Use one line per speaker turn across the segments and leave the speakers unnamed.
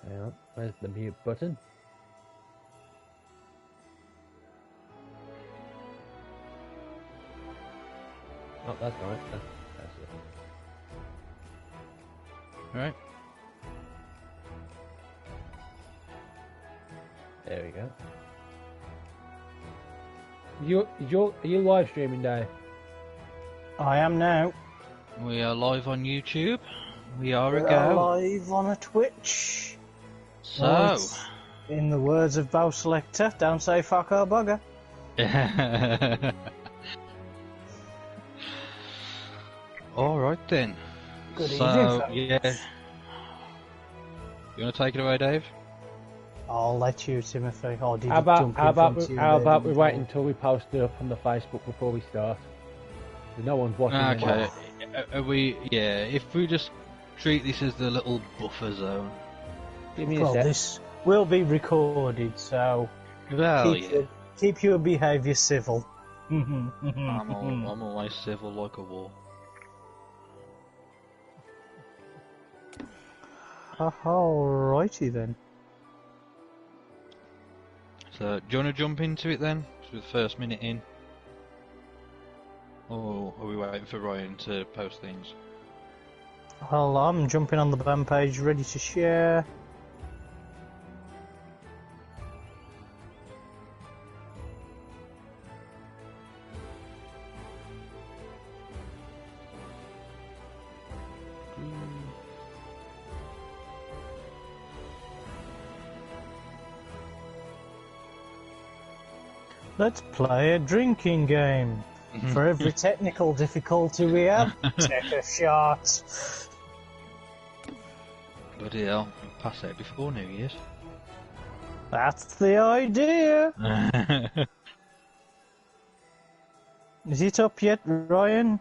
Hang on, where's the mute button? Oh, that's right. That's it.
Right.
There we go. Are you live streaming, Dave?
I am now.
We are live on YouTube. We are
We're live on a Twitch.
So,
Right. In the words of Bow Selector, don't say fuck or bugger.
Alright then.
Good
So,
evening, folks.
yeah. You want to take it away, Dave?
I'll let you, Timothy. Or did
How
you
about
jump in
how about
front of you
how
there,
about we
didn't
wait
you?
until we post it up on the Facebook before we start? 'Cause no one's watching.
Okay.
Anyway.
If we just treat this as the little buffer zone.
Give me a
Well,
sec.
this will be recorded, so
Well,
keep your behaviour civil.
I'm always civil like a wall.
Alrighty then.
So, do you want to jump into it then? With the first minute in? Or are we waiting for Ryan to post things?
Well, I'm jumping on the band page, ready to share. Let's play a drinking game. For every technical difficulty we have, take a shot.
Bloody hell, pass out before New Year's.
That's the idea. Is it up yet, Ryan?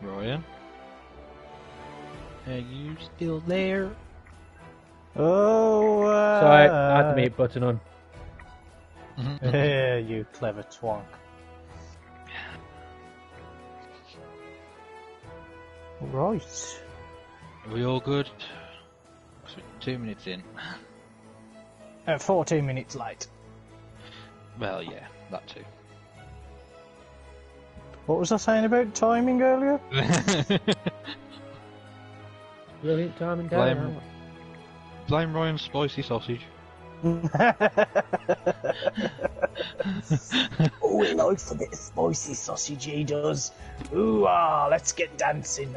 Ryan? Are you still there?
Oh,
Sorry, I had the mute button on.
Yeah, you clever twonk. Right.
Are we all good? 2 minutes in.
14 minutes late.
Well, yeah, that too.
What was I saying about timing earlier?
Brilliant timing, Dave.
Blame Ryan's spicy sausage.
Oh, he likes a bit of spicy sausage, he does. Ooh, let's get dancing.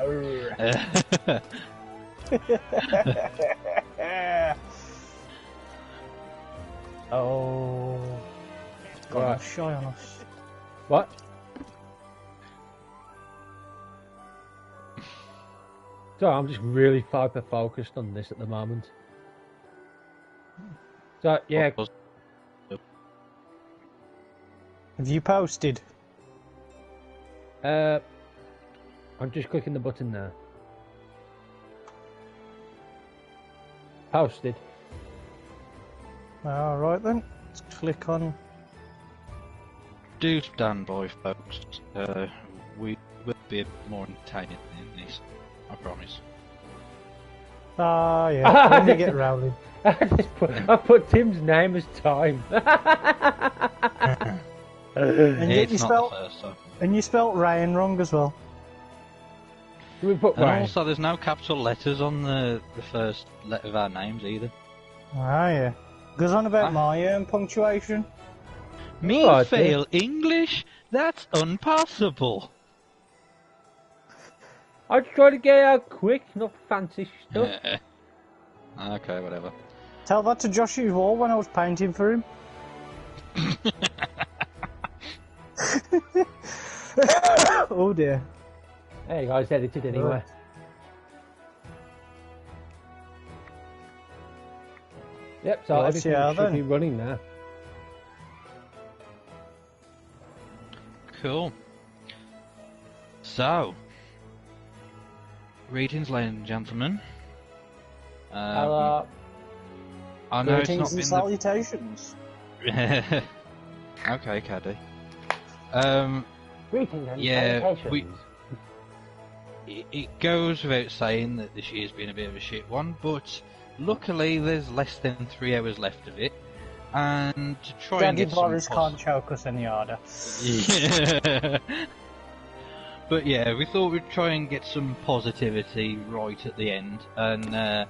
Oh, got
Right.
a shy on us.
What? So I'm just really hyper focused on this at the moment. So yeah,
Have you posted?
I'm just clicking the button now. Posted.
Alright then, let's click on.
Do stand by, folks. We will be a bit more entertaining than this. I promise.
Ah, yeah, when you get rolling.
I put Tim's name as time.
And yet
It's
you
not the first time.
And you spelt Ryan wrong as well.
Can we put
And
Ryan?
also, there's no capital letters on the first letter of our names either.
Ah, yeah. Goes on about my punctuation.
Me
Oh,
fail English? That's impossible.
I just try to get out quick, not fancy stuff.
Okay, whatever.
Tell that to Josh's wall when I was painting for him. Oh dear.
There you go, it's edited anyway. Yep, so
Right,
everything
yeah,
should
then.
be running now.
Cool. So, greetings, ladies and gentlemen.
Hello.
I know it's
Greetings
not
and salutations.
been Okay, Caddy.
Greetings and
Yeah,
salutations.
it goes without saying that this year's been a bit of a shit one, but luckily there's less than 3 hours left of it, and to try and
Daddy
get some
Boris can't choke us any harder.
Yeah. But yeah, we thought we'd try and get some positivity right at the end, and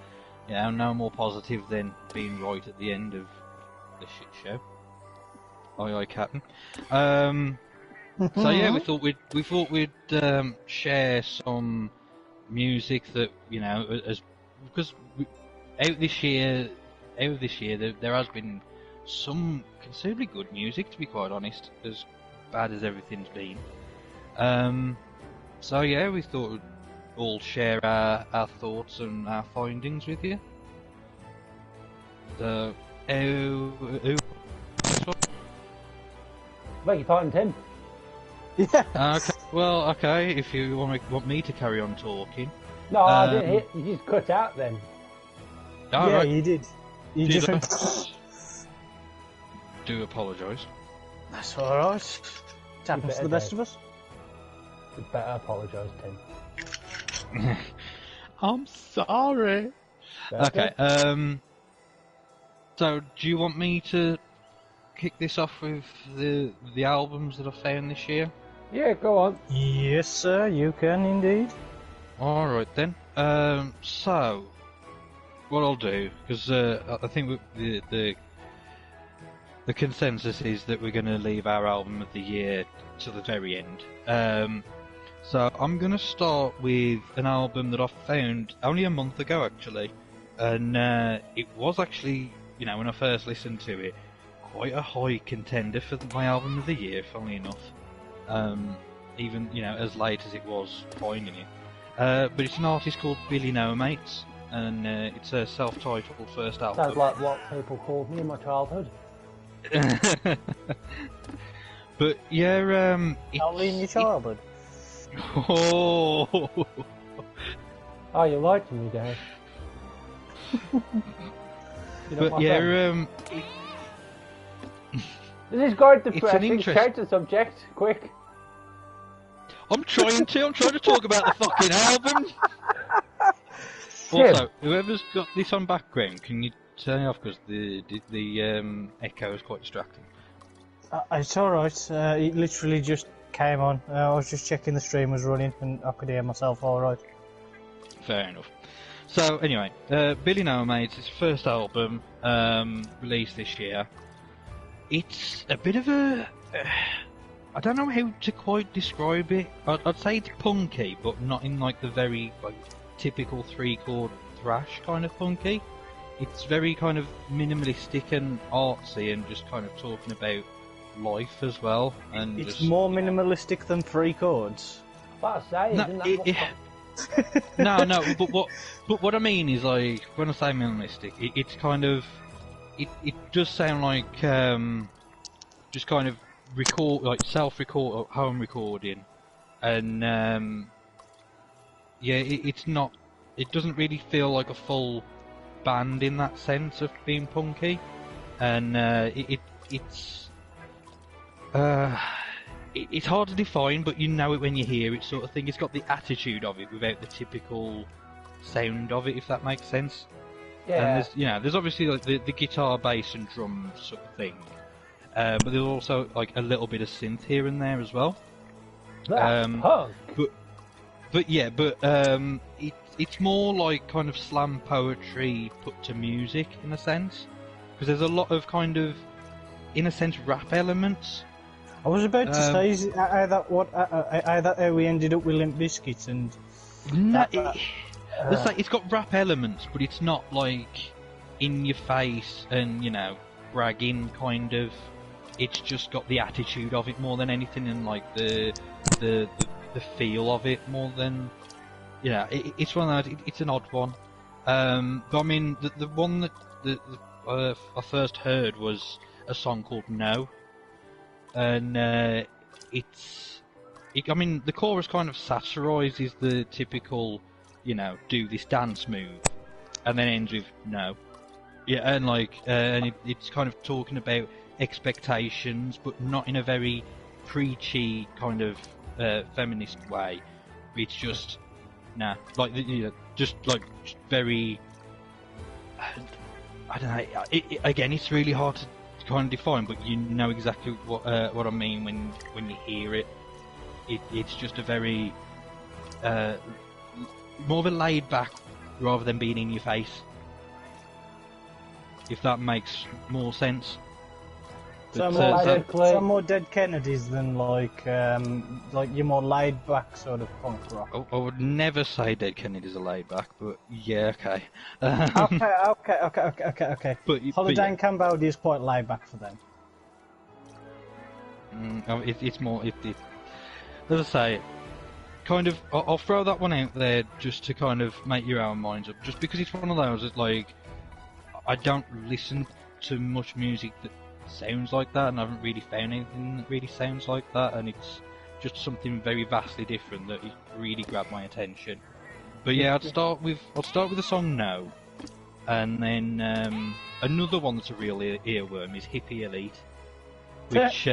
no more positive than being right at the end of the shit show. Aye, Captain. So yeah, we thought we'd share some music that because out of this year there has been some considerably good music, to be quite honest, as bad as everything's been. So yeah, we thought we'd all share our thoughts and our findings with you. So,
Beg your pardon, Tim.
Yeah.
okay. Well, okay. If you want me to carry on talking.
No, I didn't hit. You just cut out then.
Oh,
yeah,
right.
you did. You
Did
just
I?
went...
Do apologise.
That's alright. It happens to the best of us.
You better apologise, Tim.
I'm sorry. Okay. So, do you want me to kick this off with the albums that I found this year?
Yeah, go on.
Yes, sir, you can indeed.
All right then. So, what I'll do, because I think the consensus is that we're going to leave our album of the year to the very end. So I'm going to start with an album that I found only a month ago, actually, and it was actually, when I first listened to it, quite a high contender for my album of the year, funnily enough. Even as late as it was finding it. But it's an artist called Billy No Mates, and it's a self-titled first album.
Sounds like what people called me in my childhood.
But yeah,
Only in your childhood.
Oh,
Oh, you lied to me, Dave.
but yeah,
This is quite
an
depressing.
interest-
Change the subject, quick.
I'm trying to talk about the fucking album. Also, whoever's got this on background, can you turn it off, because the echo is quite distracting.
It's alright. It literally just came on. I was just checking the stream was running and I could hear myself alright.
Fair enough. So anyway, Billy No Mates, his first album, released this year. It's a bit of a... I don't know how to quite describe it. I'd say it's punky, but not in like the very typical 3-chord thrash kind of punky. It's very kind of minimalistic and artsy, and just kind of talking about life as well. And
It's
just,
more minimalistic than 3 chords.
What I say,
No,
isn't that
no, but what I mean is, like, when I say minimalistic, it's kind of, it does sound like just kind of self-record, home recording, and yeah, it's not, it doesn't really feel like a full band in that sense of being punky, and it's hard to define, but you know it when you hear it, sort of thing. It's got the attitude of it without the typical sound of it, if that makes sense.
Yeah.
And there's obviously like the guitar, bass, and drums sort of thing, but there's also like a little bit of synth here and there as well.
That's punk.
It's more like kind of slam poetry put to music in a sense, because there's a lot of kind of, in a sense, rap elements.
I was about to say, is it how we ended up with Limp Bizkit and...
No, it's got rap elements, but it's not like in your face and bragging kind of. It's just got the attitude of it more than anything, and like the feel of it more than it's one of those. It's an odd one, but I mean the one that I first heard was a song called No, and I mean the chorus kind of satirises the typical do this dance move, and then ends with no. Yeah, and it's kind of talking about expectations, but not in a very preachy kind of feminist way. It's just nah. Like, just very. I don't know. Again, it's really hard to kind of define, but you know exactly what I mean when you hear it. It's just a very more of a laid back rather than being in your face. If that makes more sense.
So more Dead Kennedys than like your more laid back sort of punk rock.
I would never say Dead Kennedys are laid back, but yeah, okay.
Okay.
But
Holiday in Cambodia is quite laid back for them.
It's more. As I say, kind of. I'll throw that one out there just to kind of make your own minds up. Just because it's one of those that, like, I don't listen to much music that sounds like that, and I haven't really found anything that really sounds like that, and it's just something very vastly different that really grabbed my attention. But yeah, I'll start with the song No, and then another one that's a real earworm is Hippie Elite, which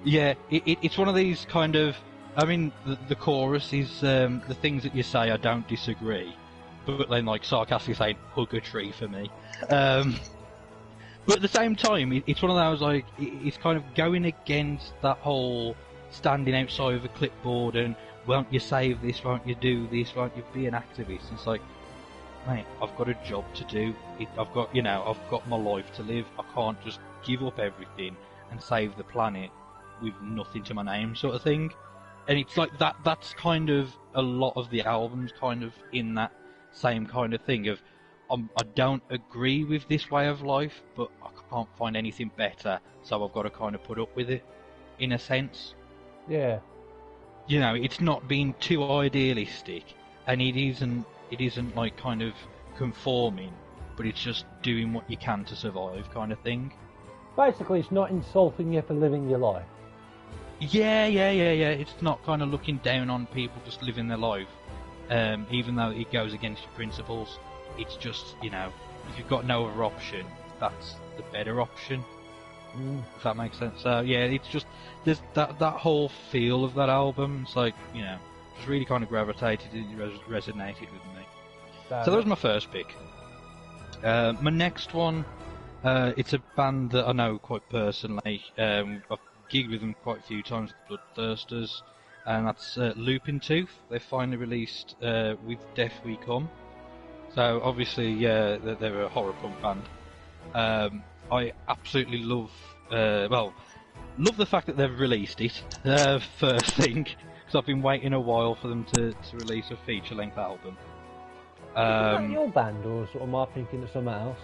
it's one of these kind of. I mean, the chorus is the things that you say. I don't disagree, but then like sarcastically saying hug a tree for me. But at the same time, it's one of those, like, it's kind of going against that whole standing outside of a clipboard and, won't you save this, won't you do this, won't you be an activist? It's like, mate, I've got a job to do. I've got my life to live. I can't just give up everything and save the planet with nothing to my name, sort of thing. And it's like that's kind of a lot of the albums kind of in that same kind of thing of, I don't agree with this way of life, but I can't find anything better, so I've got to kind of put up with it, in a sense.
Yeah.
You know, it's not being too idealistic, and it isn't like kind of conforming, but it's just doing what you can to survive, kind of thing.
Basically, it's not insulting you for living your life.
Yeah. It's not kind of looking down on people just living their life, even though it goes against your principles. It's just, if you've got no other option, that's the better option. If that makes sense. So yeah, it's just there's that whole feel of that album. It's like, just really kind of gravitated and resonated with me. So that was my first pick. My next one, it's a band that I know quite personally. I've gigged with them quite a few times, the Bloodthirsters, and that's Looping Tooth. They finally released With Death We Come. So obviously, they're a horror punk band. I absolutely love the fact that they've released it. First thing, because I've been waiting a while for them to release a feature-length album.
Is that your band, or sort of am I thinking of something else?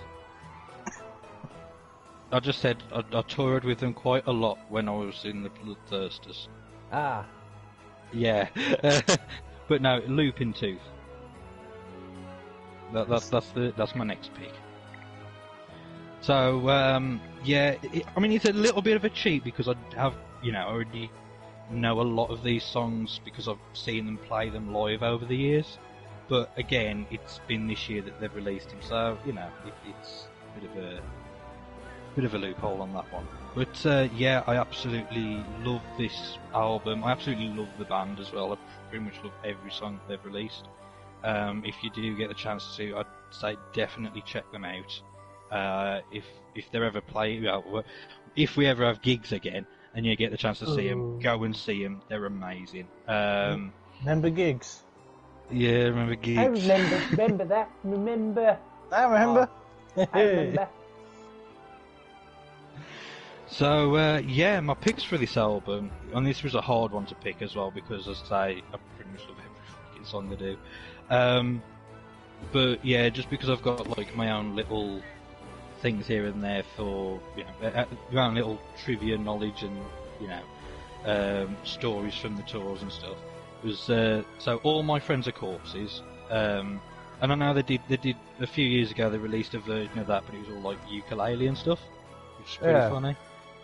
I just said I toured with them quite a lot when I was in the Bloodthirsters.
Ah.
Yeah, but no, Looping Tooth. That's my next pick. So I mean, it's a little bit of a cheat because I have already know a lot of these songs because I've seen them play them live over the years. But again, it's been this year that they've released them, so it's a bit of a loophole on that one. But I absolutely love this album. I absolutely love the band as well. I pretty much love every song they've released. If you do get the chance to, I'd say definitely check them out. If they're ever if we ever have gigs again and you get the chance to see them, go and see them. They're amazing.
Remember gigs?
Yeah, remember gigs.
I remember that. Remember.
I remember.
I remember.
So my picks for this album, and this was a hard one to pick as well because, as I say, I pretty much love every fucking song they do. But yeah, just because I've got like my own little things here and there for my own little trivia knowledge and stories from the tours and stuff. Was so All My Friends Are Corpses, and I know they did a few years ago. They released a version of that, but it was all like ukulele and stuff, which is pretty funny.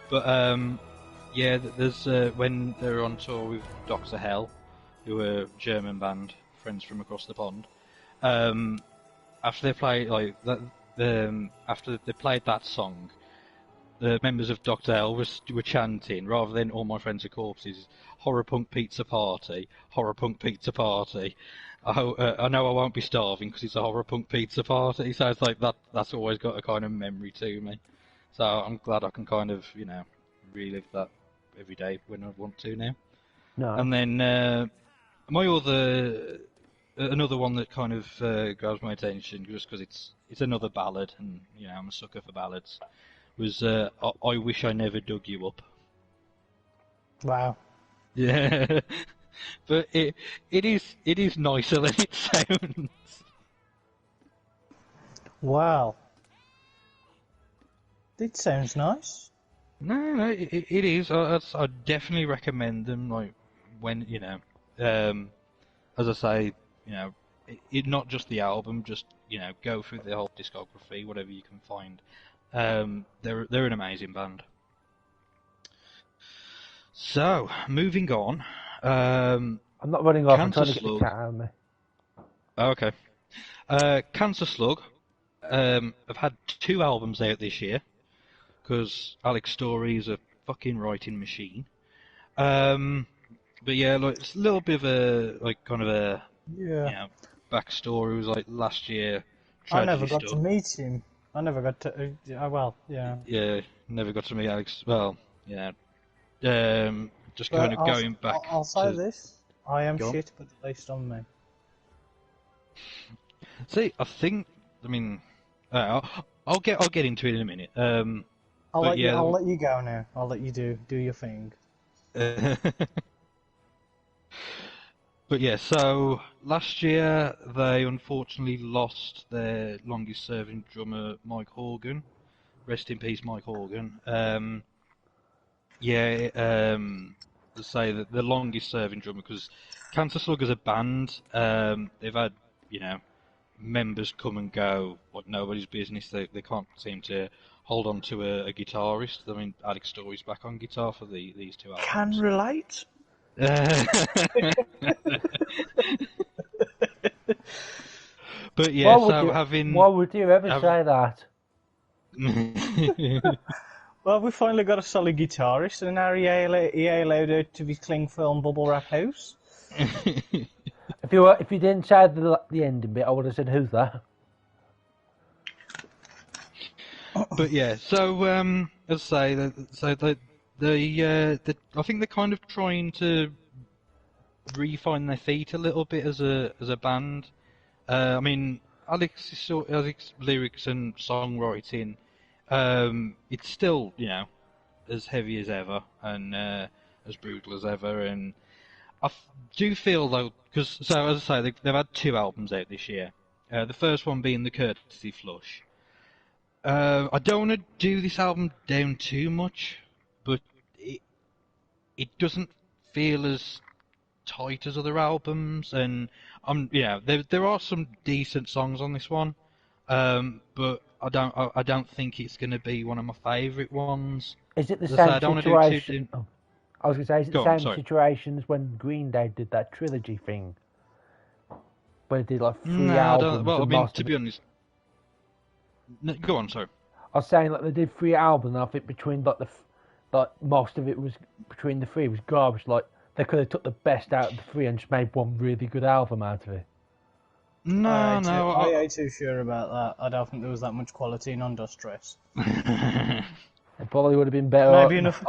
But there's when they're on tour with Dr. Hell, who are a German band, friends from across the pond. After they played after they played that song, members of Dr. L were chanting, rather than "All my friends are corpses," "Horror punk pizza party, horror punk pizza party." I know I won't be starving because it's a horror punk pizza party. So it's like that's always got a kind of memory to me. So I'm glad I can kind of relive that every day when I want to now.
No.
And then my another one that kind of grabs my attention just because it's another ballad, and I'm a sucker for ballads. Was I Wish I Never Dug You Up.
Wow.
Yeah, but it is nicer than it sounds.
Wow. It sounds nice.
No, it is. I definitely recommend them. Like when as I say, it not just the album, just go through the whole discography, whatever you can find. They're an amazing band. So moving on.
I'm not running off. I'm trying to get
Slug.
the cat out of me.
Oh, okay. Cancer Slug have had 2 albums out this year because Alex Story is a fucking writing machine. But yeah, like it's a little bit of a kind of a backstory. It was like last year.
I never got to meet him. I never got to. Yeah.
Yeah, never got to meet Alex. Well, yeah. Just kind of going back.
I'll say this: I am
Go on.
shit, but based on me.
See, I mean, I'll get into it in a minute.
I'll let you go now. I'll let you do your thing.
But yeah, so last year they unfortunately lost their longest-serving drummer, Mike Horgan. Rest in peace, Mike Horgan. Let's say that the longest-serving drummer, because Cancer Slug as a band, they've had members come and go like nobody's business. They can't seem to hold on to a guitarist. I mean, Alex Story's back on guitar for these 2 albums.
Can relate.
But yeah,
why would you ever say that?
Well, we finally got a solid guitarist, and now he allowed out to his cling film bubble wrap house.
If you didn't say the ending bit, I would have said, "Who's that?"
But yeah, so as I say, I think they're kind of trying to refine their feet a little bit as a band. I mean, Alex's lyrics and songwriting, it's still as heavy as ever and as brutal as ever. And I do feel though, because as I say, they've had 2 albums out this year. The first one being the Courtesy Flush. I don't want to do this album down too much, but it doesn't feel as tight as other albums, and there are some decent songs on this one, but I don't think it's going to be one of my favourite ones.
Is it the same situation? I was going to say, is it the same situation as when Green Day did that trilogy thing, where they did like 3 albums?
Well, I mean, to be honest. No, go on, sorry.
I was saying, like, they did 3 albums, and I think between most of it was between the 3 was garbage. Like, they could have took the best out of the 3 and just made one really good album out of it.
I
ain't too sure about that. I don't think there was that much quality in Under Stress.
It probably would have been better.
Maybe enough.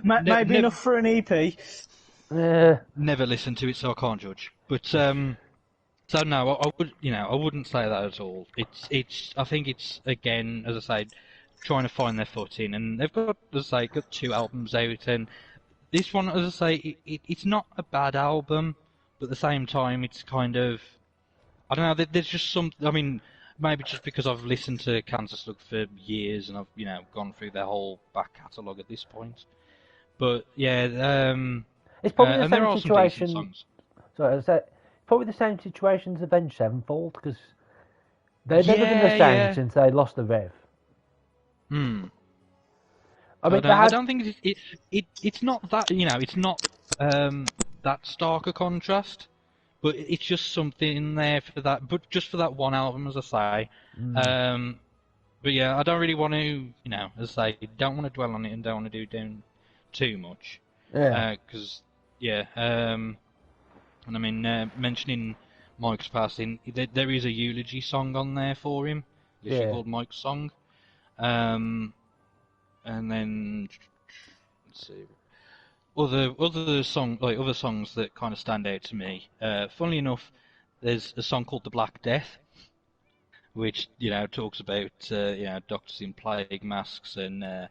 Maybe enough for an EP.
Never listened to it, so I can't judge. But so no, I wouldn't say that at all. I think it's again, as I say, trying to find their footing, and they've got, as I say, got 2 albums out, and this one, as I say, it's not a bad album, but at the same time, it's kind of, I don't know. There's just some. I mean, maybe just because I've listened to Cancer Slug for years, and I've gone through their whole back catalogue at this point. But yeah,
it's probably the
and there
same
are
situation.
some decent songs.
Sorry, I said probably the same situation as Avenged Sevenfold, because they've never been the same since they lost the Rev. I mean,
I don't think it's not that it's not that stark a contrast, but it's just something in there for that. But just for that one album, as I say, but yeah, I don't really want to, as I say, don't want to dwell on it and don't want to do down too much.
Yeah.
Because, and I mean, mentioning Mike's passing, there is a eulogy song on there for him, literally called Mike's Song. And then, let's see, other songs that kind of stand out to me. Funnily enough, there's a song called The Black Death, which talks about doctors in plague masks and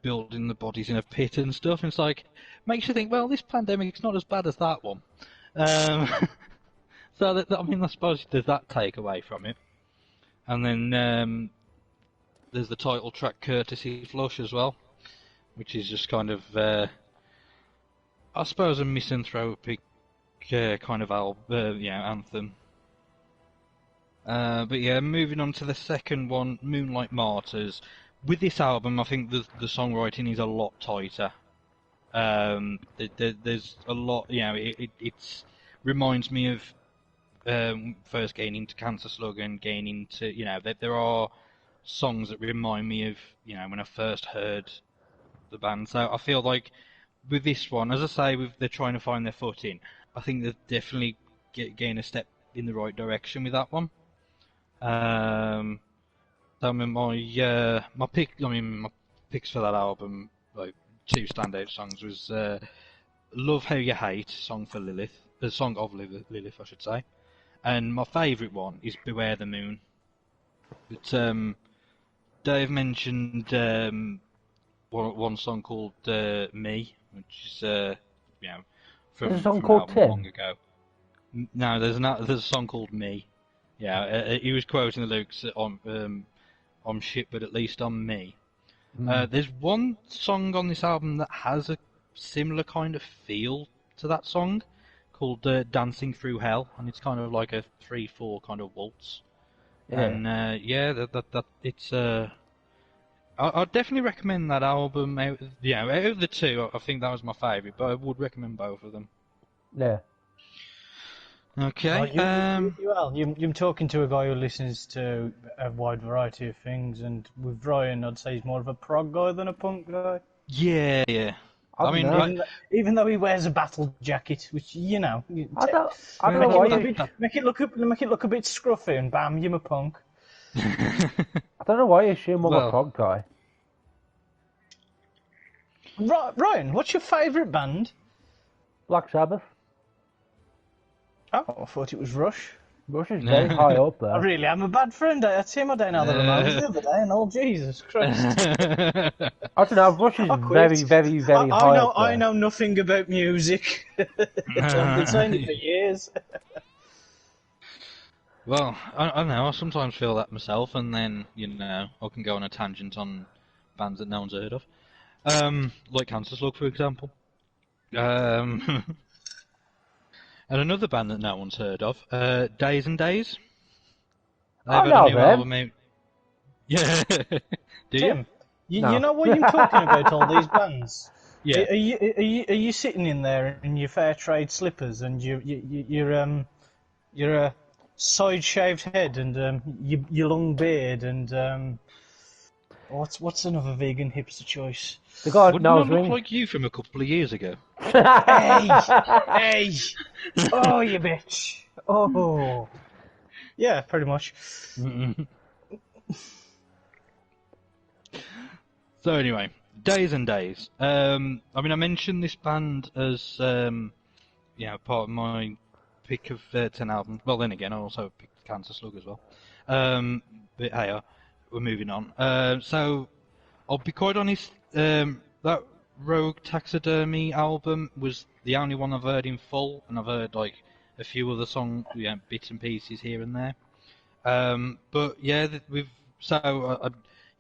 building the bodies in a pit and stuff. And it's like makes you think, well, this pandemic's not as bad as that one. So I suppose there's that takeaway from it. And then there's the title track, Courtesy Flush, as well, which is just kind of, I suppose, a misanthropic kind of anthem. But yeah, moving on to the second one, Moonlight Martyrs. With this album, I think the songwriting is a lot tighter. There's a lot, it reminds me of first getting into Cancer Slug and getting into, there are songs that remind me of, when I first heard the band. So I feel like with this one, as I say, they're trying to find their footing. I think they're definitely getting a step in the right direction with that one. So my picks for that album, like two standout songs, was "Love How You Hate," song of Lilith, I should say, and my favourite one is "Beware the Moon." But Dave mentioned one song called "Me," which is from
There's a song
from
called
an album
Tim?
long ago. No, there's a song called "Me." Yeah, he was quoting the lyrics on shit, but at least on me. There's one song on this album that has a similar kind of feel to that song, called "Dancing Through Hell," and it's kind of like a 3/4 kind of waltz.
Yeah.
And that it's I'd definitely recommend that album. Out of the two, I think that was my favourite, but I would recommend both of them.
Yeah.
Okay.
You're talking to a guy who listens to a wide variety of things, and with Ryan, I'd say he's more of a prog guy than a punk guy.
Yeah. I mean,
know.
Even though he wears a battle jacket, which
I don't know why you.
make it look a bit scruffy, and bam, you're a punk.
I don't know why you assume I'm a prog guy.
Ryan, what's your favourite band?
Black Sabbath.
Oh, I thought it was Rush.
Rush is very high up there.
I really am a bad friend. I see him down the Ramones the other day, and oh Jesus Christ!
I don't know. Rush is very, very, very high up there.
I know nothing about music. I've been saying it for years.
Well, I don't know. I sometimes feel that myself, and then I can go on a tangent on bands that no one's heard of, like Cancer Slug, for example. And another band that no one's heard of, Days and Days.
I know them.
Yeah. Do
Tim,
you?
You know what you're talking about, all these bands?
Yeah.
Are you sitting in there in your fair trade slippers and you're a side shaved head and your long beard and what's another vegan hipster choice?
The guy
Wouldn't I look like you from a couple of years ago?
Hey! Oh, you bitch! Oh, yeah, pretty much.
So anyway, Days and Days. I mentioned this band as part of my pick of 10 albums. Well, then again, I also picked Cancer Slug as well. But hey, we're moving on. So I'll be quite honest. That Rogue Taxidermy album was the only one I've heard in full, and I've heard like a few other songs, bits and pieces here and there. But yeah,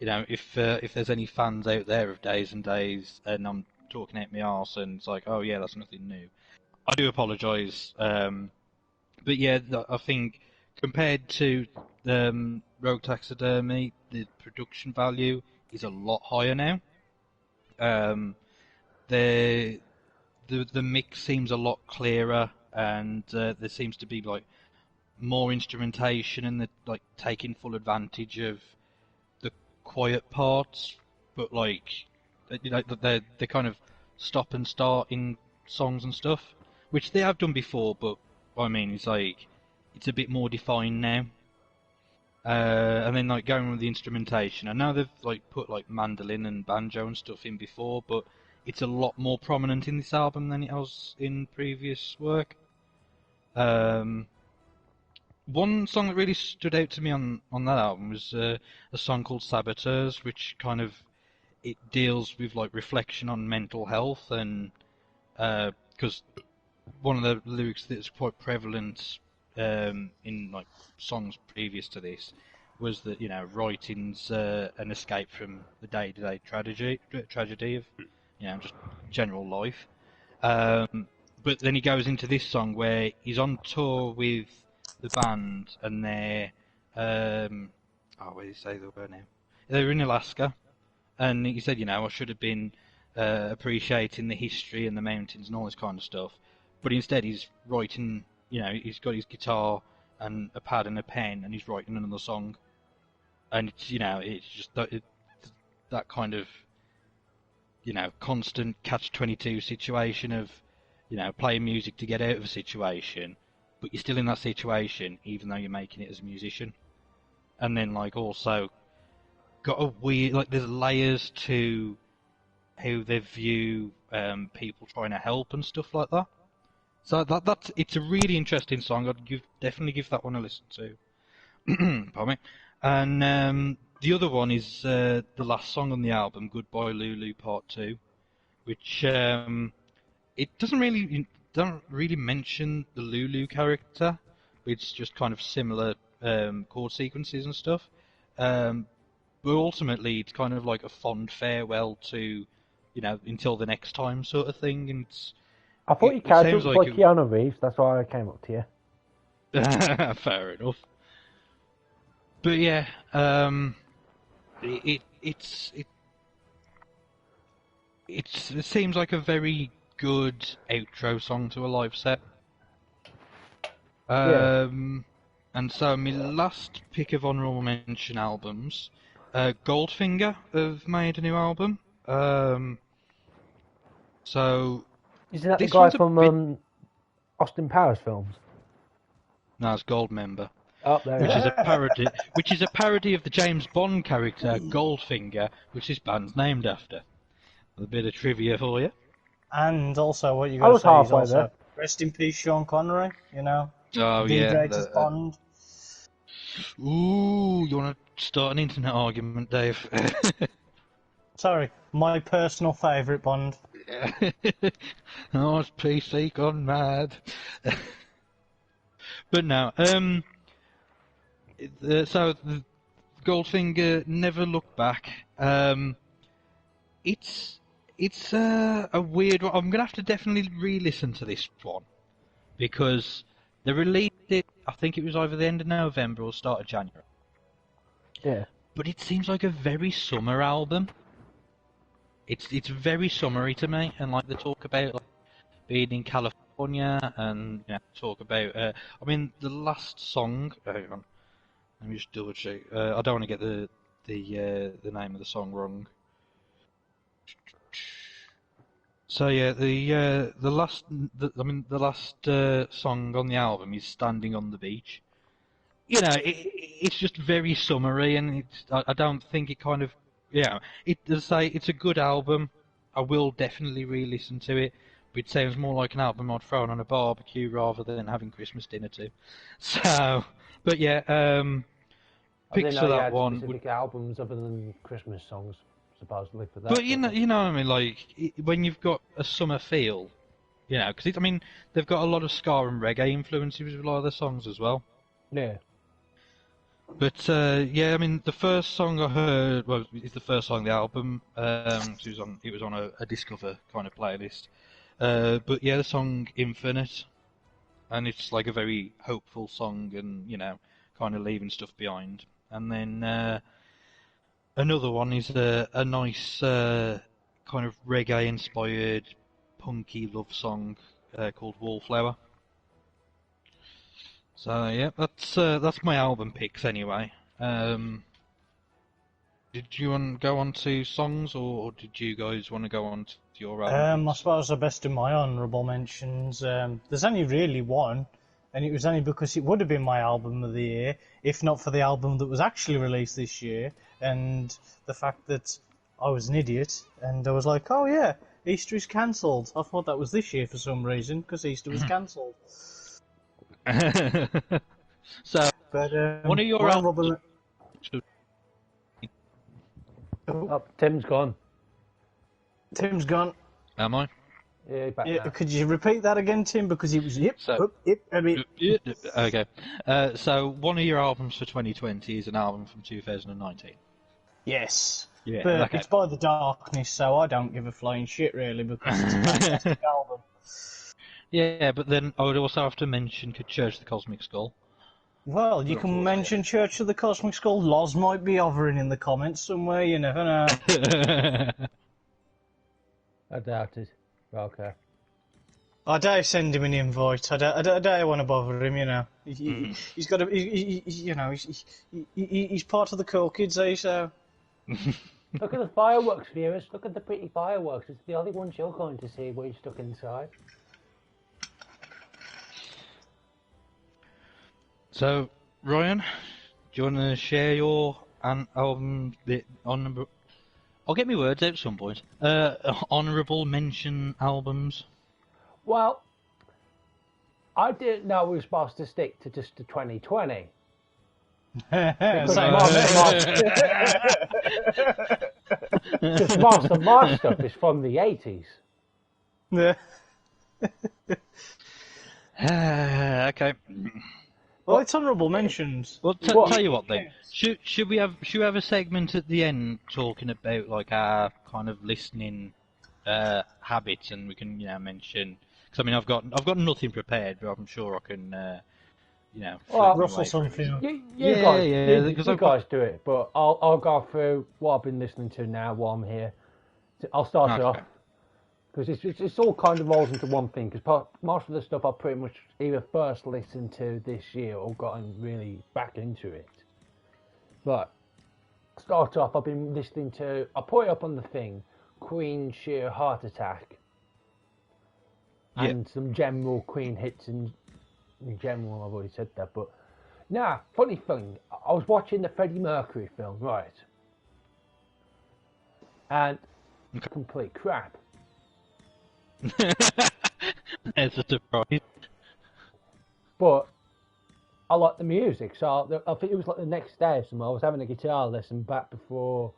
if there's any fans out there of Days and Days, and I'm talking out my arse, and it's like, oh yeah, that's nothing new, I do apologise. But yeah, I think compared to Rogue Taxidermy, the production value is a lot higher now. The mix seems a lot clearer, and there seems to be like more instrumentation, and like taking full advantage of quiet parts, but like, you know, they kind of stop and start in songs and stuff, which they have done before. But what I mean is like, it's a bit more defined now. And then like going with the instrumentation, I know they've like put like mandolin and banjo and stuff in before, but it's a lot more prominent in this album than it was in previous work. One song that really stood out to me on that album was a song called Saboteurs, which kind of it deals with like reflection on mental health, and because one of the lyrics that's quite prevalent in like songs previous to this was that, you know, writing's an escape from the day-to-day tragedy of, you know, just general life. But then he goes into this song where he's on tour with the band, and they're where did he say they were now? They were in Alaska, and he said, you know, I should have been appreciating the history and the mountains and all this kind of stuff, but instead he's writing. You know, he's got his guitar and a pad and a pen, and he's writing another song. And it's, you know, it's just that kind of, you know, constant catch-22 situation of, you know, playing music to get out of a situation, but you're still in that situation even though you're making it as a musician. And then like also got a weird, like there's layers to how they view people trying to help and stuff like that. So it's a really interesting song. I'd definitely give that one a listen to. Pardon me. And the other one is the last song on the album, Goodbye Lulu Part 2, which it don't really mention the Lulu character. It's just kind of similar chord sequences and stuff. But ultimately, it's kind of like a fond farewell to, you know, until the next time sort of thing. And
I thought your character was like Keanu Reeves, that's why I came up to you.
Fair enough. But yeah, it seems like a very good outro song to a live set. And so my last pick of honourable mention albums, Goldfinger have made a new album. So.
Isn't that the guy from Austin Powers films?
No, it's Goldmember.
Oh, there
which is a parody. Which is a parody of the James Bond character Goldfinger, which this band's named after. A bit of trivia for you.
And also, what you got to say is also there. Rest in peace, Sean Connery. You know.
Oh
the greatest Bond.
Ooh, you want to start an internet argument, Dave?
Sorry, my personal favourite Bond.
Oh, it's PC gone mad. But no, so the Goldfinger, Never Look Back. It's a weird one. I'm gonna have to definitely re-listen to this one because they released it. I think it was either the end of November or start of January.
Yeah.
But it seems like a very summer album. It's very summery to me, and like they talk about like, being in California, and you know, talk about. I mean, the last song. Hang on, let me just double check. I don't want to get the name of the song wrong. So yeah, the last song on the album is "Standing on the Beach." You know, it's just very summery, and I don't think it kind of. Yeah, it's a good album. I will definitely re-listen to it, but it sounds more like an album I'd throw on a barbecue rather than having Christmas dinner to. So, but yeah, picks for that one.
Specific albums other than Christmas songs, supposedly for that.
But you know what I mean. Like when you've got a summer feel, you know, because I mean they've got a lot of ska and reggae influences with a lot of their songs as well.
Yeah.
But yeah, I mean, the first song I heard it's the first song on the album. It was on a Discover kind of playlist. But yeah, the song "Infinite," and it's like a very hopeful song, and you know, kind of leaving stuff behind. And then another one is a nice kind of reggae-inspired, punky love song called "Wallflower." So yeah, that's my album picks anyway. Do did you want to go on to songs, or did you guys want to go on to your
I suppose the best of my honourable mentions. There's only really one, and it was only because it would have been my album of the year, if not for the album that was actually released this year, and the fact that I was an idiot, and I was like, oh yeah, Easter is cancelled. I thought that was this year for some reason, because Easter was cancelled.
So,
But
one of your albums...
Oh, Tim's gone.
Tim's gone.
Am I?
Yeah, back
Yeah,
now.
could you repeat that again, Tim? Because he was
Okay. So, one of your albums for 2020 is an album from 2019.
Yes.
Yeah,
But
okay.
it's by the darkness, so I don't give a flying shit really, because it's a fantastic album.
Yeah, but then I would also have to mention Church of the Cosmic Skull.
Well, you can mention Church of the Cosmic Skull. Loz might be hovering in the comments somewhere, you never know.
I doubt it. Okay.
I dare send him an invite. I dare want to bother him, you know. He's got to, he's part of the cool kids, eh, so...
Look at the fireworks, viewers. Look at the pretty fireworks. It's the only ones you're going to see when you're stuck inside.
So, Ryan, do you want to share your album honourable... I'll get my words out at some point. Honourable mention albums.
Well, I didn't know we were supposed to stick to just the 2020. Because most of my stuff is from the 80s.
Yeah.
Okay.
Well, it's honourable mentions.
Well, tell you what then. Should we have a segment at the end talking about like our kind of listening habits, and we can mention, because I mean I've got nothing prepared, but I'm sure I can
Ruffle something.
You guys do it, but I'll go through what I've been listening to now while I'm here. I'll start it off. Because it's all kind of rolls into one thing. Because most of the stuff I pretty much either first listened to this year or gotten really back into it. But start off, I've been listening to. I put it up on the thing, Queen Sheer Heart Attack, and some general Queen hits in general. I've already said that, but now funny thing, I was watching the Freddie Mercury film, right? And complete crap.
It's a surprise.
But I like the music, so I think it was like the next day or something. I was having a guitar lesson back before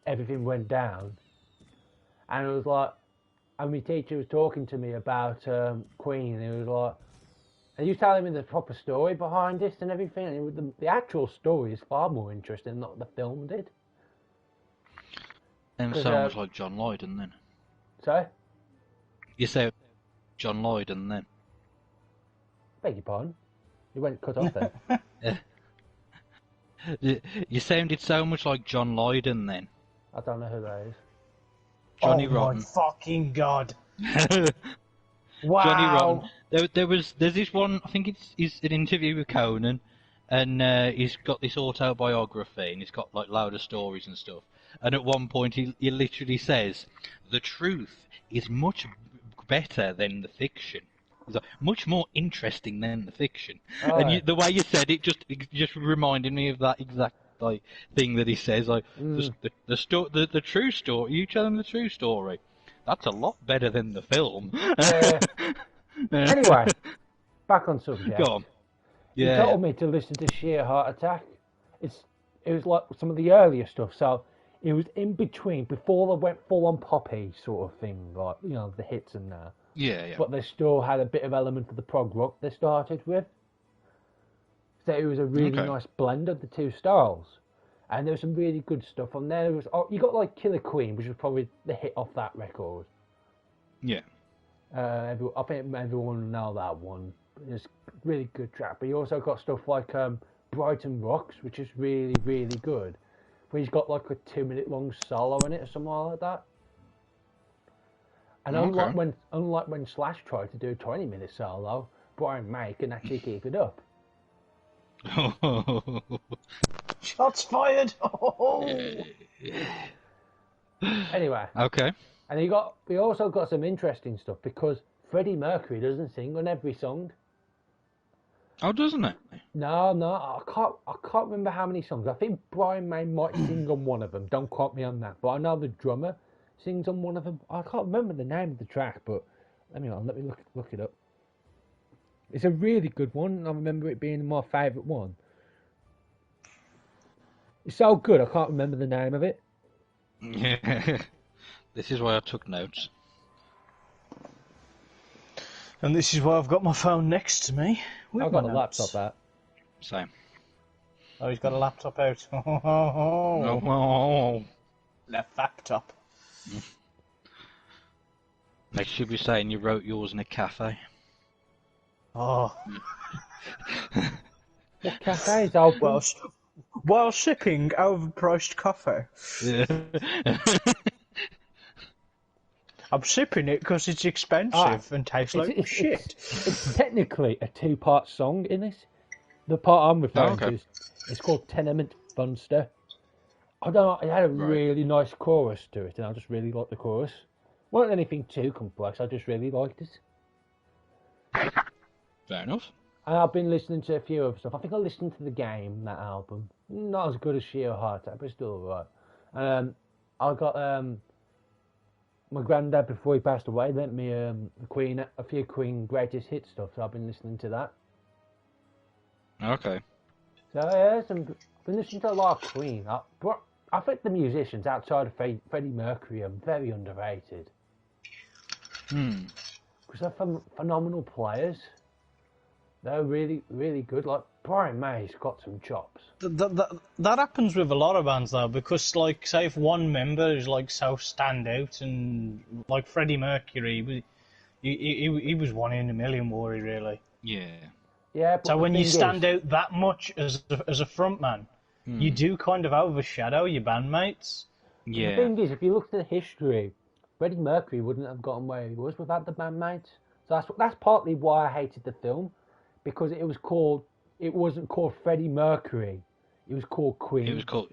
everything went down, and it was like, and my teacher was talking to me about Queen, and he was like, and he was telling me the proper story behind this and everything, and the actual story is far more interesting than what the film did.
And so much like John Lydon then.
Sorry?
You say John Lydon then.
Beg your pardon? You went cut off there.
You sounded so much like John Lydon then.
I don't know who that is.
Johnny
oh
Rotten.
My fucking god!
Wow.
Johnny Rotten. There's this one. I think it's an interview with Conan, and he's got this autobiography, and he's got like load of stories and stuff. And at one point, he literally says, "The truth is much better than the fiction. It's like, much more interesting than the fiction."
Oh,
and the way you said it just reminded me of that exact like thing that he says. Like the true story. You tell him the true story. That's a lot better than the film.
Anyway, back on subject.
Go on. Yeah.
You told me to listen to Sheer Heart Attack. It was like some of the earlier stuff, so it was in between, before they went full on poppy sort of thing, like the hits and that.
Yeah.
But they still had a bit of element of the prog rock they started with. So it was a really nice blend of the two styles, and there was some really good stuff on there. You got like Killer Queen, which was probably the hit off that record.
Yeah.
I think everyone will know that one. It's a really good track. But you also got stuff like Brighton Rocks, which is really, really good. Where he's got like a 2-minute long solo in it or something like that. And unlike when Slash tried to do a 20-minute solo, Brian May can actually keep it up.
Shots fired! Oh.
Anyway.
Okay.
And we also got some interesting stuff because Freddie Mercury doesn't sing on every song.
Oh, doesn't it?
No, I can't remember how many songs. I think Brian May might sing on one of them. Don't quote me on that. But I know the drummer sings on one of them. I can't remember the name of the track, but let me look it up. It's a really good one. I remember it being my favourite one. It's so good, I can't remember the name of it.
Yeah. This is why I took notes.
And this is why I've got my phone next to me.
I've got a laptop out.
Same.
Oh, he's got a laptop out.
Oh.
The laptop.
Next should be saying you wrote yours in a cafe.
Oh.
What cafe is open?
While sipping overpriced coffee.
Yeah.
I'm sipping it because it's expensive and tastes like shit.
It's technically a two-part song in this. The part I'm referring to is called Tenement Monster. I don't know, it had a really nice chorus to it, and I just really liked the chorus. Wasn't anything too complex, I just really liked it.
Fair enough.
And I've been listening to a few other stuff. I think I listened to The Game, that album. Not as good as Sheer Heart Attack, but still alright. I got my granddad, before he passed away, lent me a few Queen greatest hit stuff, so I've been listening to that.
Okay.
So yeah, I've been listening to a lot of Queen. I think the musicians outside of Freddie Mercury are very underrated. Because they're phenomenal players. They're really, really good. Like, Brian May's got some chops.
That happens with a lot of bands, though, because, like, say if one member is, like, so stand out, and, like, Freddie Mercury, he was one in a million, were he, really?
Yeah.
Yeah, but
so when you stand out that much as a frontman, you do kind of overshadow your bandmates.
Yeah.
The thing is, if you look at the history, Freddie Mercury wouldn't have gotten where he was without the bandmates. So that's partly why I hated the film. Because it wasn't called Freddie Mercury, it was called Queen.
It was called,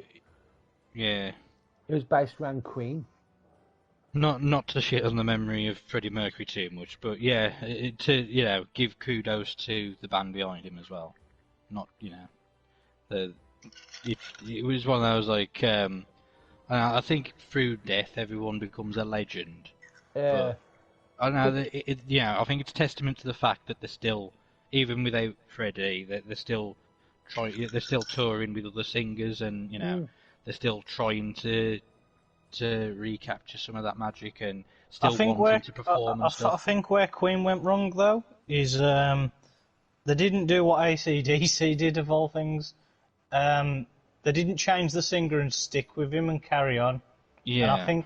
yeah.
It was based around Queen.
Not to shit on the memory of Freddie Mercury too much, but yeah, to give kudos to the band behind him as well. Not it was one of those like I think through death everyone becomes a legend.
Yeah.
I know I think it's a testament to the fact that they're still. Even without Freddie, they're still touring with other singers, and they're still trying to recapture some of that magic and still wanting to perform and stuff.
I think where Queen went wrong though is they didn't do what AC/DC did of all things. They didn't change the singer and stick with him and carry on.
Yeah.
And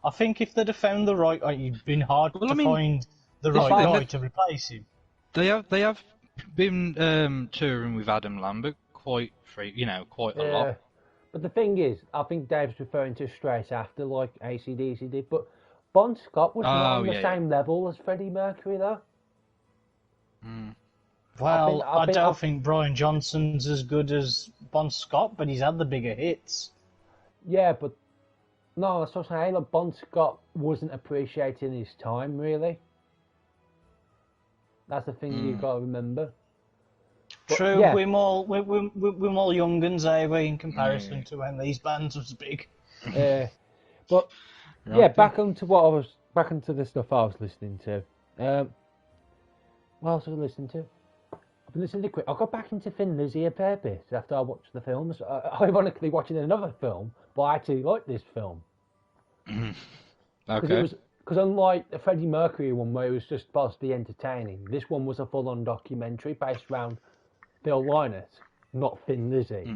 I think if they'd have found the right, it'd been hard to find the right guy to replace him.
They have been touring with Adam Lambert quite a lot.
But the thing is, I think Dave's referring to straight after, like AC/DC did. But Bon Scott was not on the same level as Freddie Mercury, though.
Well, I don't think Brian Johnson's as good as Bon Scott, but he's had the bigger hits.
Yeah, but no, that's what I'm saying. Like, Bon Scott wasn't appreciating his time, really. That's the thing you've got to remember. But,
true,
yeah.
we're more young'uns, are we, in comparison to when these bands was big.
But back onto the stuff I was listening to. What else was I listening to? I've been listening to I got back into Thin Lizzy a fair bit after I watched the films. Ironically, watching another film, but I actually liked this film.
Okay.
Because unlike the Freddie Mercury one, where it was just supposed to be entertaining, this one was a full-on documentary based around Phil Lynott, not Thin Lizzy.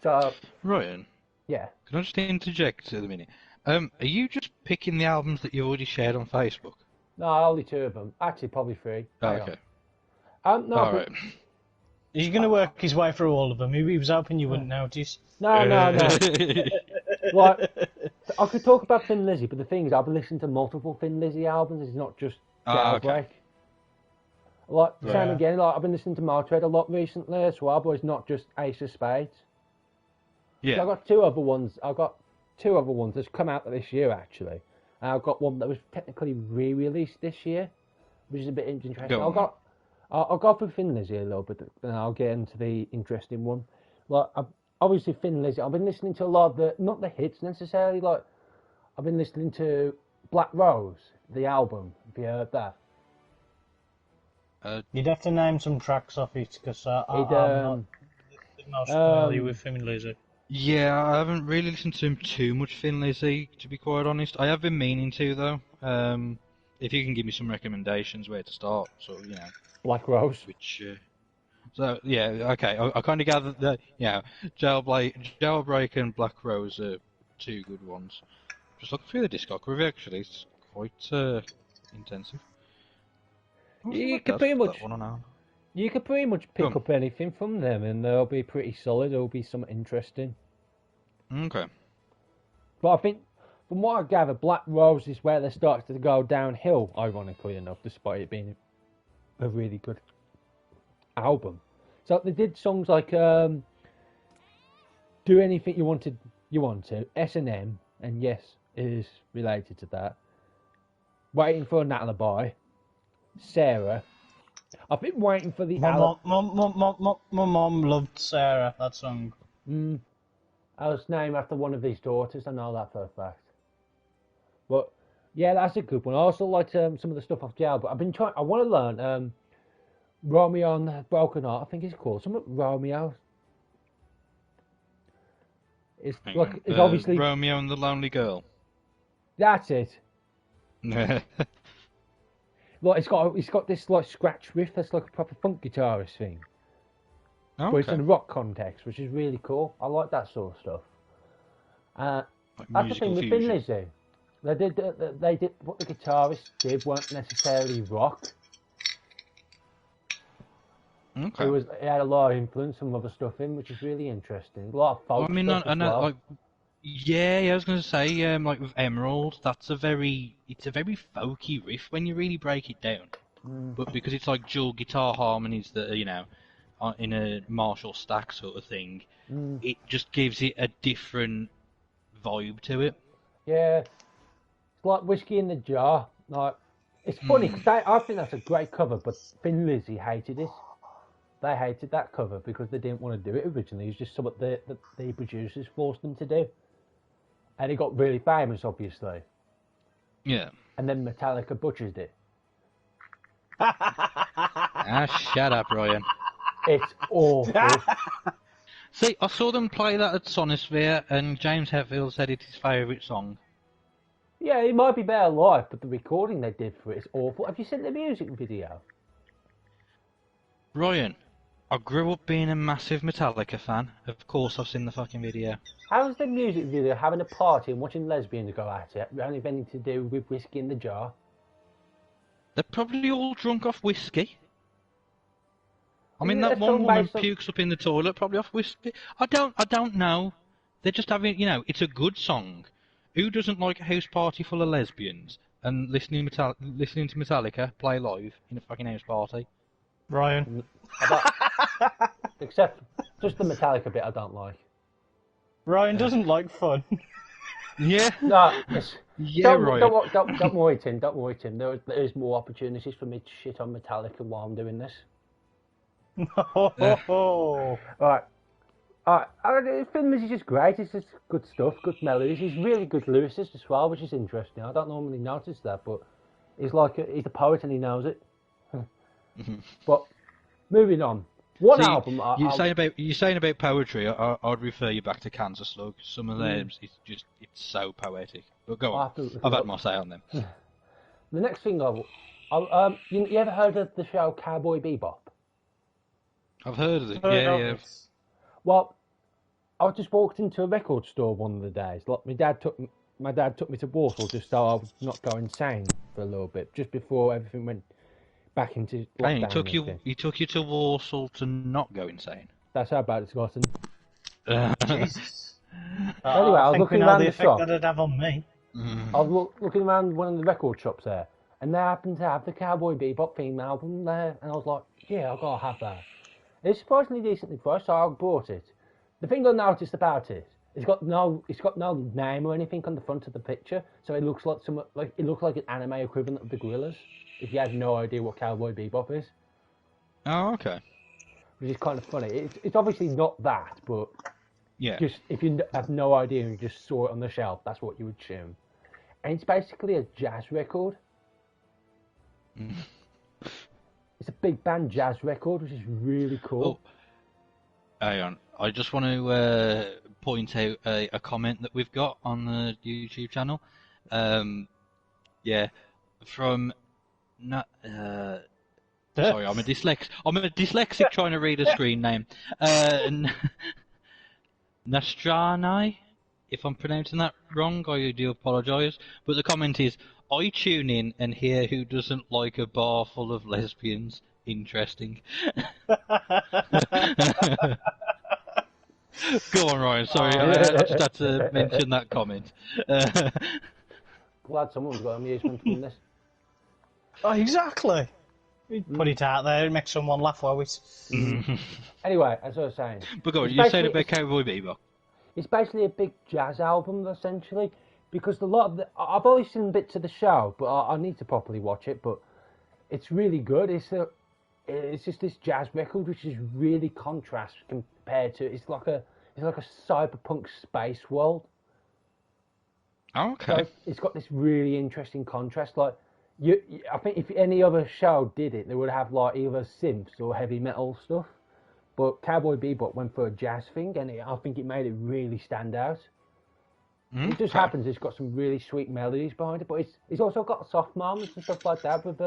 So,
Ryan,
yeah.
Can I just interject at the minute? Are you just picking the albums that you've already shared on Facebook?
No, only 2 of them. Actually, probably 3.
Oh, okay.
No,
Alright.
He's going to work his way through all of them. He was hoping you wouldn't notice.
No. Like, I could talk about Thin Lizzy, but the thing is, I've been listening to multiple Thin Lizzy albums. It's not just Jailbreak.
Okay.
Like, same again, like, I've been listening to Motörhead a lot recently as well, but it's not just Ace of Spades.
Yeah.
So I've got two other ones that's come out this year, actually. And I've got one that was technically re-released this year, which is a bit interesting. I'll go through Thin Lizzy a little bit, and I'll get into the interesting one. Like, obviously Thin Lizzy, I've been listening to a lot of the, not the hits necessarily, like, I've been listening to Black Rose, the album. Have you heard that?
You'd have to name some tracks off it, because I'm not the most familiar with Thin Lizzy.
Yeah, I haven't really listened to him too much, Thin Lizzy, to be quite honest. I have been meaning to, though. If you can give me some recommendations where to start, so, you know.
Black Rose.
Which, so, yeah, okay, I kind of gathered that, yeah, Jailbreak and Black Rose are two good ones. Just looking through the discography, actually, it's quite intensive.
You could pretty much pick up anything from them, and they'll be pretty solid. There'll be something interesting.
Okay.
But I think, from what I gather, Black Rose is where they started to go downhill. Ironically enough, despite it being a really good album. So they did songs like "Do Anything You Want to," S&M, and yes, it is related to that. Waiting for an Alibi. Sarah. I've been waiting for the...
My mom loved Sarah, that song.
I was named after one of his daughters, I know that for a fact. But, yeah, that's a good one. I also like some of the stuff off Jail, but I want to learn Romeo and the Broken Heart, I think it's called. Something Romeo. It's obviously...
Romeo and the Lonely Girl.
That's it. Like it's got this like scratch riff that's like a proper funk guitarist thing.
Okay.
But it's in a rock context, which is really cool. I like that sort of stuff. That's the thing with Thin Lizzy. They did what the guitarists did weren't necessarily rock.
Okay.
It had a lot of influence from other stuff in, which is really interesting. A lot of folk stuff as well.
Like, yeah, I was going to say, like with Emerald, it's a very folky riff when you really break it down. But because it's like dual guitar harmonies that are, you know, in a Marshall stack sort of thing, it just gives it a different vibe to it.
Yeah, it's like Whiskey in the Jar. Like, it's funny because I think that's a great cover, but Thin Lizzy hated it. They hated that cover because they didn't want to do it originally. It was just something that the producers forced them to do. And it got really famous, obviously.
Yeah.
And then Metallica butchered it.
Shut up, Ryan.
It's awful.
See, I saw them play that at Sonosphere, and James Hetfield said it's his favourite song.
Yeah, it might be better live, but the recording they did for it is awful. Have you seen the music video?
Ryan, I grew up being a massive Metallica fan. Of course I've seen the fucking video.
How's the music video having a party and watching lesbians go at it, only anything to do with Whiskey in the Jar?
They're probably all drunk off whiskey. I mean, that one woman pukes up in the toilet, probably off whiskey. I don't know. They're just having, you know, it's a good song. Who doesn't like a house party full of lesbians and listening to Metallica play live in a fucking house party?
Ryan.
Except just the Metallica bit I don't like.
Ryan doesn't like fun.
Yeah.
No,
Ryan.
Don't worry, Tim. Don't worry, Tim. There is more opportunities for me to shit on Metallica while I'm doing this. Alright. Thin Lizzy is just great. It's just good stuff, good melodies. He's really good lyricist as well, which is interesting. I don't normally notice that, but he's a poet and he knows it. But moving on. Album?
You're saying about poetry. I'd refer you back to Cancer Slug. Some of them, it's so poetic. But go on. I've had my say on them.
The next thing you ever heard of the show Cowboy Bebop?
I've heard of it. Yeah.
Well, I just walked into a record store one of the days. Like my dad took me to Warsaw just so I would not go insane for a little bit, just before everything went back into lockdown.
He took you to Warsaw to not go insane.
That's how bad it's gotten.
Jesus.
Anyway, I was looking around the shop.
That'd have on me.
I was looking around one of the record shops there, and they happened to have the Cowboy Bebop theme album there, and I was like, yeah, I've got to have that. It's surprisingly decently priced, so I bought it. The thing I noticed about it, it's got no name or anything on the front of the picture, so it looks like an anime equivalent of the Gorillas. If you had no idea what Cowboy Bebop is.
Oh, okay.
Which is kind of funny. It's obviously not that, but
Yeah.
just if you have no idea and you just saw it on the shelf, that's what you would assume. And it's basically a jazz record. It's a big band jazz record, which is really cool.
Oh, hang on. I just want to point out a comment that we've got on the YouTube channel. From... sorry, I'm a dyslexic trying to read a screen name. Nastranai, if I'm pronouncing that wrong, I do apologise. But the comment is, I tune in and hear who doesn't like a bar full of lesbians. Interesting. Go on, Ryan. Sorry, I just had to mention that comment.
Glad someone's got amusement from this.
Oh, exactly. Put it out there and make someone laugh while we...
Anyway, as I was saying...
But go on, you said about Cowboy Bebop.
It's basically a big jazz album, essentially, because I've only seen bits of the show, but I need to properly watch it, but it's really good. It's just this jazz record, which is really contrast compared to... It's like a cyberpunk space world.
Oh, okay.
So it's got this really interesting contrast, like... I think if any other show did it, they would have like either synths or heavy metal stuff. But Cowboy Bebop went for a jazz thing, and I think it made it really stand out. It just happens it's got some really sweet melodies behind it, but it's also got soft moments and stuff like that with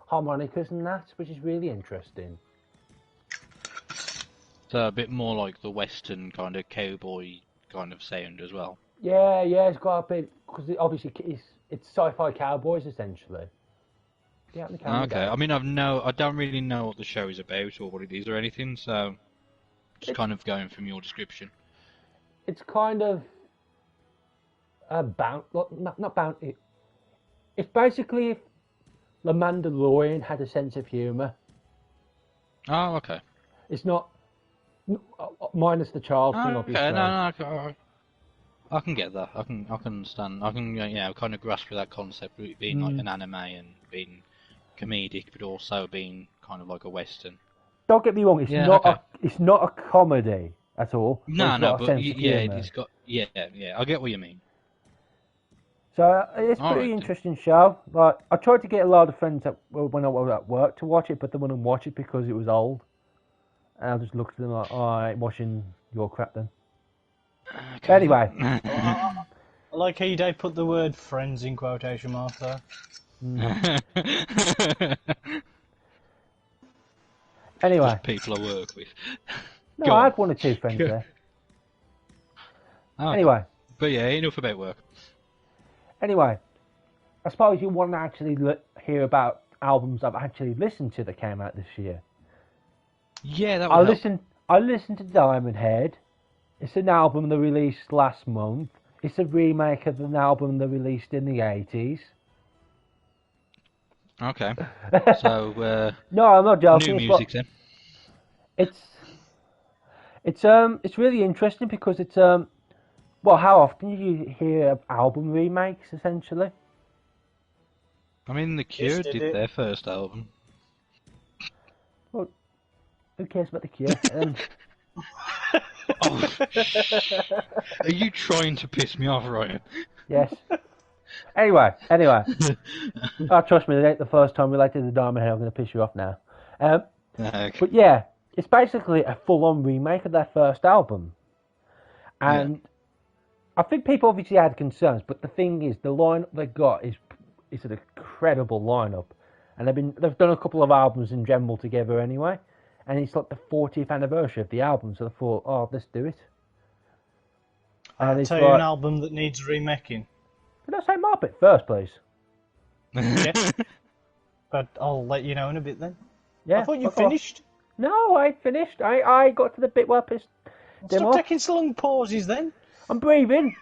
harmonicas and that, which is really interesting.
So a bit more like the Western kind of cowboy kind of sound as well.
Yeah, it's got a bit, because obviously it's sci-fi cowboys essentially. Yeah,
okay. I mean, I don't really know what the show is about or what it is or anything, so just kind of going from your description.
It's kind of not bounty. It's basically if The Mandalorian had a sense of humour.
Oh, okay.
It's not minus the child thing, obviously.
Okay, no, I can get that. I can understand. I can kind of grasp that concept of it being like an anime and being comedic, but also being kind of like a western.
Don't get me wrong. It's not a comedy at all.
But it's got I get what you mean.
So it's a pretty interesting show. Like I tried to get a lot of friends when I was at work to watch it, but they wouldn't watch it because it was old. And I just looked at them like, "Oh, I ain't watching your crap then." Okay. Anyway.
I like how you don't put the word friends in quotation marks there.
Anyway.
Just people I work with.
No, I had one or two friends there.
Okay.
Anyway.
But yeah, enough about work.
Anyway, I suppose you want to actually hear about albums I've actually listened to that came out this year.
Yeah, that would help.
I listened to Diamond Head. It's an album they released last month. It's a remake of an album they released in the 80s.
Okay. So,
no, I'm not joking.
New music then.
It's really interesting because it's well, how often do you hear album remakes essentially?
I mean, The Cure did their first album.
Well, who cares about The Cure?
Are you trying to piss me off, Ryan?
Yes. Anyway. Trust me, it ain't the first time related to Diamond Head. I'm going to piss you off now.
Okay.
But yeah, it's basically a full-on remake of their first album. And I think people obviously had concerns, but the thing is, the lineup they got is an incredible lineup. And they've done a couple of albums in general together anyway. And it's like the 40th anniversary of the album, so I thought, oh, let's do it.
I'll tell you an album that needs remaking.
Can I say my bit first, please?
Yeah. But I'll let you know in a bit then.
Yeah.
I thought you finished.
No, I ain't finished. I got to the bit where I pissed.
Stop taking so long pauses then.
I'm breathing.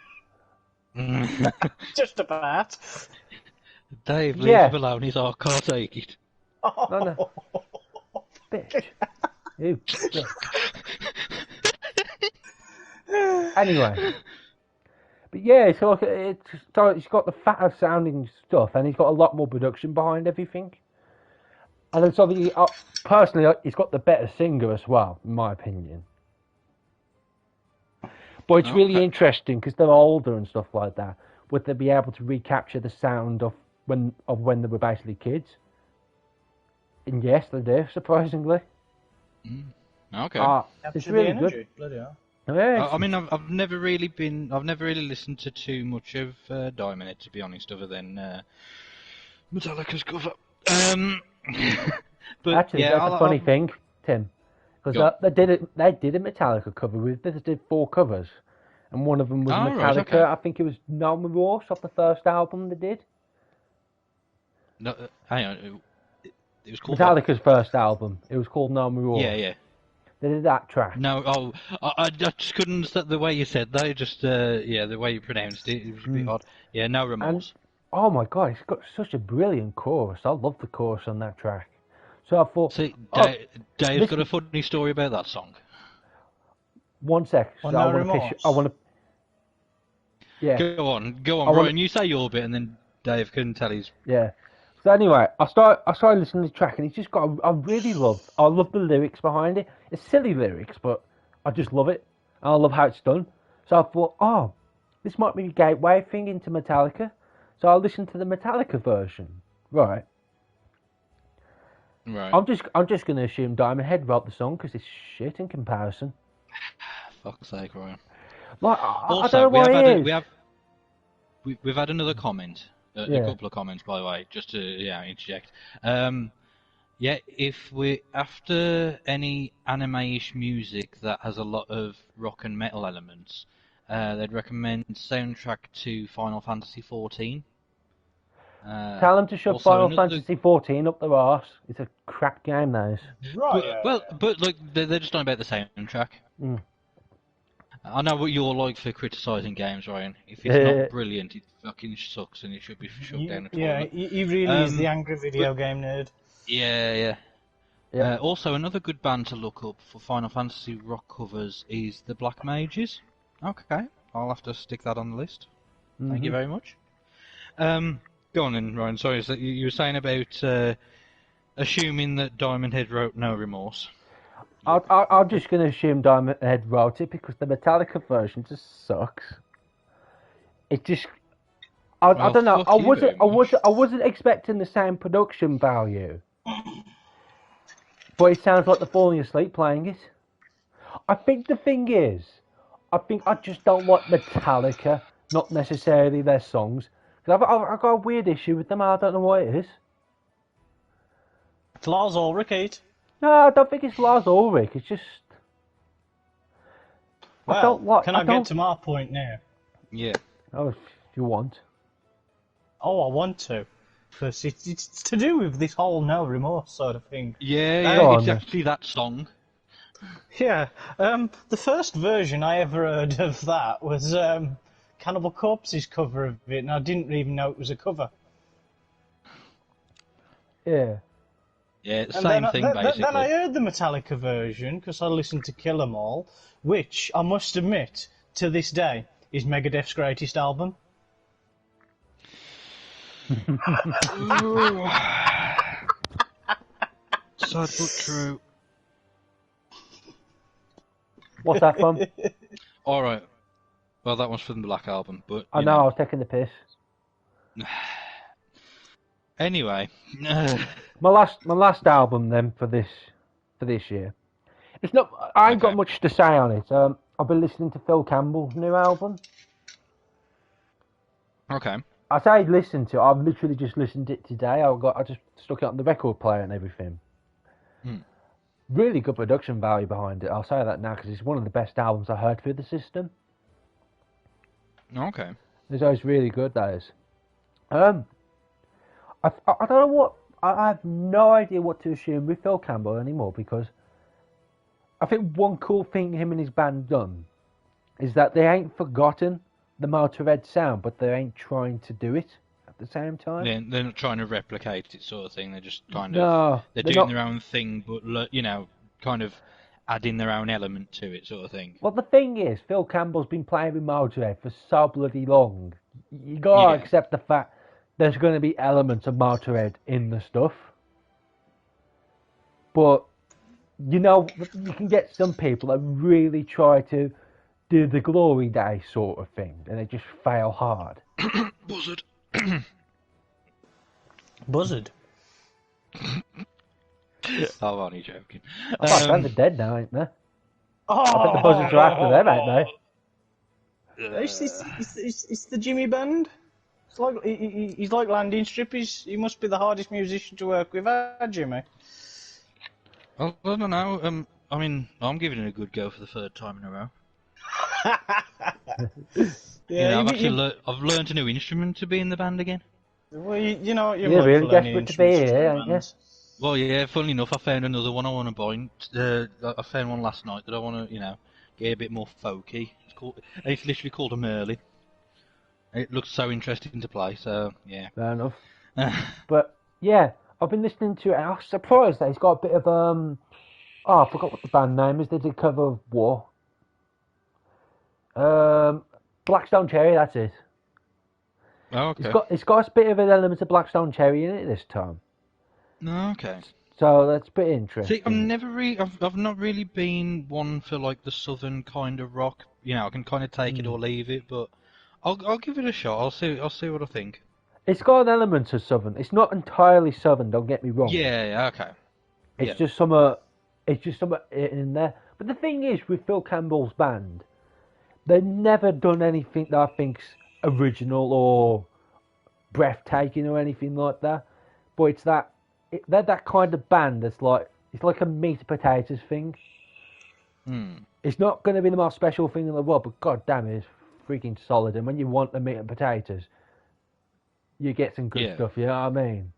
Just about.
Dave, leave
Yeah.
him alone. He's our car. Take it.
No. Bitch. You. Bitch. Anyway. But yeah, so it's got the fatter sounding stuff, and he's got a lot more production behind everything. And then obviously, personally, he's got the better singer as well, in my opinion. But it's really interesting because they're older and stuff like that. Would they be able to recapture the sound of when they were basically kids? And yes, they do, surprisingly.
Okay.
It's really good.
Bloody hell.
Yeah,
I mean, I've never really listened to too much of Diamond Head, to be honest, other than Metallica's cover. But
actually,
yeah,
that's a funny thing, Tim, because they did a Metallica cover with. They did 4 covers, and one of them was Metallica.
Right, okay.
I think it was No Remorse off the first album they did.
No, hang on, it was called
Metallica's first album. It was called No Remorse.
Yeah.
They did that track.
No, I just couldn't understand the way you said that. Just the way you pronounced it, it was a bit odd. Yeah, No Remorse.
And, oh my god, it's got such a brilliant chorus. I love the chorus on that track. So I thought.
See, Dave's got a funny story about that song.
One sec. So
No Remorse.
I want to. Yeah.
Go on, Ryan. You say your bit, and then Dave can tell his.
Yeah. So anyway, I started listening to the track, and it's just got. I love the lyrics behind it. It's silly lyrics, but I just love it. And I love how it's done. So I thought, this might be a gateway thing into Metallica. So I listened to the Metallica version. Right. I'm just going to assume Diamond Head wrote the song because it's shit in comparison.
Fuck's sake, Ryan.
Like,
Also,
I don't know why
we've had another comment. A couple of comments, by the way, just to interject. If we're after any anime-ish music that has a lot of rock and metal elements, they'd recommend soundtrack to Final Fantasy XIV.
Tell them to shove Final Fantasy XIV up their arse. It's a crap game, those.
Right.
But look, they're just talking about the soundtrack.
Mm.
I know what you're like for criticising games, Ryan. If it's not brilliant, it fucking sucks and it should be shoved down the toilet.
Yeah, he really is the angry video game nerd.
Yeah. Also, another good band to look up for Final Fantasy rock covers is the Black Mages. Okay, I'll have to stick that on the list. Thank you very much. Go on then, Ryan. Sorry, so you were saying about assuming that Diamond Head wrote No Remorse.
I'm just going to assume Diamond Head wrote it because the Metallica version just sucks. It just, I don't know. I wasn't expecting the same production value, but it sounds like they're falling asleep playing it. I think the thing is, I just don't like Metallica, not necessarily their songs. I've got a weird issue with them. I don't know what it is.
It's Lars Ulrich.
No, I don't think it's Lars Ulrich. It's just.
Well, can I get to my point now?
Yeah.
Oh, if you want.
Oh, I want to. Because it's to do with this whole No Remorse sort of thing.
Yeah, it's actually that song.
Yeah. The first version I ever heard of that was Cannibal Corpse's cover of it, and I didn't even know it was a cover.
Yeah.
Yeah, same thing, basically.
Then I heard the Metallica version, because I listened to Kill 'Em All, which, I must admit, to this day, is Megadeth's greatest album.
Sad but true.
What's that from?
Alright. Well, that one's from the Black Album, but...
I know, I was taking the piss.
Anyway.
My last album then for this year. It's not. I ain't got much to say on it. I've been listening to Phil Campbell's new album.
Okay.
I say listen to it. I've literally just listened to it today. I just stuck it on the record player and everything. Really good production value behind it. I'll say that now because it's one of the best albums I heard through the system.
Okay.
It's always really good. That is. I don't know what. I have no idea what to assume with Phil Campbell anymore because I think one cool thing him and his band done is that they ain't forgotten the Motorhead sound, but they ain't trying to do it at the same time.
They're not trying to replicate it, sort of thing. They're just kind of
No,
they're
they're
doing
not.
their own thing, but you know, kind of adding their own element to it, sort of thing.
Well, the thing is, Phil Campbell's been playing with Motorhead for so bloody long. You gotta accept the fact there's going to be elements of Motorhead in the stuff. But, you know, you can get some people that really try to do the glory day sort of thing, and they just fail hard.
Buzzard.
Buzzard.
I'm only joking.
I bet they're dead now, ain't they?
Oh,
I bet the Buzzards are after them, ain't they?
It's the Jimmy Band. It's like he's like landing strip. He must be the hardest musician to work with, Jimmy.
Well, I don't know. I mean, I'm giving it a good go for the third time in a row.
Yeah,
I've learned a new instrument to be in the band again.
Well, you know, you're
really desperate to be here, aren't you?
Well, yeah. Funnily enough, I found another one I want to buy. I found one last night that I want to, you know, get a bit more folky. It's literally called a Merlin. It looks so interesting to play. So yeah.
Fair enough. But yeah, I've been listening to it. I was surprised that it's got a bit of I forgot what the band name is. They did cover of War. Blackstone Cherry, that's it.
Oh, okay.
It's got a bit of an element of Blackstone Cherry in it this time.
No, okay.
So that's a bit interesting.
See, I've not really been one for like the southern kind of rock. You know, I can kind of take it or leave it, but I'll give it a shot. I'll see what I think.
It's got an element of southern. It's not entirely southern. Don't get me wrong.
Yeah, okay.
It's just some. It's just some in there. But the thing is, with Phil Campbell's band, they've never done anything that I think's original or breathtaking or anything like that. But it's that they're that kind of band that's like it's like a meat and potatoes thing. It's not going to be the most special thing in the world, but god damn it, it's freaking solid. And when you want the meat and potatoes, you get some good stuff. You know what I mean?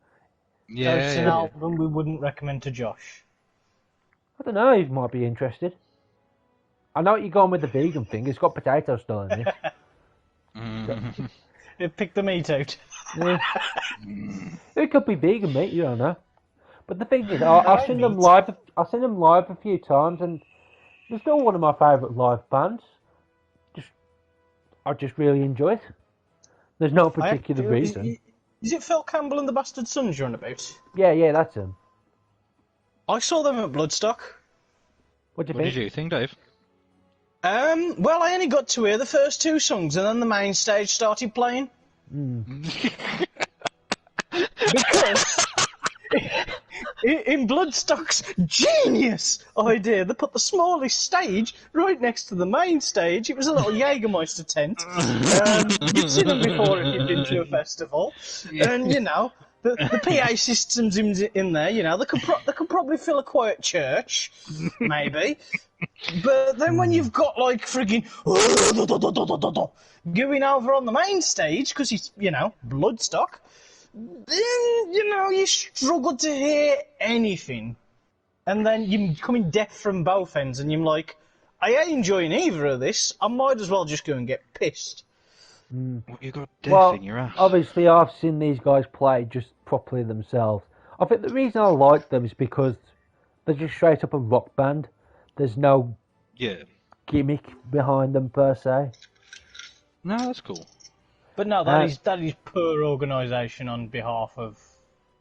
Yeah. So it's an album we wouldn't recommend to Josh.
I don't know. He might be interested. I know what you're going with the vegan thing. It's got potatoes still in it.
Pick the meat out.
Yeah. It could be vegan meat. You don't know. But the thing is, I've seen them live. I've seen them live a few times, and they're still one of my favourite live bands. I just really enjoy it. There's no particular reason.
Is it Phil Campbell and the Bastard Sons you're on about?
Yeah, that's him.
I saw them at Bloodstock.
What did
you think, Dave?
Well, I only got to hear the first two songs, and then the main stage started playing. Because in Bloodstock's genius idea, they put the smallest stage right next to the main stage. It was a little Jägermeister tent. You'd seen them before if you'd been to a festival, and you know. The PA systems in there, you know, they could probably fill a quiet church, maybe. But then when you've got like frigging going over on the main stage because it's, you know, Bloodstock, then you know you struggle to hear anything, and then you're coming deaf from both ends, and you're like, I ain't enjoying either of this. I might as well just go and get pissed.
You got death in your ass.
Obviously, I've seen these guys play just properly themselves. I think the reason I like them is because they're just straight up a rock band. There's no gimmick behind them per se.
No, that's cool.
But no, that is poor organisation on behalf of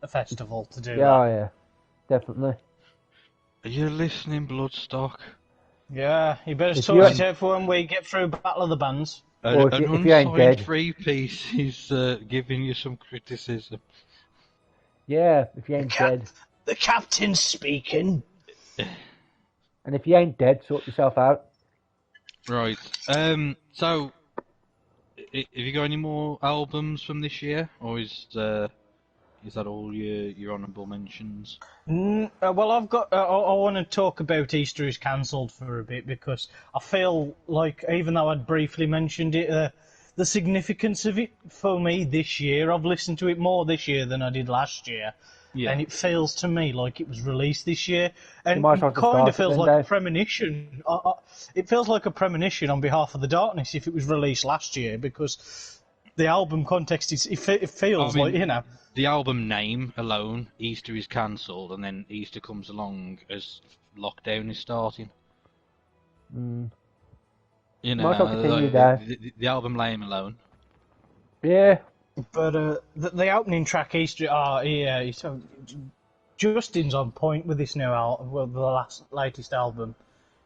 a festival to do that.
Yeah, definitely.
Are you listening, Bloodstock?
Yeah, you better sort it out for when we get through Battle of the Bands.
Or if you ain't dead.
Free piece is giving you some criticism.
Yeah, if you ain't dead.
The captain's speaking.
And if you ain't dead, sort yourself out.
Right. So, have you got any more albums from this year, or is that all your honourable mentions?
Well, I've got. I want to talk about Easter is cancelled for a bit because I feel like, even though I'd briefly mentioned it, the significance of it for me this year, I've listened to it more this year than I did last year. Yeah. And it feels to me like it was released this year, and it kind of feels like a premonition. It feels like a premonition on behalf of the Darkness if it was released last year, because the album context, it feels like, you know.
The album name alone, Easter is cancelled, and then Easter comes along as lockdown is starting.
Mm.
You know,
Might not continue
the album name alone.
Yeah.
But the opening track, Easter, Justin's on point with this new album, well, the latest album,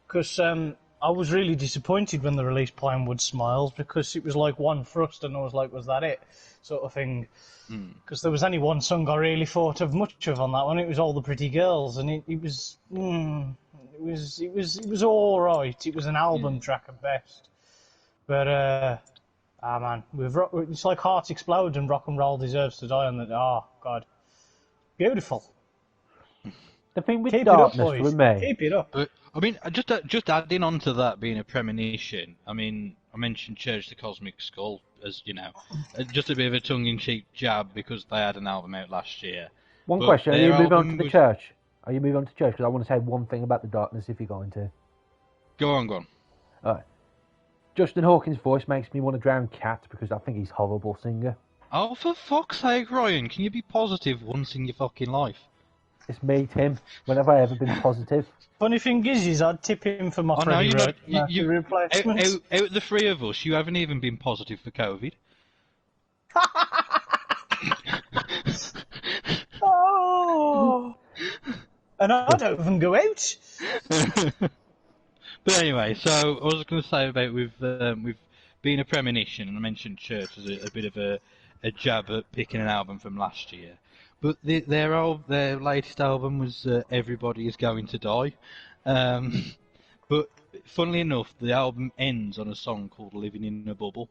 because I was really disappointed when they released Pinewood Smiles, because it was like one thrust, and I was like, was that it, sort of thing? Because there was only one song I really thought of much of on that one. It was All the Pretty Girls, and it was all right. It was an album track at best, but man, it's like Hearts Explode and Rock and Roll Deserves to Die on the. Oh God, beautiful.
The thing with Darkness for me.
Keep it up.
But I mean, just adding on to that being a premonition. I mean, I mentioned Church the Cosmic Skull as just a bit of a tongue-in-cheek jab because they had an album out last year.
One question: Are you moving on to the church? Are you moving on to church? Because I want to say one thing about the Darkness if you're going to.
Go on.
All right. Justin Hawkins' voice makes me want to drown cats because I think he's a horrible singer.
Oh, for fuck's sake, Ryan! Can you be positive once in your fucking life?
It's me, Tim. When have I ever been positive?
Funny thing is I'd tip him for my Freddie Mercury replacement.
Out of the three of us, you haven't even been positive for COVID.
Oh, and I don't even go out.
But anyway, so I was going to say about with being a premonition, and I mentioned Church as a bit of a jab at picking an album from last year. But their latest album was Everybody Is Going to Die. But funnily enough, the album ends on a song called Living in a Bubble,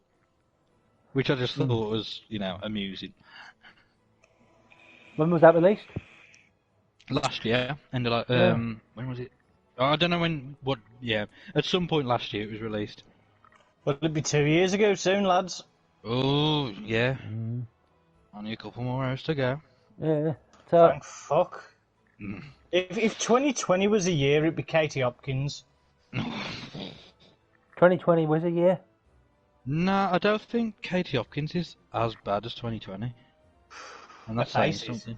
which I just thought was, amusing.
When was that released?
Last year. When was it? I don't know when. At some point last year it was released.
Well, it'll be 2 years ago soon, lads.
Oh, yeah. Only a couple more hours to go.
Yeah.
Thank fuck. If 2020 was a year, it'd be Katie Hopkins.
2020 was a year?
No, I don't think Katie Hopkins is as bad as 2020. And that's saying something.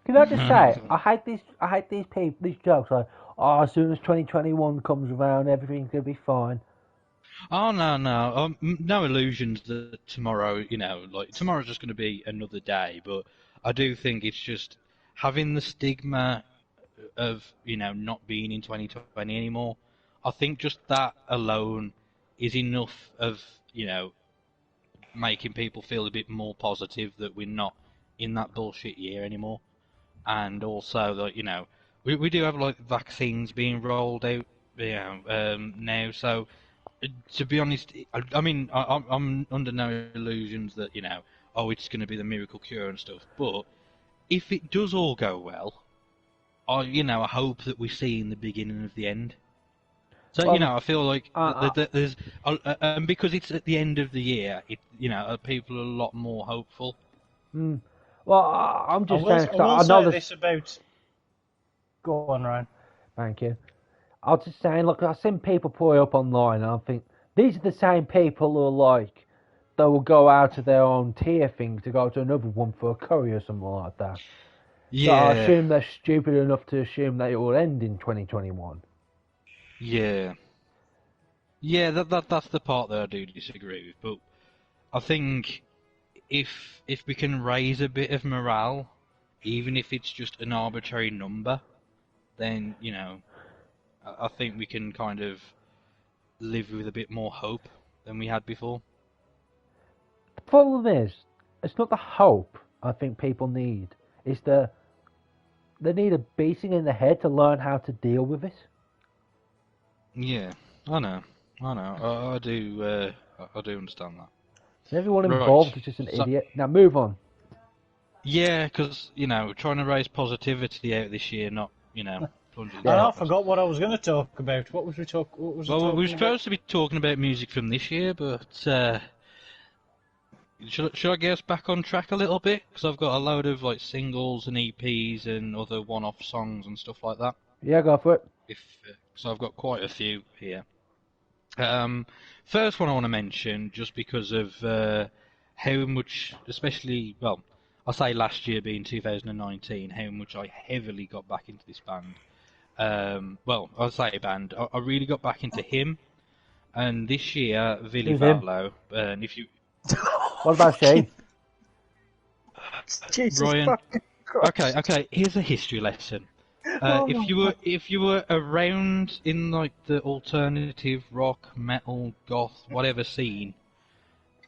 Can I just say, I hate these jokes like, as soon as 2021 comes around, everything's gonna be fine.
Oh no, no illusions that tomorrow, tomorrow's just gonna be another day. But I do think it's just having the stigma of not being in 2020 anymore. I think just that alone is enough of making people feel a bit more positive that we're not in that bullshit year anymore. And also that we do have vaccines being rolled out now. So to be honest, I mean I'm under no illusions that it's going to be the miracle cure and stuff. But if it does all go well, I hope that we see in the beginning of the end. So I feel like there's and because it's at the end of the year, people are a lot more hopeful.
Well, I'm just saying. I know
this about. Go on, Ryan.
Thank you. I was just saying. Look, I've seen people put it up online, and I think these are the same people who are they will go out of their own tier thing to go to another one for a curry or something like that.
Yeah.
So I assume they're stupid enough to assume that it will end in 2021.
Yeah. Yeah, that's the part that I do disagree with. But I think if we can raise a bit of morale, even if it's just an arbitrary number, then I think we can kind of live with a bit more hope than we had before.
The problem is, it's not the hope I think people need. It's they need a beating in the head to learn how to deal with it.
Yeah, I know. I do understand that.
Everyone involved is just an idiot. Now move on.
Yeah, because trying to raise positivity out this year, not plunging.
I forgot what I was going to talk about. What was we talk? What was
well, we were supposed to be talking about music from this year, but should I get us back on track a little bit? Because I've got a load of singles and EPs and other one-off songs and stuff like that.
Yeah, go for it.
So I've got quite a few here. First one I want to mention, just because of how much, especially, well, I'll say last year being 2019, how much I heavily got back into this band. Well, I'll say band. I really got back into him, and this year, Villy
Who's him?
Vallow. And if you,
What about Shane?
Jesus
Ryan,
fucking Christ.
okay. Here's a history lesson. If you were around in like the alternative rock, metal, goth, whatever scene,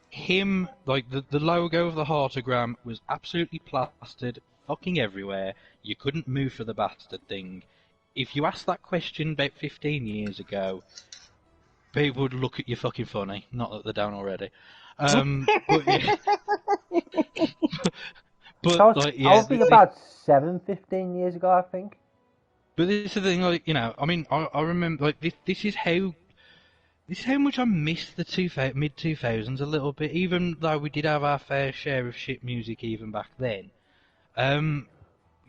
him, like the logo of the heartogram was absolutely plastered fucking everywhere. You couldn't move for the bastard thing. If you asked that question about 15 years ago, people would look at you fucking funny. Not that they're down already. But yeah. But like, yeah,
I was thinking about 15 years ago, I think.
But this is the thing, like, you know, I mean, I remember, like, this is how much I miss the mid 2000s a little bit, even though we did have our fair share of shit music even back then.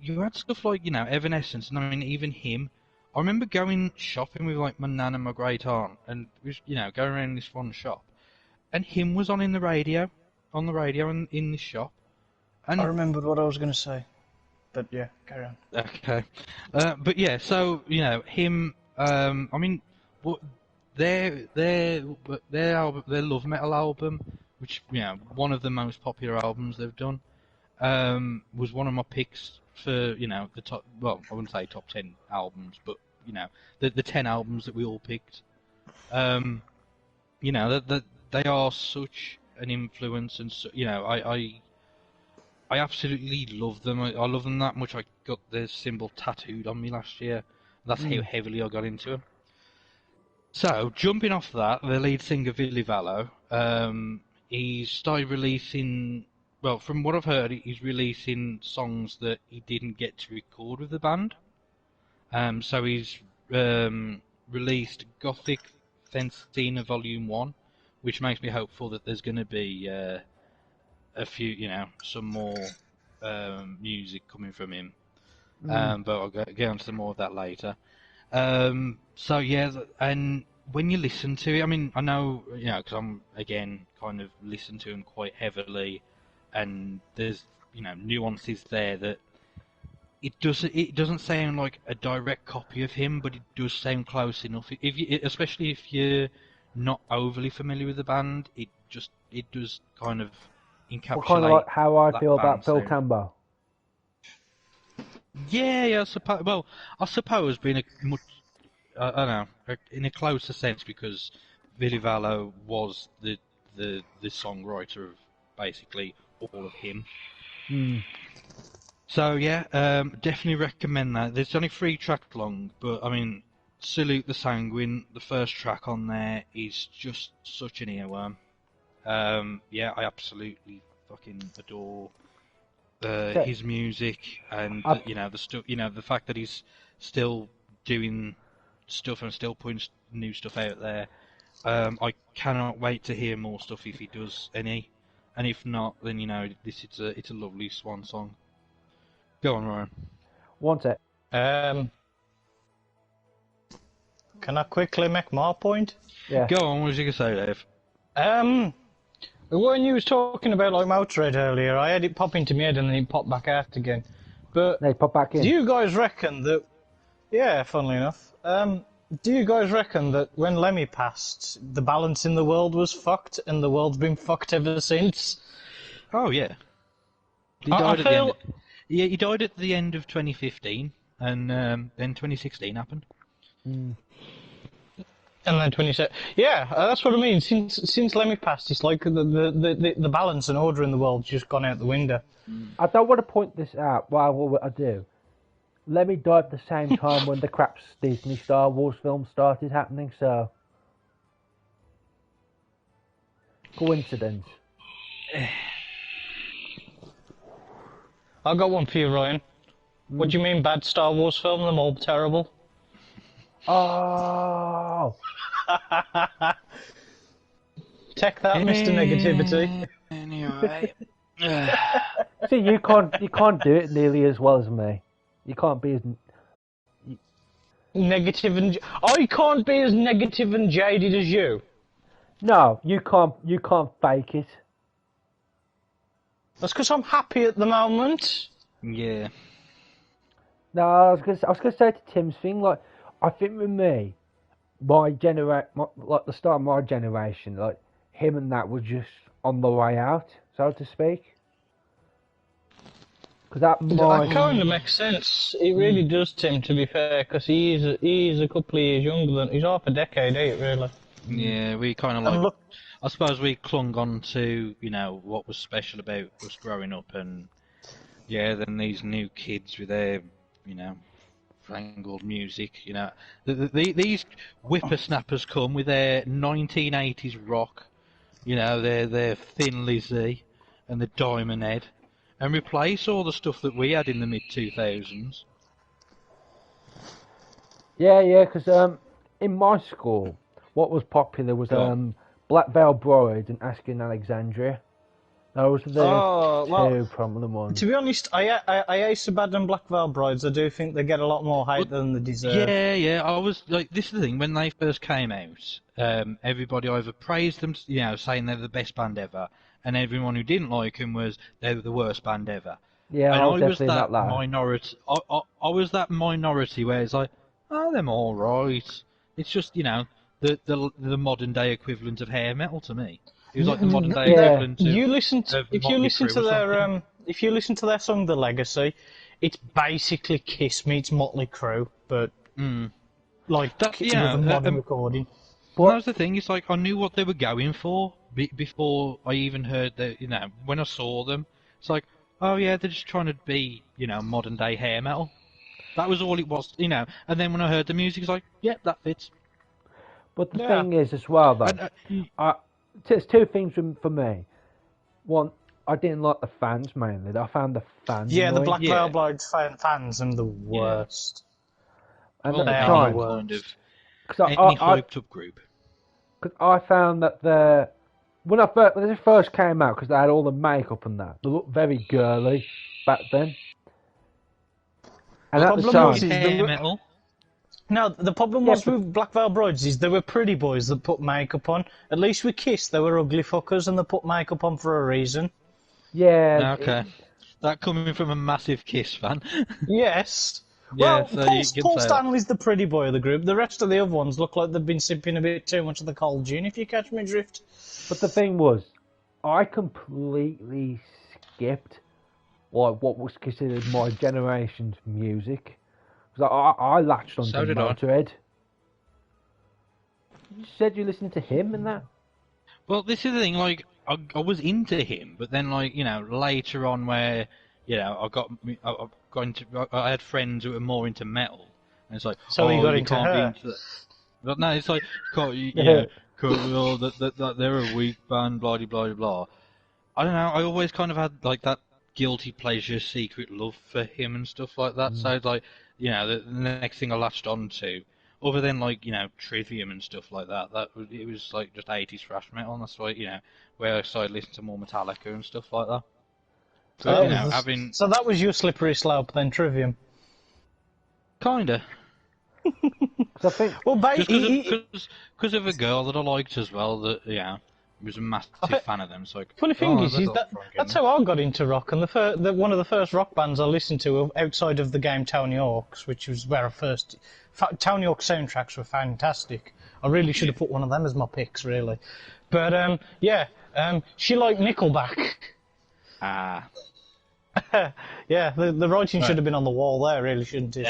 You had stuff like, you know, Evanescence, and I mean, even him. I remember going shopping with, like, my nan and my great aunt, and, you know, going around this one shop, and him was on the radio in this shop. And
I remembered what I was going to say. But yeah, carry on.
Okay. But yeah, so, you know, him, I mean, their Love Metal album, which, you know, one of the most popular albums they've done, was one of my picks for, you know, the top, well, I wouldn't say top 10 albums, but, you know, the 10 albums that we all picked. You know, they are such an influence, and, you know, I absolutely love them. I love them that much. I got their symbol tattooed on me last year. That's how heavily I got into them. So, jumping off that, the lead singer, Villy Vallow, he started releasing, well, from what I've heard, he's releasing songs that he didn't get to record with the band. So he's released Gothic Fencina Volume 1, which makes me hopeful that there's going to be a few, you know, some more music coming from him. But I'll get onto more of that later. So yeah, and when you listen to it, I mean, I know, you know, because I'm, again, kind of listen to him quite heavily, and there's, you know, nuances there that it doesn't sound like a direct copy of him, but it does sound close enough. Especially if you're not overly familiar with the band, it does kind of encapsulate.
What kind of like how I feel about Phil
sound.
Campbell.
Yeah, I suppose being I don't know, in a closer sense, because Villy Vallow was the songwriter of basically all of him. So yeah, definitely recommend that. There's only 3 tracks long, but I mean, Salute the Sanguine, the first track on there, is just such an earworm. Yeah, I absolutely fucking adore his music, and you know, the fact that he's still doing stuff and still putting new stuff out there. I cannot wait to hear more stuff if he does any, and if not, then, you know, it's a lovely swan song. Go on, Ryan.
Want it?
Can I quickly make my point?
Yeah.
Go on. What was you gonna say, Dave?
When you was talking about like Motörhead earlier, I had it pop into my head and then it popped back out again. But
They pop back in.
do you guys reckon that? Yeah, funnily enough. Do you guys reckon that when Lemmy passed, the balance in the world was fucked, and the world's been fucked ever since?
Oh yeah. He
I
died at the
feel-
end. Yeah, he died at the end of 2015, and then 2016 happened.
And then 27. Yeah, that's what I mean. Since Lemmy passed, it's like the balance and order in the world's just gone out the window.
I don't want to point this out, but I do. Lemmy died at the same time when the crap Disney Star Wars film started happening, so... Coincidence.
I got one for you, Ryan. What do you mean, bad Star Wars film? Them all terrible?
Oh!
Take that, Mr. Negativity.
Anyway.
See, you can't do it nearly as well as me. You can't be as...
Negative and... I can't be as negative and jaded as you.
No, you can't fake it.
That's because I'm happy at the moment.
Yeah.
No, I was gonna say to Tim's thing, like, I think with me, like the start of my generation, like him and that were just on the way out, so to speak. Because that
That kind of makes sense. It really does, Tim. To be fair, because he is a couple of years younger than he's half a decade, ain't it, really?
Yeah, we kind of
And
like.
look,
I suppose we clung on to, you know, what was special about us growing up, and yeah, then these new kids with their, you know, fangled music, you know, these whippersnappers come with their 1980s rock, you know, their Thin Lizzy and the Diamond Head, and replace all the stuff that we had in the mid 2000s.
Yeah, because in my school, what was popular was Black Veil Bride and Asking Alexandria. Those were the two prominent ones.
to be honest, I hate so bad on Black Veil Brides. I do think they get a lot more hate than they deserve.
Yeah. I was like, this is the thing. When they first came out, everybody either praised them, you know, saying they're the best band ever, and everyone who didn't like them was they were the worst band ever.
Yeah,
and
I
was
definitely
that
not that.
minority. I was that minority where it's like, oh, they're all right. It's just, you know, the modern day equivalent of hair metal to me. It was like the modern day equivalent.
If you listen to their song "The Legacy," it's basically Kiss meets Motley Crue, but like
that,
with a modern recording.
But that was the thing. It's like I knew what they were going for before I even heard the. You know, when I saw them, it's like, oh yeah, they're just trying to be, you know, modern day hair metal. That was all it was, you know. And then when I heard the music, it's like, yep, that fits.
But the thing is, as well, though, there's two things for me. One, I didn't like the fans mainly. I found the fans.
Yeah,
annoying.
the Black Veil Bride fans are the worst.
And
well,
at the time,
kind of
any
hyped up group.
Because I found that when they first came out, because they had all the makeup and that, they looked very girly back then. And at the time,
no, the problem was with Black Veil Brides is they were pretty boys that put makeup on. At least with Kiss, they were ugly fuckers and they put makeup on for a reason.
Yeah.
Okay. That coming from a massive Kiss fan.
Yes.
Yeah,
well, Paul Stanley's the pretty boy of the group. The rest of the other ones look like they've been sipping a bit too much of the cold gin, if you catch my drift.
But the thing was, I completely skipped what was considered my generation's music. Because I latched on to Motorhead. You said you listened to him and that?
Well, this is the thing, like, I was into him, but then, like, you know, later on where, you know, I had friends who were more into metal, and it's like,
so you got into her.
But no, it's like, that they're a weak band, blah blah blah. I don't know. I always kind of had like that guilty pleasure, secret love for him and stuff like that. So like, you know, the next thing I latched on to, other than like, you know, Trivium and stuff like that, it was like just 80s thrash metal, and that's why, you know, where I started listening to more Metallica and stuff like that. But,
so that was your slippery slope then, Trivium?
Kinda.
I think,
well,
because of a girl that I liked as well, that, you know, was a massive fan of them. So like,
funny thing is that's how I got into rock, and one of the first rock bands I listened to outside of the game Tony Hawk's, which was where I first... Tony Hawk soundtracks were fantastic. I really should have put one of them as my picks, really. But, she liked Nickelback.
Ah.
Yeah, the writing should have been on the wall there, really, shouldn't it?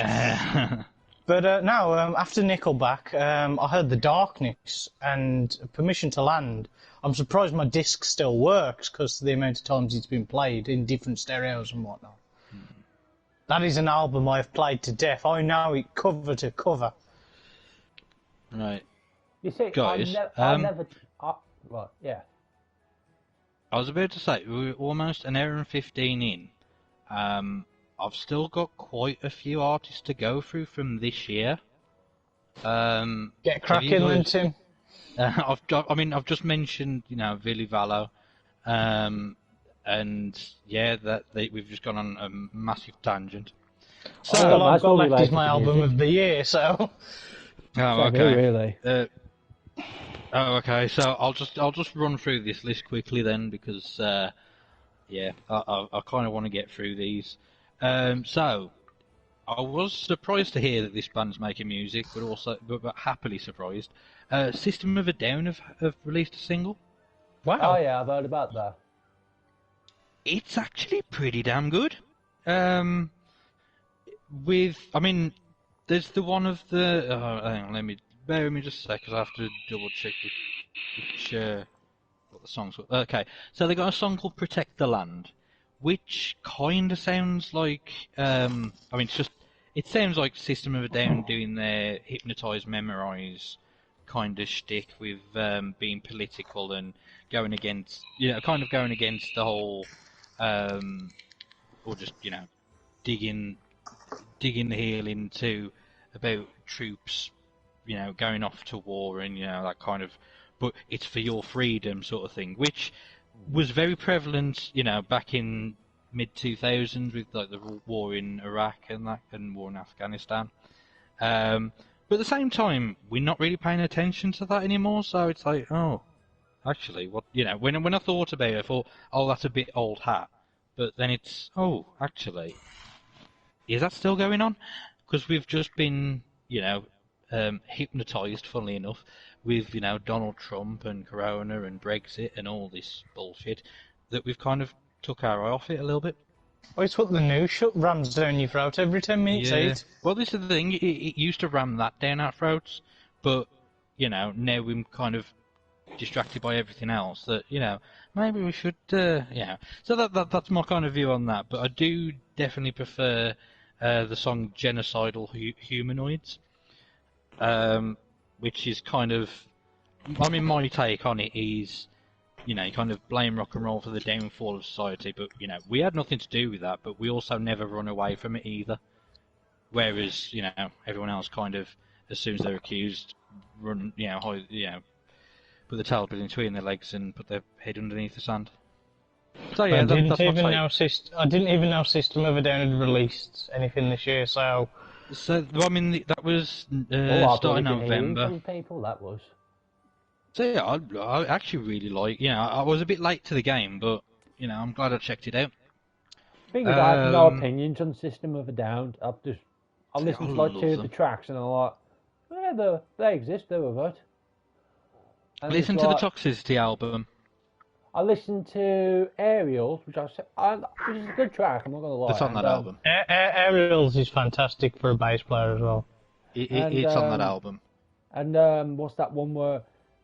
But now, after Nickelback, I heard The Darkness and Permission to Land. I'm surprised my disc still works because of the amount of times it's been played in different stereos and whatnot. That is an album I've played to death. I know it cover to cover.
Right.
You see,
guys,
well, yeah.
I was about to say, we're almost an hour and 15 in. I've still got quite a few artists to go through from this year.
Get cracking then, Tim.
I've just mentioned, you know, Villy Vallo, and yeah, we've just gone on a massive tangent.
So I've got left is my album of the year, so.
Oh, okay.
Really?
Okay. So I'll just run through this list quickly then, because yeah, I kind of want to get through these. So, I was surprised to hear that this band's making music, but happily surprised. System of a Down have released a single.
Wow.
Oh yeah, I've heard about that.
It's actually pretty damn good. There's the one of the. Hang on, bear with me just a sec, because I have to double check what the song's called. Okay, so they got a song called "Protect the Land," which kind of sounds like. It sounds like System of a Down doing their hypnotise, memorise kind of shtick with being political and going against the whole, or just digging the heel into about troops, going off to war and that kind of, but it's for your freedom sort of thing, which was very prevalent, back in mid-2000s with like the war in Iraq and war in Afghanistan. But at the same time, we're not really paying attention to that anymore. So it's like, oh, actually, what when I thought about it, I thought, oh, that's a bit old hat. But then it's, oh, actually, is that still going on? Because we've just been, hypnotised, funnily enough, with Donald Trump and Corona and Brexit and all this bullshit, that we've kind of took our eye off it a little bit.
Oh, it's what the news rams down your throat every 10 minutes,
Yeah. Well, this is the thing. It used to ram that down our throats, but now we're kind of distracted by everything else. That maybe we should, So that's my kind of view on that. But I do definitely prefer the song "Genocidal Humanoids," which is kind of, my take on it is, you kind of blame rock and roll for the downfall of society, but we had nothing to do with that, but we also never run away from it either. Whereas everyone else kind of, as soon as they're accused, put the tail between their legs and put their head underneath the sand. So yeah,
I didn't
that's
even
my
know I didn't even know System of a Down had released anything this year. So
that was starting November.
Some people that was.
So yeah, I actually really like. I was a bit late to the game, but I'm glad I checked it out.
Thing is, I have no opinions on System of a Down. I listened to like two of the tracks, and I'm like, yeah, they exist. They're right.
Listen to the Toxicity album.
I listened to Aerials, which is a good track. I'm not gonna lie.
It's on that album.
Aerials is fantastic for a bass player as well.
It's on that album.
And what's that one where?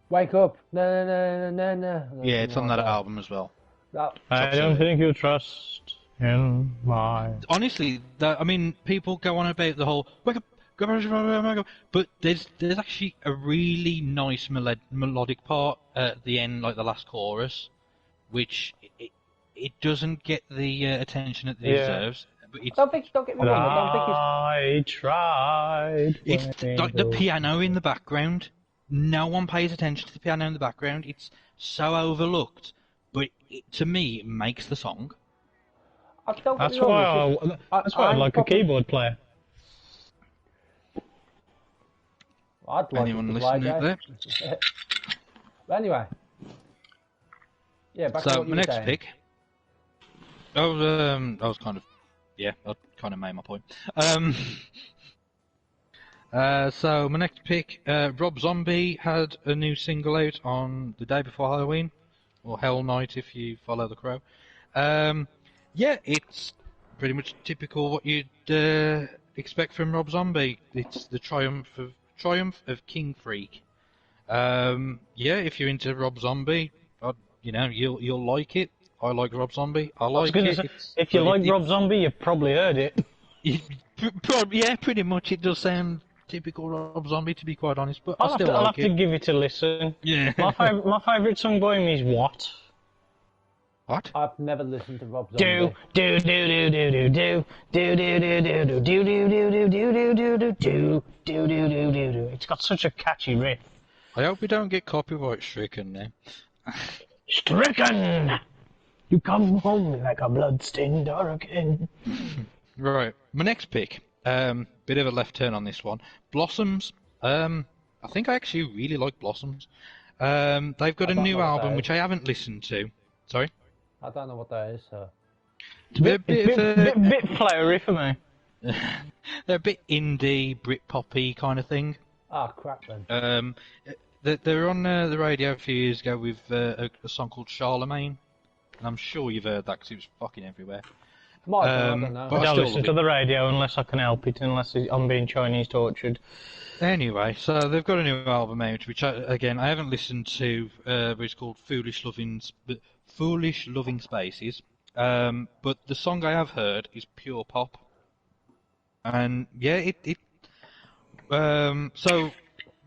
Wake up! No.
Yeah, it's on that album as well.
I don't think you trust in my.
Honestly, people go on about the whole wake up, but there's actually a really nice melodic part at the end, like the last chorus, which it doesn't get the attention it deserves. But
don't get me wrong.
I tried.
It's like the piano in the background. No one pays attention to the piano in the background. It's so overlooked, but to me, it makes the song.
That's why I like a keyboard player.
I'd like
anyone listening out there?
But anyway, yeah. Back to what you
my next
saying.
pick. I was kind of, I kind of made my point. So my next pick, Rob Zombie had a new single out on the day before Halloween, or Hell Night if you follow the crow. It's pretty much typical what you'd expect from Rob Zombie. It's the triumph of King Freak. If you're into Rob Zombie, you'll like it. I like Rob Zombie. I like it.
If you like Rob Zombie, you've probably heard it.
Pretty much. It does sound typical Rob Zombie, to be quite honest, but I'll
have to give it a listen.
Yeah.
My favourite song by him is What?
What?
I've never listened to Rob Zombie.
It's got such a catchy riff.
I hope we don't get copyright stricken now.
Stricken! You come home like a blood-stained hurricane.
Right, my next pick. Bit of a left turn on this one. Blossoms. I think I actually really like Blossoms. They've got a new album which I haven't listened to. Sorry?
I don't know what that is, so...
It's a
bit flowery for me.
They're a bit indie, Britpoppy kind of thing.
Ah, crap then.
They were on the radio a few years ago with a song called Charlemagne, and I'm sure you've heard that because it was fucking everywhere.
Might be, I don't know.
I don't listen to the radio unless I can help it, unless I'm being Chinese tortured.
Anyway, so they've got a new album out, which I haven't listened to, but it's called Foolish Loving Spaces. But the song I have heard is pure pop, and yeah, so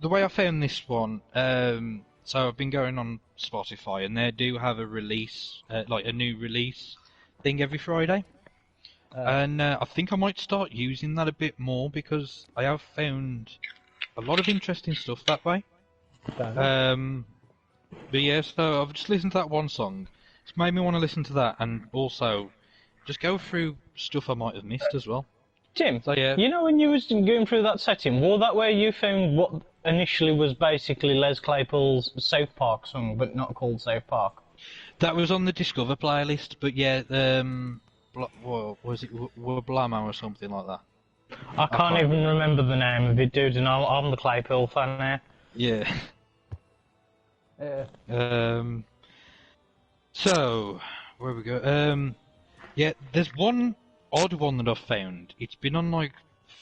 the way I found this one, so I've been going on Spotify, and they do have a release, like a new release thing every Friday. And I think I might start using that a bit more because I have found a lot of interesting stuff that way. But yeah, so I've just listened to that one song. It's made me want to listen to that and also just go through stuff I might have missed as well.
Tim,
so, yeah.
You know when you was going through that setting, was that where you found what initially was basically Les Claypool's South Park song, but not called South Park?
That was on the Discover playlist, but yeah, was it Wablamo or something like that?
I can't even remember the name of it, dude, and I'm the Claypool fan now.
Yeah. So, where we go? Yeah, there's one odd one that I've found. It's been on like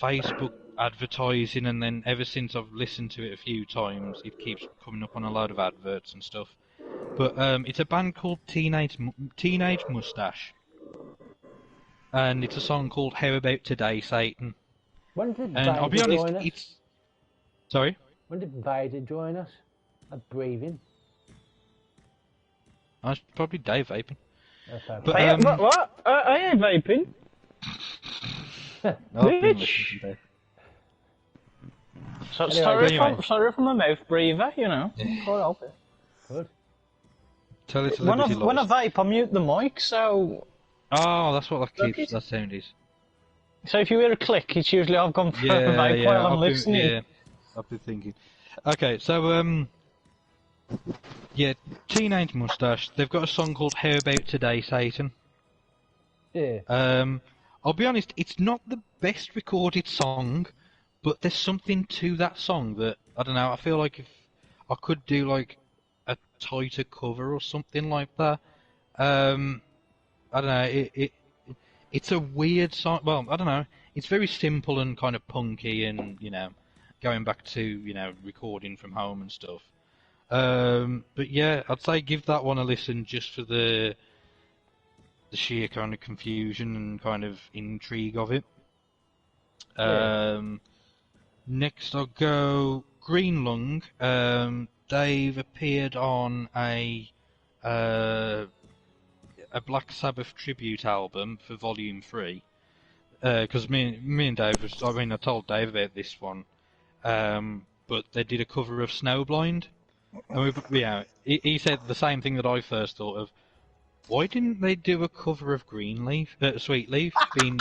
Facebook advertising, and then ever since I've listened to it a few times, it keeps coming up on a load of adverts and stuff. But it's a band called Teenage Mustache, and it's a song called "How About Today, Satan."
When did
and I'll be honest, it's sorry.
When did Vader join us? At breathing.
It's probably Dave vaping.
Okay.
But what? I ain't vaping. Bitch. So,
anyway,
sorry for my mouth breather, you know. Can't help it.
Good.
Tell it to
when I vape, I mute the mic, so...
Oh, that's what that sound is.
So if you hear a click, it's usually I've gone for a vape while I'm listening.
Yeah, I've been thinking. Okay, so, yeah, Teenage Mustache, they've got a song called How About Today, Satan?
Yeah.
I'll be honest, it's not the best recorded song, but there's something to that song that, I don't know, I feel like if I could do, like, a tighter cover or something like that, I don't know, it's a weird song, well, I don't know, it's very simple and kind of punky and, you know, going back to, you know, recording from home and stuff. But yeah, I'd say give that one a listen just for the sheer kind of confusion and kind of intrigue of it. Next I'll go Green Lung. They've appeared on a Black Sabbath tribute album for Volume 3. Because me and Dave I told Dave about this one. But they did a cover of Snowblind. And he said the same thing that I first thought of. Why didn't they do a cover of Sweet Leaf, being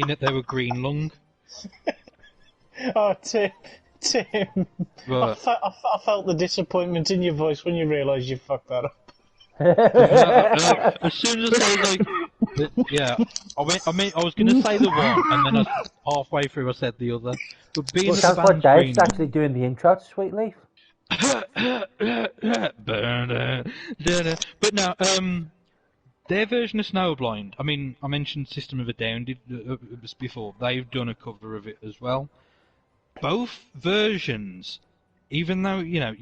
that they were Green Lung?
Oh, Tim. I felt the disappointment in your voice when you realised you fucked that up.
As soon as I was like, yeah, I was going to say the one, and then halfway through I said the other. But being
sounds like Dave's actually doing the intro to Sweet Leaf.
But no, their version of Snowblind, I mean, I mentioned System of a Down before, they've done a cover of it as well. Both versions, even though, you know,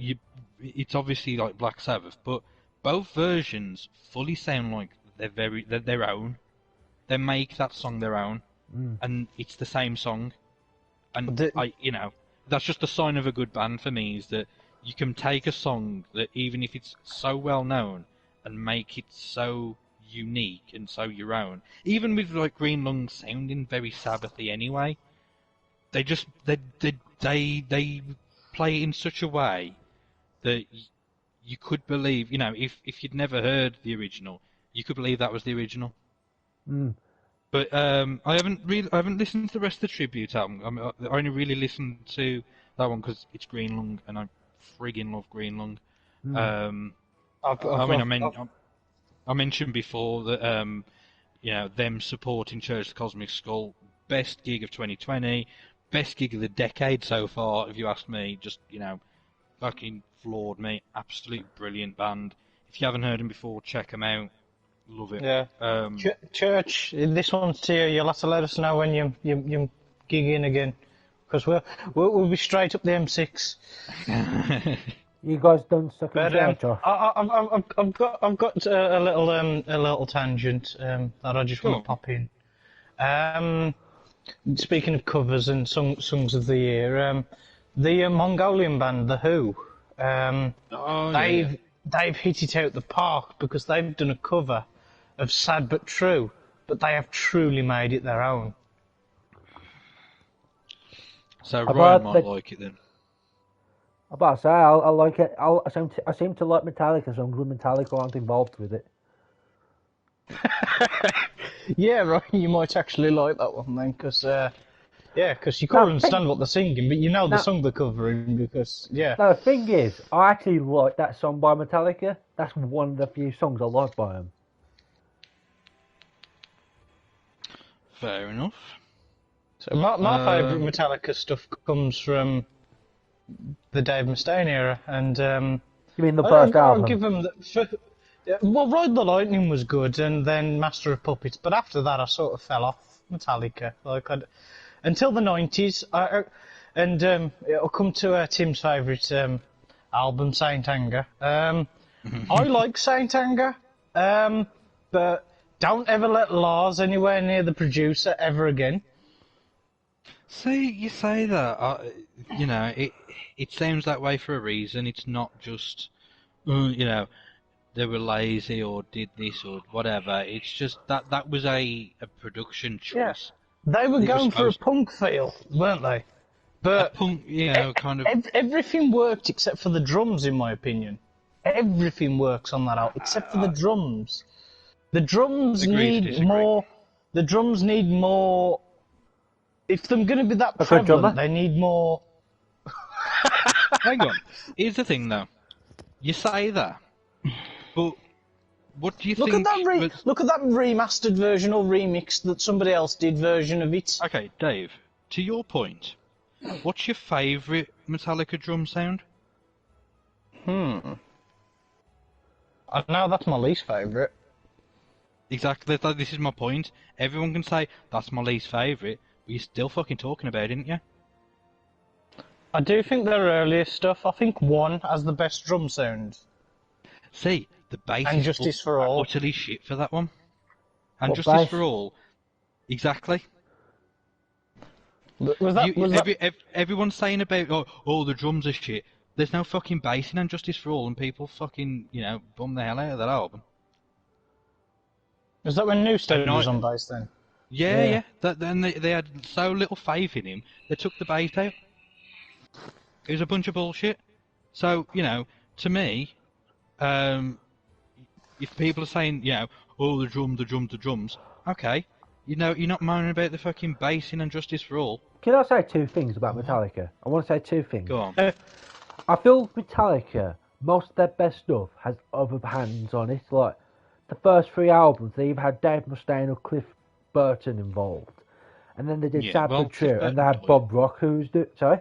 it's obviously like Black Sabbath, but both versions fully sound like they're their own. They make that song their own, and it's the same song. And that's just a sign of a good band for me, is that you can take a song that, even if it's so well known, and make it so unique and so your own. Even with like Green Lung sounding very Sabbathy anyway, they play it in such a way that you could believe, you know, if you'd never heard the original, you could believe that was the original. But I haven't listened to the rest of the tribute album. I only really listened to that one because it's Green Lung, and I friggin' love Green Lung. I mentioned before that them supporting Church of the Cosmic Skull, best gig of 2020, best gig of the decade so far. If you ask me, just fucking floored me. Absolute brilliant band. If you haven't heard them before, check them out. Love it.
Yeah. Church, this one's to you. You'll have to let us know when you gig in again, because we'll be straight up the M6.
You guys don't suck in church off.
I've got a little tangent that I just want to pop in. Speaking of covers and songs of the year, the Mongolian band The Who, they've hit it out the park because they've done a cover of Sad But True, but they have truly made it their own.
So Ryan might like it then.
I'm about to say, I like it. I seem to like Metallica songs when Metallica aren't involved with it.
Yeah, right. You might actually like that one then, because you can't understand what they're singing, but you know the song they're covering because
No, the thing is, I actually like that song by Metallica. That's one of the few songs I like by them.
Fair enough.
So my favourite Metallica stuff comes from the Dave Mustaine era, and
you mean the first album?
I'll give them well, Ride the Lightning was good, and then Master of Puppets, but after that I sort of fell off Metallica. Until the 90s, it'll come to Tim's favourite album, Saint Anger. I like Saint Anger, but don't ever let Lars anywhere near the producer ever again.
See, you say that, it sounds that way for a reason. It's not just, they were lazy or did this or whatever. It's just that was a production choice.
Yeah. They were going for a punk feel, weren't they? But
a punk, kind of.
Everything worked except for the drums, in my opinion. Everything works on that album except for the drums. The drums need more. The drums need more. If they're going to be that prevalent, they need more.
Hang on. Here's the thing, though. You say that, but what do you think?
Look at that remastered version or remixed that somebody else did version of it.
Okay, Dave. To your point, what's your favourite Metallica drum sound?
I know that's my least favourite.
Exactly. This is my point. Everyone can say that's my least favourite, but you're still fucking talking about it, aren't you?
I do think their earlier stuff. I think One has the best drum sound.
See, the bass
and
is
Justice for All.
Utterly shit for that one. And
what
Justice
bass?
for All, exactly. Everyone's saying about the drums are shit. There's no fucking bass in Justice for All, and people fucking bum the hell out of that album.
Is that when Newstead was on bass then?
Yeah. Then they had so little faith in him, they took the bass out. It was a bunch of bullshit. So, to me, if people are saying, the drums, okay, you're not moaning about the fucking bass in Justice for All.
Can I say two things about Metallica? I want to say two things.
Go on.
I feel Metallica, most of their best stuff has other hands on it. Like, the first three albums, they either had Dave Mustaine or Cliff Burton involved. And then they did Sad But True, and they had Bob Rock, sorry?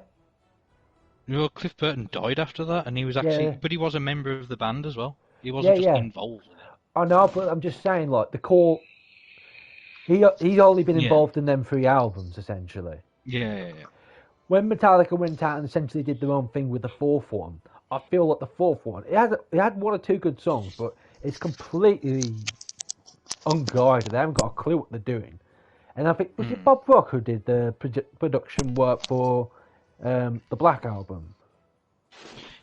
Well, Cliff Burton died after that, and he was actually, but he was a member of the band as well. He wasn't just involved in it.
I know, but I'm just saying, like, the core, he's only been involved in them three albums, essentially.
Yeah.
When Metallica went out and essentially did their own thing with the fourth one, I feel like the fourth one, it had one or two good songs, but it's completely unguided. They haven't got a clue what they're doing. And I think, was it Bob Rock who did the production work for the Black Album?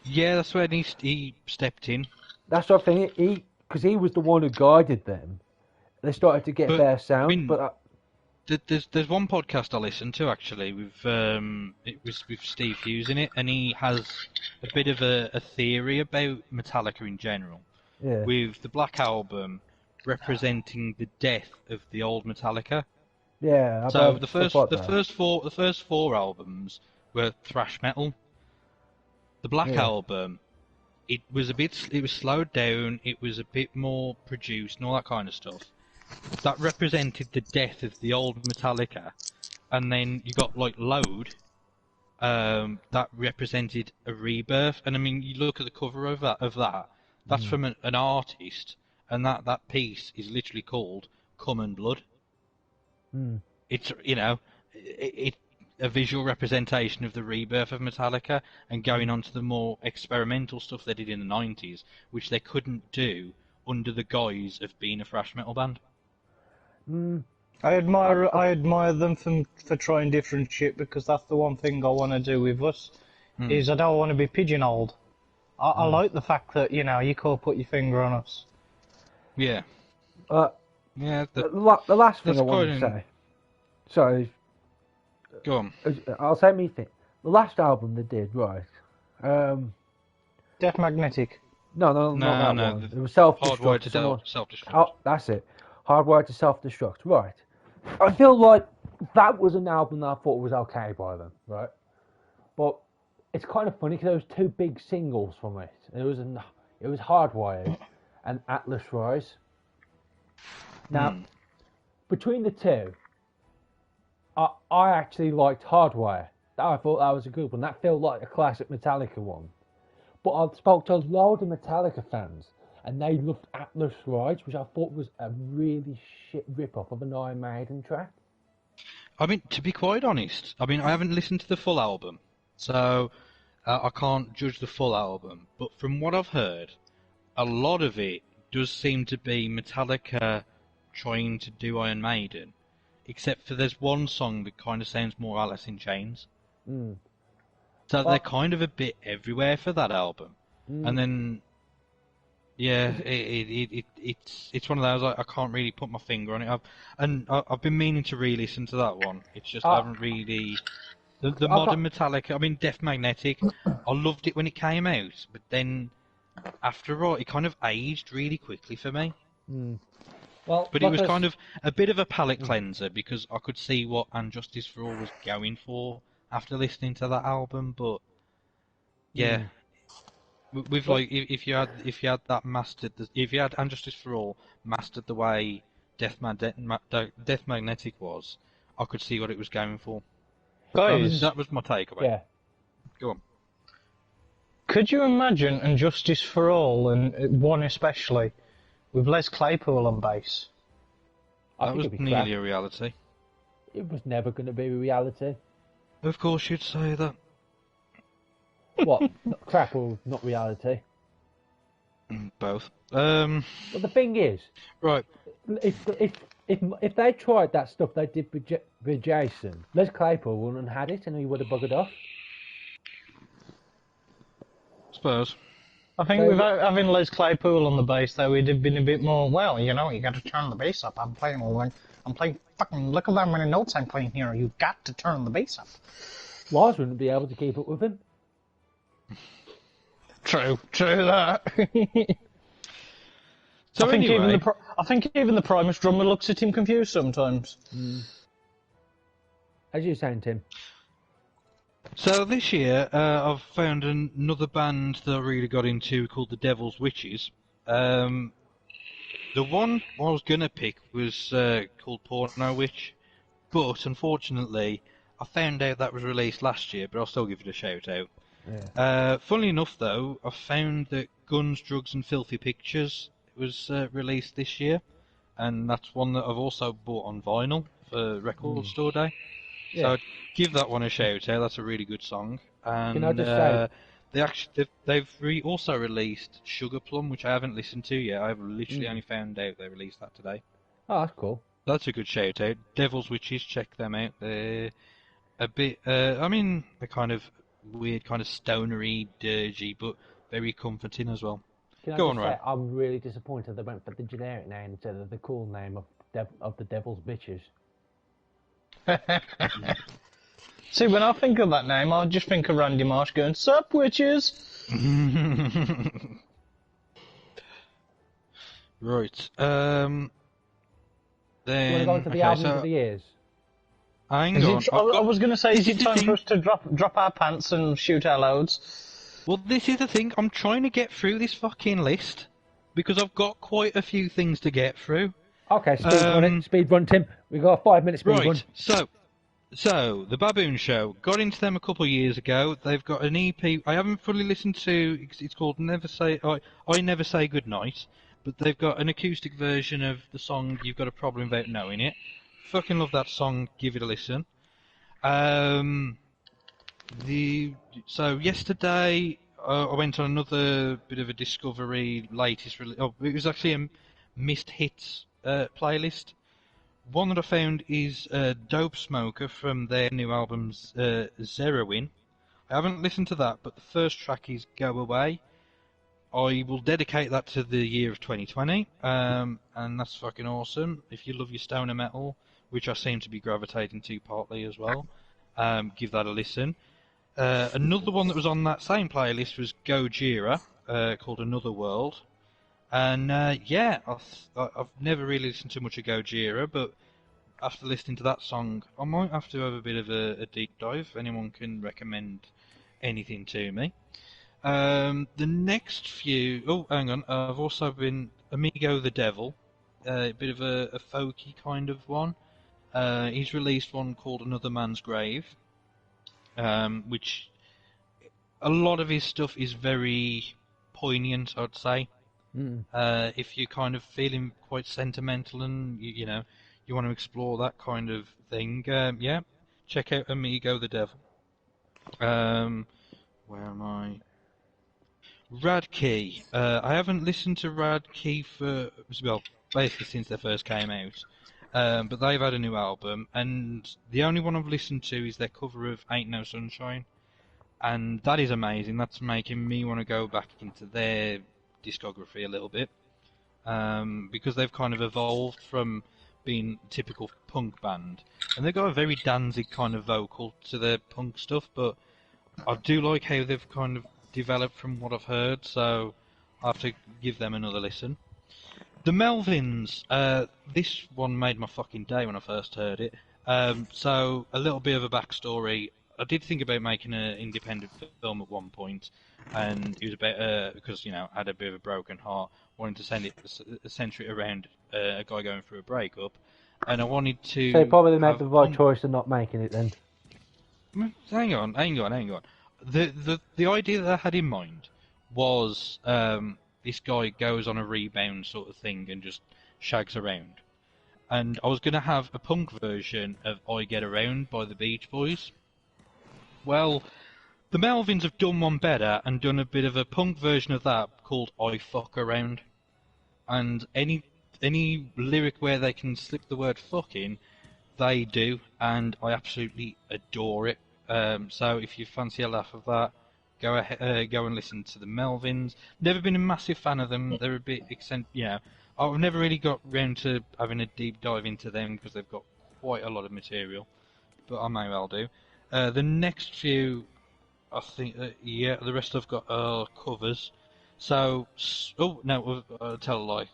Yeah, that's when he stepped in.
That's what I think. Because he was the one who guided them. They started to get their sound.
There's one podcast I listened to actually it was with Steve Hughes in it, and he has a bit of a theory about Metallica in general.
Yeah.
With the Black Album representing the death of the old Metallica.
Yeah.
So the first four albums were thrash metal. The Black Album it was slowed down, it was a bit more produced and all that kind of stuff. That represented the death of the old Metallica. And then you got like Load, that represented a rebirth. And I mean, you look at the cover of that, that's from an artist, and that piece is literally called Common Blood. It's, you know, it a visual representation of the rebirth of Metallica and going on to the more experimental stuff they did in the 90s, which they couldn't do under the guise of being a thrash metal band.
I admire them for trying different shit, because that's the one thing I want to do with us, is I don't want to be pigeonholed. I like the fact that, you know, you can't put your finger on us.
Yeah. Yeah.
The last thing I wanted to say. Sorry.
Go on.
I'll say me thing. The last album they did, right?
Death Magnetic.
No, not that one. It was Self-Destruct.
Hardwired to Self-Destruct.
Oh, that's it. Hardwired to Self-Destruct. Right. I feel like that was an album that I thought was okay by them, right? But it's kind of funny because there was two big singles from it. It was Hardwired and Atlas Rise. Now, between the two, I actually liked Hardwire. I thought that was a good one. That felt like a classic Metallica one. But I spoke to a load of Metallica fans, and they loved Atlas Rise, which I thought was a really shit rip-off of an Iron Maiden track.
I mean, to be quite honest, I haven't listened to the full album, so I can't judge the full album. But from what I've heard, a lot of it does seem to be Metallica trying to do Iron Maiden, except for there's one song that kind of sounds more Alice in Chains. So they're kind of a bit everywhere for that album. And then, yeah, it's one of those I can't really put my finger on it. I've been meaning to re-listen to that one. It's just I haven't really. The modern Metallica, I mean, Death Magnetic, I loved it when it came out, but then after all, it kind of aged really quickly for me.
Well,
but it was kind of a bit of a palate cleanser, because I could see what And Justice for All was going for after listening to that album. But yeah, with like if you had that mastered, if you had And Justice for All mastered the way Death Magnetic was, I could see what it was going for.
Guys,
that was my takeaway.
Yeah.
Go on.
Could you imagine And Justice for All, and one especially, with Les Claypool on bass?
That was nearly a reality.
It was never going to be a reality.
Of course you'd say that.
What? Crap or not reality?
Both.
But the thing is,
right.
If they tried that stuff they did with Jason, Les Claypool wouldn't have had it, and he would have buggered off.
Suppose.
I think without having Les Claypool on the bass, though, we'd have been a bit more. Well, you know, you got to turn the bass up. I'm playing fucking. Look at how many notes I'm playing here. You got to turn the bass up.
Lars wouldn't be able to keep up with him.
True that.
So
I think
anyway,
even the Primus drummer looks at him confused sometimes.
As you saying, Tim.
So this year, I've found another band that I really got into called the Devil's Witches. The one I was gonna pick was called Porno Witch, but unfortunately, I found out that was released last year. But I'll still give it a shout out. Yeah. Funnily enough, though, I found that Guns, Drugs and Filthy Pictures was released this year, and that's one that I've also bought on vinyl for Record Store Day. Yeah. So I'd give that one a shout out. That's a really good song. And
can I just say,
they've also released Sugarplum, which I haven't listened to yet. I've literally only found out they released that today.
Oh, that's cool.
That's a good shout out. Devil's Witches, check them out. They're a bit. I mean, they're kind of weird, kind of stonery, dirgy, but very comforting as well. Go on, Ryan.
I'm really disappointed they went for the generic name instead of the cool name of the Devil's Bitches.
See, when I think of that name, I just think of Randy Marsh going, "Sup, witches?"
Right.
You
Then.
want to go into the albums of the years?
Hang on.
I was going to say, is it time for us to drop our pants and shoot our loads?
Well, this is the thing. I'm trying to get through this fucking list because I've got quite a few things to get through.
Okay, speed run, Tim. We've got a 5-minute speed run.
Right, so the Baboon Show, got into them a couple of years ago. They've got an EP. I haven't fully listened to. It's called I Never Say Goodnight, but they've got an acoustic version of the song You've Got a Problem Without Knowing It. Fucking love that song. Give it a listen. So yesterday I went on another bit of a discovery latest release. Oh, it was actually a missed hits playlist. One that I found is Dope Smoker from their new album Zerowin. I haven't listened to that, but the first track is Go Away. I will dedicate that to the year of 2020, and that's fucking awesome. If you love your stoner metal, which I seem to be gravitating to partly as well, give that a listen. Another one that was on that same playlist was Gojira, called Another World. And I've never really listened to much of Gojira, but after listening to that song, I might have to have a bit of a deep dive. If anyone can recommend anything to me. The next few... Oh, hang on. I've also been Amigo the Devil, a bit of a folky kind of one. He's released one called Another Man's Grave, which a lot of his stuff is very poignant, I'd say. If you're kind of feeling quite sentimental and you want to explore that kind of thing, check out Amigo the Devil. Where am I? Radkey. I haven't listened to Radkey for basically since they first came out. But they've had a new album, and the only one I've listened to is their cover of Ain't No Sunshine, and that is amazing. That's making me want to go back into their discography a little bit, because they've kind of evolved from being a typical punk band, and they've got a very Danzig kind of vocal to their punk stuff, but I do like how they've kind of developed from what I've heard, so I have to give them another listen. The Melvins, this one made my fucking day when I first heard it. So, a little bit of a backstory. I did think about making an independent film at one point, and it was about, because, I had a bit of a broken heart, wanting to center it around a guy going through a breakup, and I wanted to...
So you probably made the right choice of not making it then.
Hang on. The idea that I had in mind was... this guy goes on a rebound sort of thing and just shags around. And I was going to have a punk version of I Get Around by the Beach Boys. Well, the Melvins have done one better and done a bit of a punk version of that called I Fuck Around. And any lyric where they can slip the word fuck in, they do, and I absolutely adore it. So if you fancy a laugh of that, go and listen to the Melvins. Never been a massive fan of them. They're a bit I've never really got round to having a deep dive into them because they've got quite a lot of material, but I may well do. The next few, I think, the rest I've got are covers. So, tell a lie.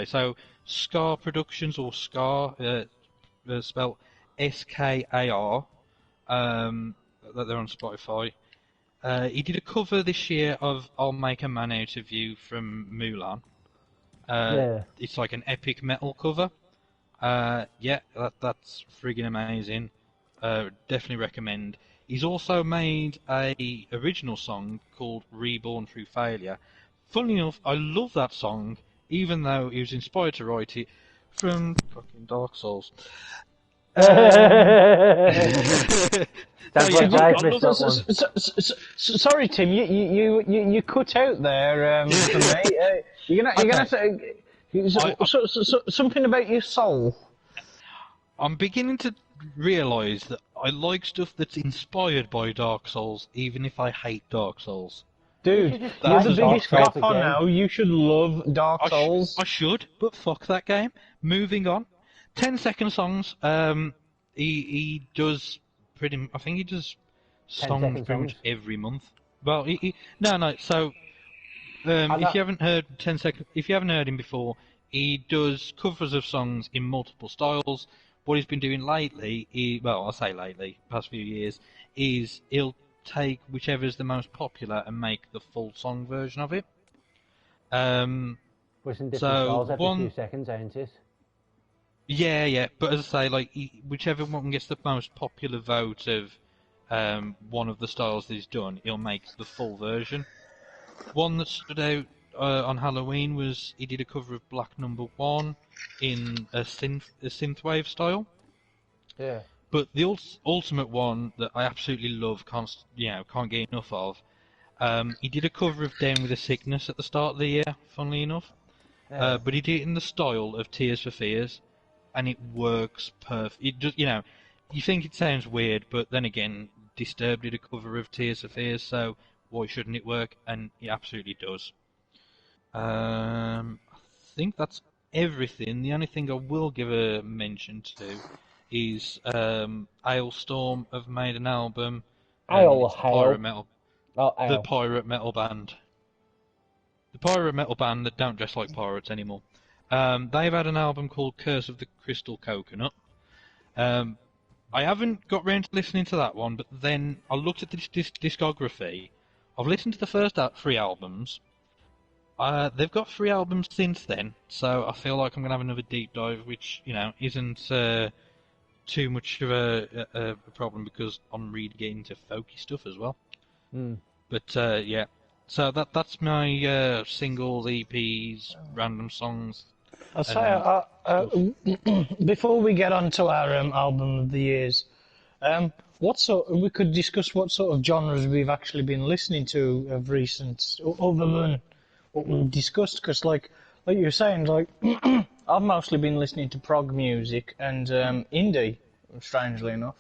So Scar Productions, or Scar, spelled SKAR. That they're on Spotify. He did a cover this year of I'll Make a Man Out of You from Mulan. It's like an epic metal cover. That's friggin' amazing. Definitely recommend. He's also made a original song called Reborn Through Failure. Funnily enough, I love that song, even though he was inspired to write it from fucking Dark Souls.
Sorry, Tim. You cut out there for me. You're gonna say something about your soul.
I'm beginning to realise that I like stuff that's inspired by Dark Souls, even if I hate Dark Souls.
Dude, you're the biggest copper now. You should love Dark Souls.
I should, but fuck that game. Moving on. 10-second songs. He does I think he does songs pretty much every month. Well, no. So, if you haven't heard 10 seconds, if you haven't heard him before, he does covers of songs in multiple styles. What he's been doing lately, past few years, is he'll take whichever is the most popular and make the full song version of it.
Which in different styles every few seconds, ain't it?
Yeah. But as I say, like whichever one gets the most popular vote of one of the styles that he's done, he'll make the full version. One that stood out on Halloween was he did a cover of Black Number 1 in a synthwave style.
Yeah.
But the ultimate one that I absolutely love, can't get enough of. He did a cover of Down with a Sickness at the start of the year, funnily enough.
Yeah.
But he did it in the style of Tears for Fears, and it works perfect. It just, you think it sounds weird, but then again, Disturbed did a cover of Tears for Fears, so why shouldn't it work? And it absolutely does. I think that's everything. The only thing I will give a mention to is Ailstorm have made an album. Pirate metal. The pirate metal band. The pirate metal band that don't dress like pirates anymore. They've had an album called Curse of the Crystal Coconut. I haven't got round to listening to that one, but then I looked at this discography. I've listened to the first 3 albums. They've got 3 albums since then, so I feel like I'm going to have another deep dive, which, isn't too much of a problem because I'm really getting into folky stuff as well. But, yeah. So that's my singles, EPs, random songs.
I'll say, before we get on to our album of the years, we could discuss what sort of genres we've actually been listening to of recent, other than what we've discussed, because like you were saying, like I've mostly been listening to prog music and indie, strangely enough.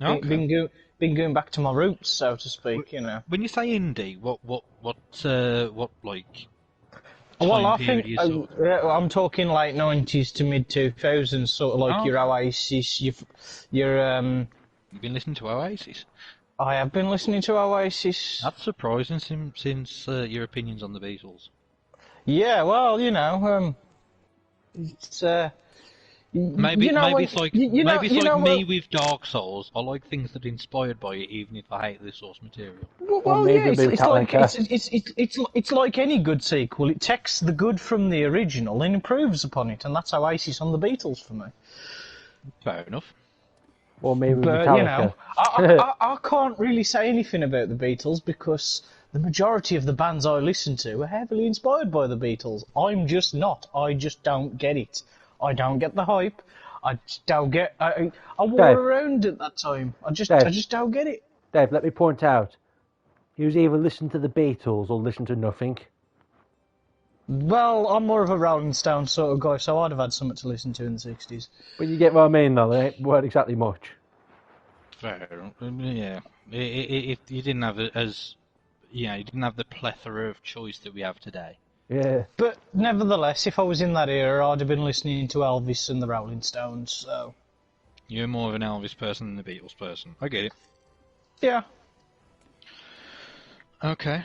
Okay.
Been going back to my roots, so to speak,
When you say indie, what like?
Well, I think I'm talking late 90s to mid 2000s, sort of like your Oasis, your
You've been listening to Oasis?
I have been listening to Oasis.
That's surprising since your opinions on the Beatles.
Yeah, well, it's
maybe it's like me with Dark Souls. I like things that are inspired by it, even if I hate the source material.
Well, yeah, it's like any good sequel. It takes the good from the original and improves upon it, and that's Oasis on the Beatles for me.
Fair enough.
Or maybe Metallica.
I can't really say anything about the Beatles because the majority of the bands I listen to are heavily inspired by the Beatles. I'm just not. I just don't get it. I don't get the hype. I just don't get. I wore around at that time. I just don't get it.
Dave, let me point out. You either listen to the Beatles or listen to nothing.
Well, I'm more of a Rolling Stone sort of guy, so I'd have had something to listen to in the 60s.
But you get what I mean, though. They weren't exactly much.
Fair, yeah. If you didn't have you didn't have the plethora of choice that we have today.
Yeah.
But nevertheless, if I was in that era, I'd have been listening to Elvis and the Rolling Stones. So
you're more of an Elvis person than a Beatles person. I get it.
Yeah.
Okay.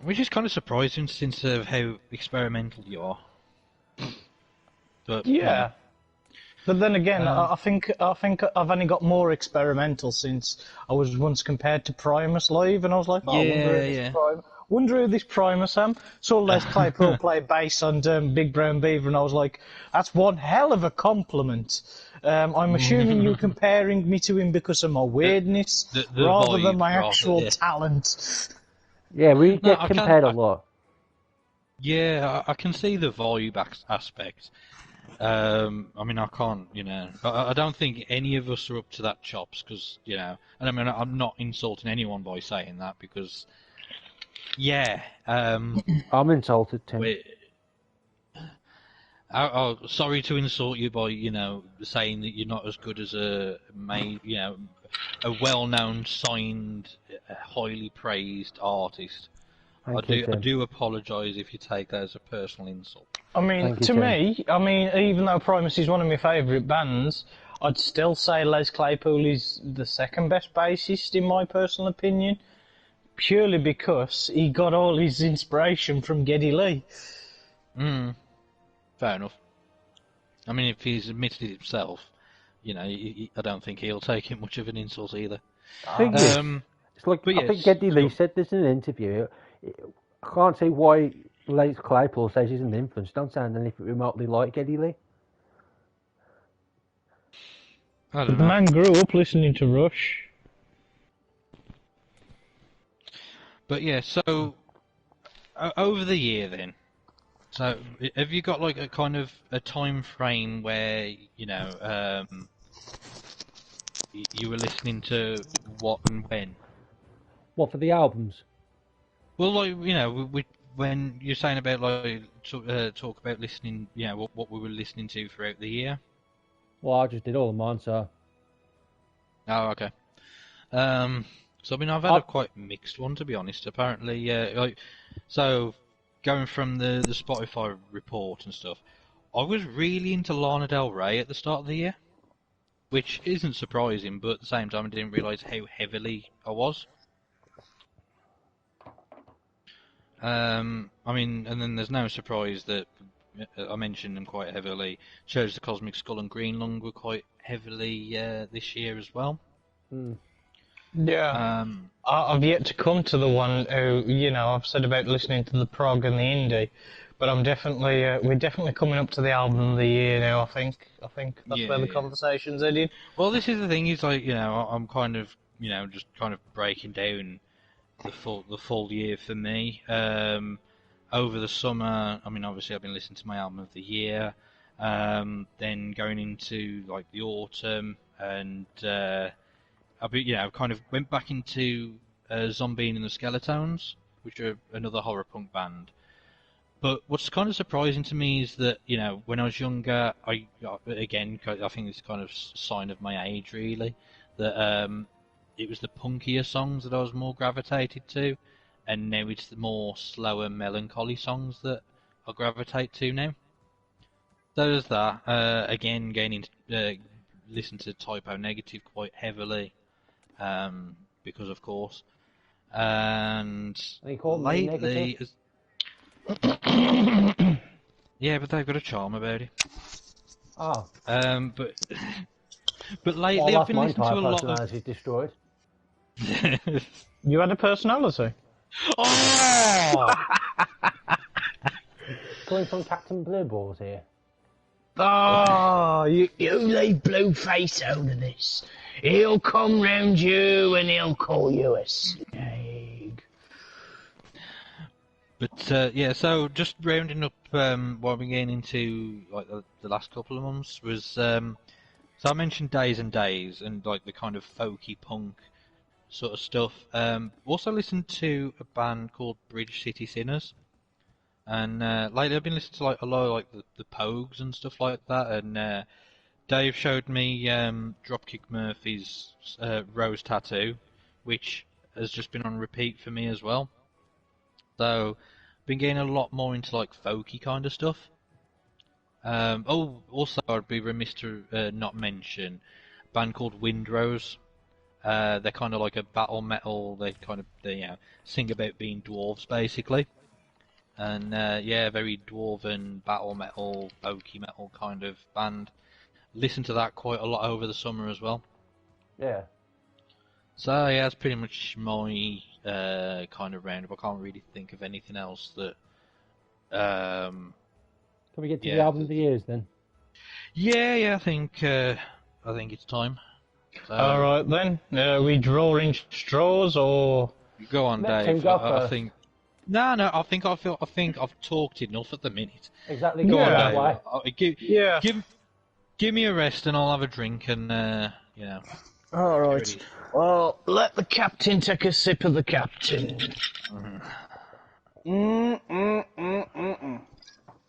Which is kind of surprising since of how experimental you are. But
yeah. But then again, I think I've only got more experimental since I was once compared to Primus live, and I was like, wonder who this Primus am. Saw Les Claypool play bass on Big Brown Beaver, and I was like, that's one hell of a compliment. I'm assuming you're comparing me to him because of my weirdness, rather than my actual talent.
Yeah, we get compared a lot.
Yeah, I can see the vibe aspect. I mean, I can't, I don't think any of us are up to that chops, because, and I mean, I'm not insulting anyone by saying that, because, I'm
insulted, Tim.
Sorry to insult you by, saying that you're not as good as a well-known, signed, highly praised artist. I do apologise if you take that as a personal insult.
I mean, to me, even though Primus is one of my favourite bands, I'd still say Les Claypool is the second best bassist in my personal opinion, purely because he got all his inspiration from Geddy Lee.
Fair enough. I mean, if he's admitted it himself, I don't think he'll take it much of an insult either.
It's It's like,
But
I think
yes,
Geddy Lee said this in an interview. I can't see why Les Claypool says he's an influence. Don't sound anything remotely like Geddy Lee.
I
The
don't know.
man grew up listening to Rush.
But yeah, so over the year then. So have you got like a kind of a time frame where you were listening to what and when?
What, for the albums?
Well, like when you're saying about like talk about listening, what we were listening to throughout the year.
Well, I just did all of mine, so...
Oh, okay. So I mean, I've had a quite mixed one, to be honest. Apparently, so going from the Spotify report and stuff, I was really into Lana Del Rey at the start of the year, which isn't surprising, but at the same time, I didn't realise how heavily I was. I mean, and then there's no surprise that I mentioned them quite heavily. Church of the Cosmic Skull and Green Lung were quite heavily this year as well.
Mm.
Yeah. I've yet to come to the one who, I've said about listening to the prog and the indie, but I'm definitely, we're definitely coming up to the album of the year now, I think. That's where the conversation's headed.
Well, this is the thing, is like, I'm kind of, just kind of breaking down the full year for me. Over the summer, I mean, obviously I've been listening to my album of the year, then going into like the autumn, and I've been, kind of went back into Zombie and the Skeletones, which are another horror punk band. But what's kind of surprising to me is that, when I was younger, I think it's kind of a sign of my age, really, that it was the punkier songs that I was more gravitated to, and now it's the more slower, melancholy songs that I gravitate to now. So there's that. Again, getting into listen to Typo Negative quite heavily, because of course. And lately, yeah, but they've got a charm about it.
Oh.
But lately I've been listening to a lot of.
Destroyed.
You had a personality?
Oh!
Coming from Captain Blue Balls here.
Oh, you leave Blueface out of this. He'll come round you and he'll call you a snake.
But yeah, so just rounding up what I've been getting into like the last couple of months was so I mentioned Days and Days and like the kind of folky punk sort of stuff. Also listened to a band called Bridge City Sinners. And lately I've been listening to like a lot of like the Pogues and stuff like that, and Dave showed me Dropkick Murphys' Rose Tattoo, which has just been on repeat for me as well. So been getting a lot more into like folky kind of stuff. Also I'd be remiss to not mention a band called Windrows. They're kind of like a battle metal. They sing about being dwarves basically. And yeah, very dwarven battle metal, folky metal kind of band. Listened to that quite a lot over the summer as well.
Yeah.
So yeah, that's pretty much my kind of roundup. I can't really think of anything else that.
Can we get to the album of the years then?
Yeah, I think it's time. So,
all right then. We drawing straws or?
Go on, Dave. I think. No. I think I've talked enough at the minute.
Exactly.
Go on, Dave. Give me a rest and I'll have a drink and
All right. Well, let the captain take a sip of the captain.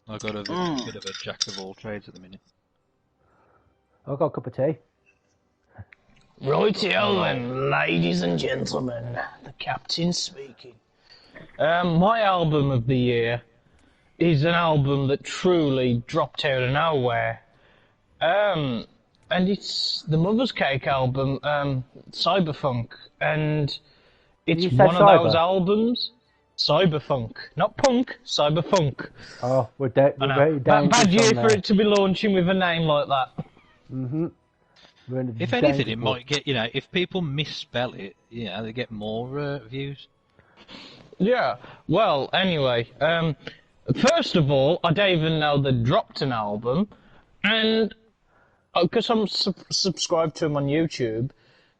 I've got a bit of a jack of all trades at the minute.
I've got a cup of tea.
Rightio then, ladies and gentlemen, the captain speaking. My album of the year is an album that truly dropped out of nowhere. And it's the Mother's Cake album, Cyberfunk, and it's one of those albums. Cyberfunk, not punk, Cyberfunk.
Oh, we're very down.
Bad year for it to be launching with a name like that.
Mhm.
If anything, it might get, if people misspell it, they get more views.
Yeah. Well, anyway, first of all, I don't even know they dropped an album, and because I'm subscribed to them on YouTube,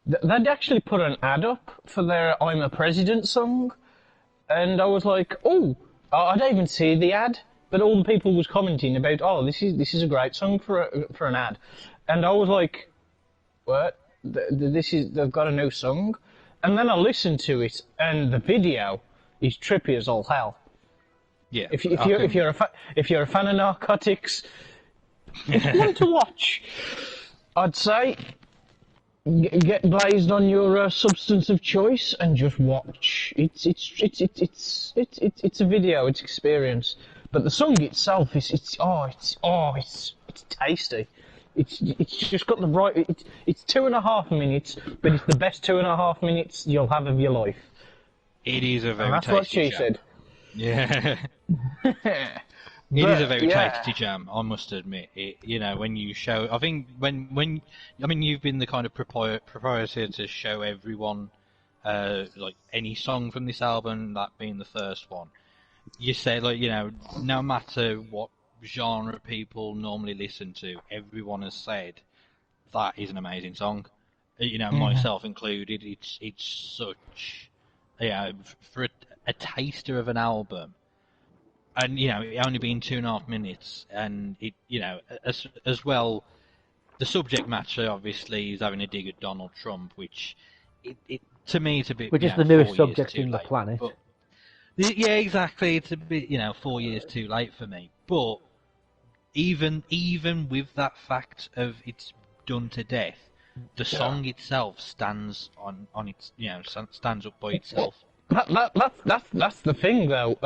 they'd actually put an ad up for their "I'm a President" song, and I was like, oh, I don't even see the ad, but all the people was commenting about, oh, this is a great song for an ad, and I was like, what? They've got a new song, and then I listened to it, and the video is trippy as all hell.
Yeah.
If you're a fan of narcotics, it's one to watch. I'd say get blazed on your substance of choice and just watch. It's a video, it's experience. But the song itself it's tasty. It's just got the right. It's 2.5 minutes, but it's the best 2.5 minutes you'll have of your life.
It is a very
that's
tasty
what she
jam.
said.
Yeah. It is a very tasty jam, I must admit. When you show, I think you've been the kind of proprietor to show everyone, like any song from this album, that being the first one. You say, no matter what genre people normally listen to, everyone has said that is an amazing song. Myself included. It's such, for a taster of an album. And, it only being 2.5 minutes, and it, as well, the subject matter obviously is having a dig at Donald Trump, which, to me, it's a bit.
Which is the newest subject in the planet.
But, yeah, exactly. It's a bit, 4 years too late for me. But even with that fact of it's done to death, the song itself stands on its, stands up by itself.
That's the thing, though.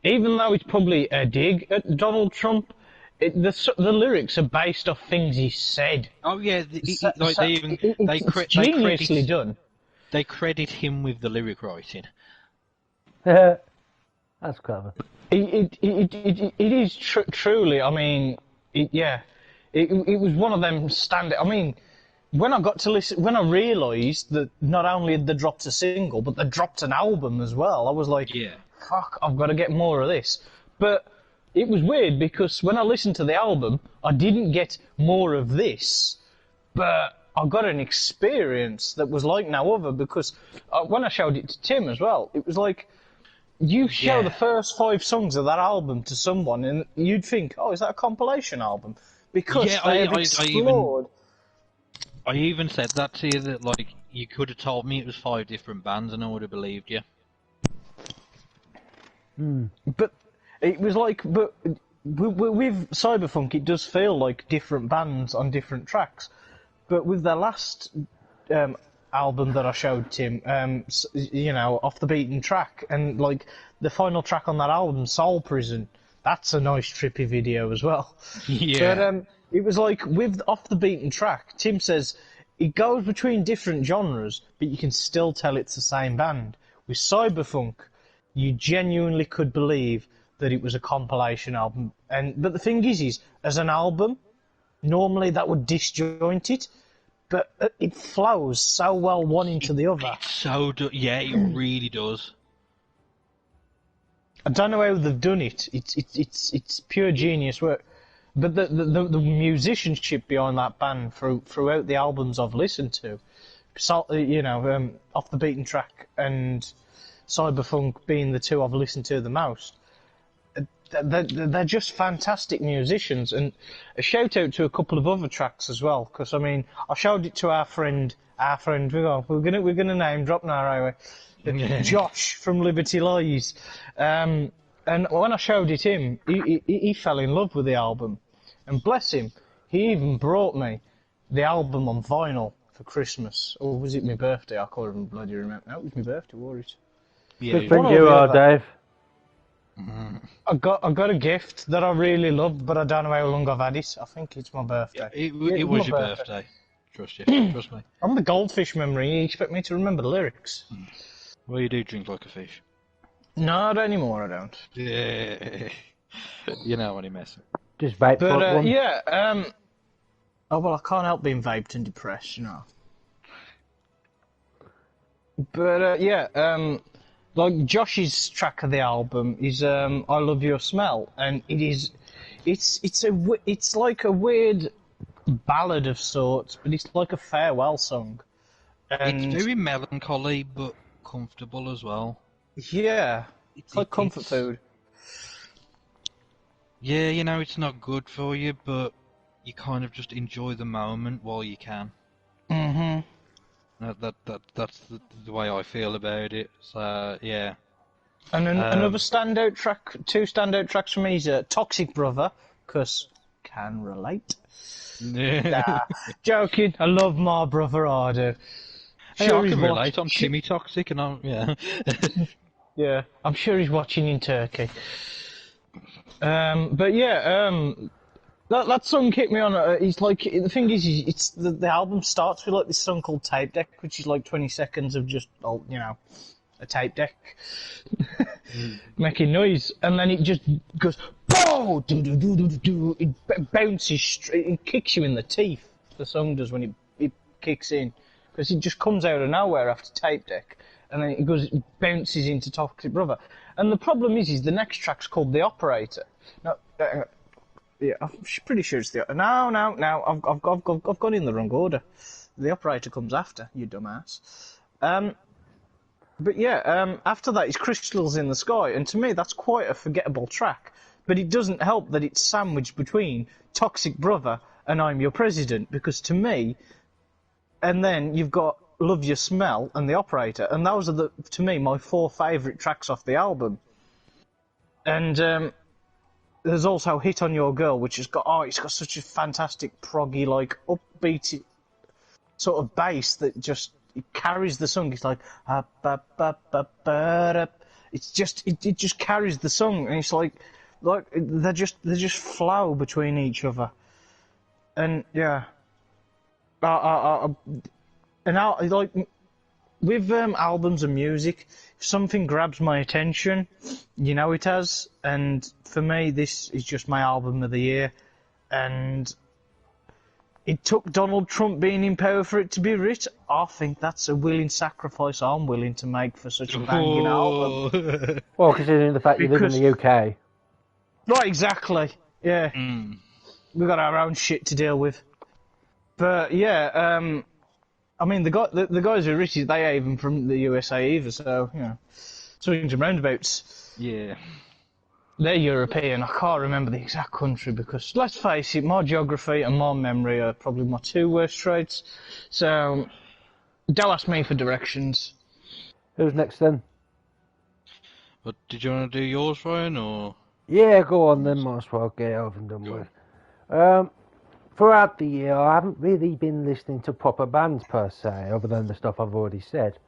Even though it's probably a dig at Donald Trump, the lyrics are based off things he said.
Oh yeah,
it's geniusly done.
They credit him with the lyric writing.
That's clever.
It is truly. I mean, it was one of them standard. I mean, when I got to listen, when I realised that not only had they dropped a single, but they dropped an album as well, I was like,
yeah.
Fuck, I've got to get more of this. But it was weird because when I listened to the album, I didn't get more of this, but I got an experience that was like no other because when I showed it to Tim as well, it was like you show the first 5 songs of that album to someone and you'd think, oh, is that a compilation album? Because they have explored.
I even said that to you, that like you could have told me it was 5 different bands and I would have believed you.
But it was like, with Cyberpunk, it does feel like different bands on different tracks. But with the last album that I showed Tim, Off the Beaten Track, and like the final track on that album, Soul Prison, that's a nice trippy video as well.
Yeah.
But it was like with Off the Beaten Track, Tim says it goes between different genres, but you can still tell it's the same band. With Cyberpunk, you genuinely could believe that it was a compilation album. But the thing is, as an album, normally that would disjoint it, but it flows so well one into the other.
It really does.
I don't know how they've done it. It's pure genius work. But the musicianship behind that band throughout the albums I've listened to, Off the Beaten Track and Cyberpunk being the 2 I've listened to the most, they're just fantastic musicians. And a shout out to a couple of other tracks as well, because I mean I showed it to our friend. We're gonna name drop now, anyway. Josh from Liberty Lies, and when I showed it him, he fell in love with the album, and bless him, he even brought me the album on vinyl for Christmas, or was it my birthday? I can't even bloody remember. No, it was my birthday, wore it.
Yeah,
good friend you are, Dave.
I got a gift that I really loved, but I don't know how long I've had it. I think it's my birthday.
It was your birthday. Trust me.
I'm the goldfish memory. You expect me to remember the lyrics?
Well, you do drink like a fish.
No, not anymore. I don't.
Yeah. You know when you mess.
Just bait.
But Oh well, I can't help being vaped and depressed, you know. But like Josh's track of the album is "I Love Your Smell," and it's like a weird ballad of sorts, but it's like a farewell song. And
It's very melancholy, but comfortable as well.
yeah, it's like comfort food.
Yeah, you know, it's not good for you, but you kind of just enjoy the moment while you can.
Mm-hmm.
That's the way I feel about it. So yeah.
And another standout track, two standout tracks for me is Toxic Brother, because can relate. Nah, joking. I love my brother, I do.
Hey, I can relate. I'm Timmy Toxic, and I'm
Yeah, I'm sure he's watching in Turkey. But yeah, that song kicked me on. It's like the thing is, it's the album starts with like this song called Tape Deck, which is like 20 seconds of just a tape deck making noise, and then it just goes boom, do do do do do. It bounces straight. It kicks you in the teeth. The song does when it kicks in, because it just comes out of nowhere after Tape Deck, and then it bounces into Toxic Brother. And the problem is the next track's called The Operator. Now, yeah, I'm pretty sure it's the. No. I've gone in the wrong order. The Operator comes after, you dumbass. But yeah, after that is Crystals in the Sky, and to me that's quite a forgettable track. But it doesn't help that it's sandwiched between Toxic Brother and I'm Your President, because to me, and then you've got Love Your Smell and The Operator, and those are to me my four favourite tracks off the album. And there's also Hit on Your Girl, which it's got such a fantastic proggy, like upbeat sort of bass that just it carries the song. It's like it's just it just carries the song, and it's like they just flow between each other, and yeah. And like with albums and music, if something grabs my attention, you know it has. And for me, this is just my album of the year. And it took Donald Trump being in power for it to be writ. I think that's a willing sacrifice I'm willing to make for such a banging album.
Well, considering the fact you live in the UK.
Right, exactly. Yeah. We've got our own shit to deal with. But yeah, I mean, the guys who are Richie, they ain't even from the USA either, so, you know, swings and roundabouts.
Yeah.
They're European. I can't remember the exact country because, let's face it, my geography and my memory are probably my two worst traits. So, don't ask me for directions.
Who's next then?
But did you want to do yours, Ryan, or?
Yeah, go on then, might as well get it over and done with. Throughout the year, I haven't really been listening to proper bands per se, other than the stuff I've already said.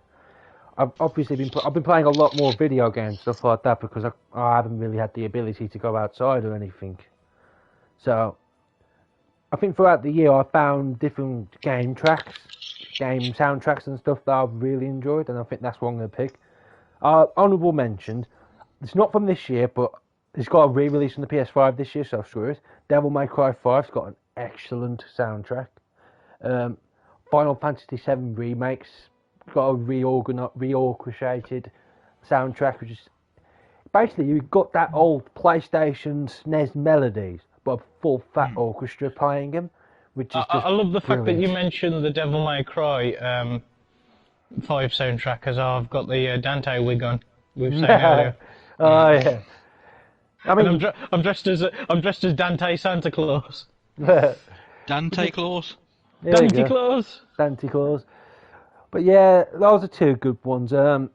I've obviously been playing a lot more video games, stuff like that, because I haven't really had the ability to go outside or anything. So, I think throughout the year I found different game soundtracks and stuff that I've really enjoyed, and I think that's what I'm going to pick. Honourable mention, it's not from this year, but it's got a re-release on the PS5 this year, so screw it. Devil May Cry 5's got an excellent soundtrack. Final Fantasy VII Remake's got a reorchestrated soundtrack, which is basically you've got that old PlayStation SNES melodies, but a full fat orchestra playing them, which is just
I love the fact
brilliant.
that you mentioned the Devil May Cry 5 soundtrack, as I've got the Dante wig on. We were saying earlier.
Oh yeah. I mean,
And I'm dressed as Dante Santa Claus.
Dante Claus?
Dante Claus.
Dante Claus. But yeah, those are two good ones. I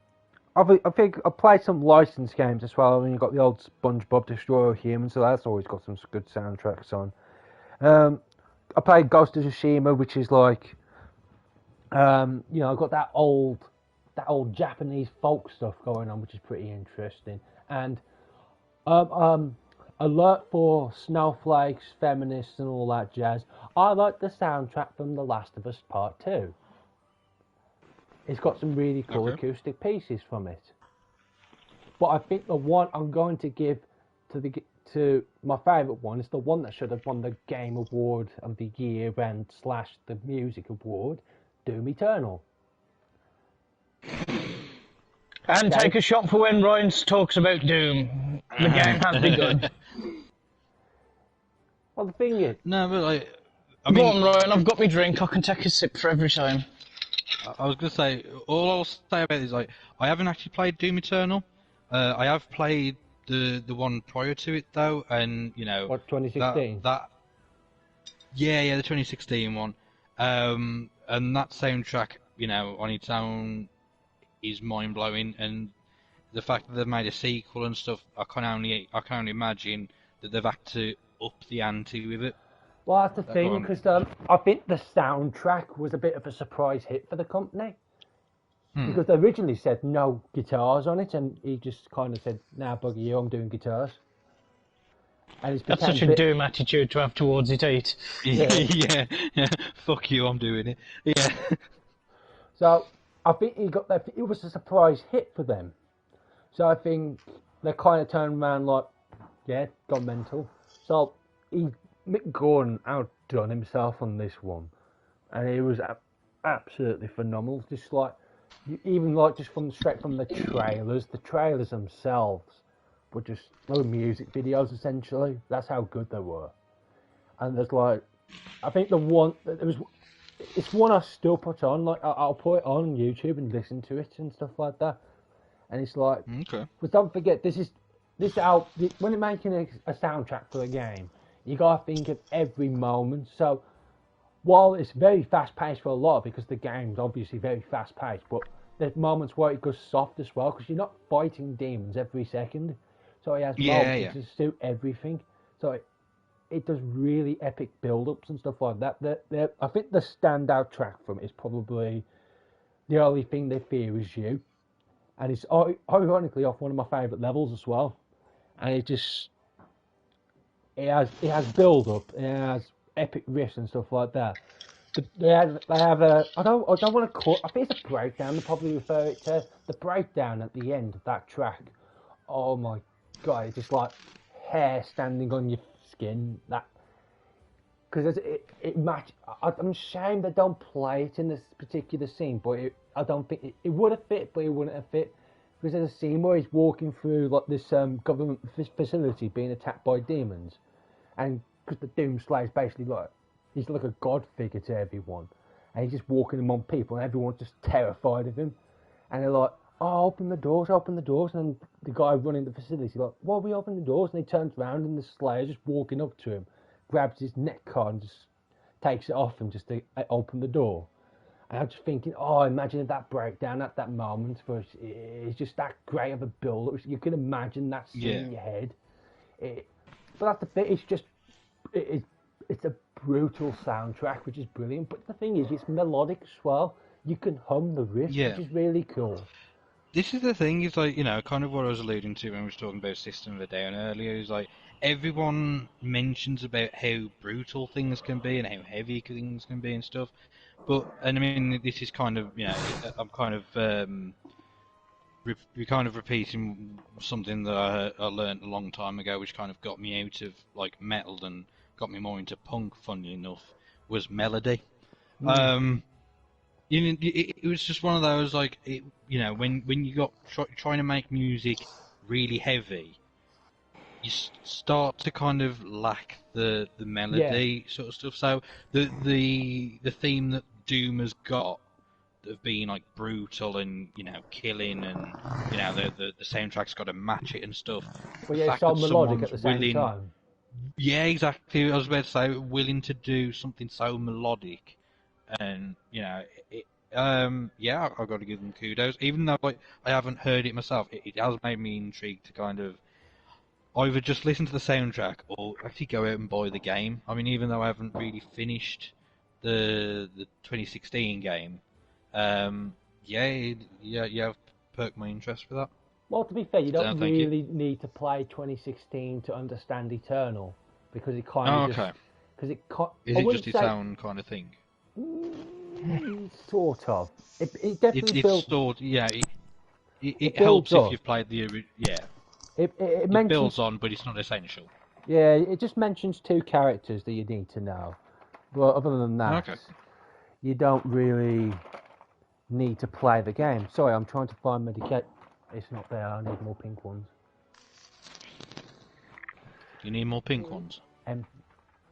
think I played some licensed games as well. I mean, you've got the old SpongeBob Destroyer Human, so that's always got some good soundtracks on. I played Ghost of Tsushima, which is like, I've got that old Japanese folk stuff going on, which is pretty interesting. And alert for snowflakes, feminists, and all that jazz. I like the soundtrack from The Last of Us Part 2. It's got some really cool acoustic pieces from it. But I think the one I'm going to give to to my favourite one. It's the one that should have won the Game Award of the Year and / the Music Award, Doom Eternal.
And take a shot for when Ryan talks about Doom. The game has begun.
Well, the thing is...
No, but
Go on, Ryan, I've got my drink. I can take a sip for every time.
I was going to say, all I'll say about it is, I haven't actually played Doom Eternal. I have played the one prior to it, though, and,
What, 2016?
Yeah, the 2016 one. And that soundtrack, on its own is mind-blowing, and the fact that they've made a sequel and stuff, I can only imagine that they've had to up the ante with it.
Well, that's the thing, because I think the soundtrack was a bit of a surprise hit for the company. Because they originally said no guitars on it, and he just kind of said, "Nah, bugger you, I'm doing guitars." And it's
That's such a Doom attitude to have towards it, ain't
Yeah. Fuck you, I'm doing it. Yeah.
So I think it was a surprise hit for them. So I think they kind of turned around like, yeah, gone mental. So Mick Gordon outdone himself on this one, and he was absolutely phenomenal. Just like, even like just straight from the trailers themselves were just music videos essentially. That's how good they were. And there's like, I think it's one I still put on. Like I'll put it on YouTube and listen to it and stuff like that. And it's like,
okay.
But don't forget, when you're making a soundtrack for a game, you gotta think of every moment. So while it's very fast paced for a lot, because the game's obviously very fast paced, but there's moments where it goes soft as well, because you're not fighting demons every second. So it has moments to suit everything. So it does really epic build-ups and stuff like that. I think the standout track from it is probably The Only Thing They Fear Is You. And it's ironically off one of my favourite levels as well. And it has build-up, it has epic riffs and stuff like that. They have a, I don't want to call, I think it's a breakdown, they probably refer it to the breakdown at the end of that track. Oh my god, it's just like hair standing on your skin, that, because it match. I'm ashamed they don't play it in this particular scene, but I don't think it would have fit, but it wouldn't have fit, because there's a scene where he's walking through like this government facility being attacked by demons, and because the Doomslayer's basically like, he's like a god figure to everyone, and he's just walking among people, and everyone's just terrified of him, and they're like, "Oh, open the doors," and then the guy running the facility like, "Why we open the doors?" And he turns around, and the Slayer's just walking up to him, grabs his neck card and just takes it off him just to open the door. And I'm just thinking, oh, imagine that breakdown at that moment, for it's just that great of a build. You can imagine that scene in your head. But that's the thing, it's just, it's a brutal soundtrack, which is brilliant. But the thing is, it's melodic as well. You can hum the riff, which is really cool.
This is the thing, it's like, kind of what I was alluding to when we were talking about System of a Down earlier, is like, everyone mentions about how brutal things can be and how heavy things can be and stuff, and I mean, this is kind of, I'm kind of repeating something that I learned a long time ago, which kind of got me out of, like, metal and got me more into punk, funnily enough, was melody. It was just one of those, like, when you got trying to make music really heavy, you start to kind of lack the melody sort of stuff. So the theme that Doom has got, of being like brutal and killing, and the soundtrack's got to match it and stuff.
Well, yeah, it's so melodic at the same time.
Yeah, exactly. I was about to say, willing to do something so melodic, and I've got to give them kudos. Even though I haven't heard it myself, it has made me intrigued to kind of either just listen to the soundtrack or actually go out and buy the game. I mean, even though I haven't really finished the 2016 game, you have perked my interest for that.
Well, to be fair, you don't really need to play 2016 to understand Eternal, because it kind of
Is it just its own kind of thing?
Sort of. It definitely builds.
It helps if you've played the It
builds
on, but it's not essential.
Yeah, it just mentions 2 characters that you need to know. But other than that,
Okay.
you don't really need to play the game. Sorry, I'm trying to find medicate. It's not there. I need more pink ones.
You need more pink ones.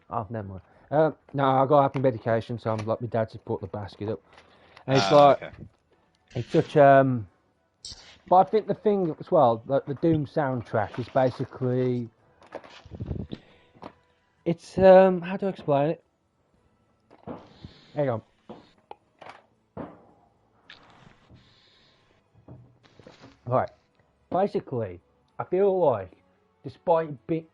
Oh, never mind. No, I got happy medication, so I'm like my dad just put the basket up, and it's
Okay.
it's such But I think the thing as well, like the Doom soundtrack is basically, it's how do I explain it? Hang on. Right. Basically, I feel like, despite being,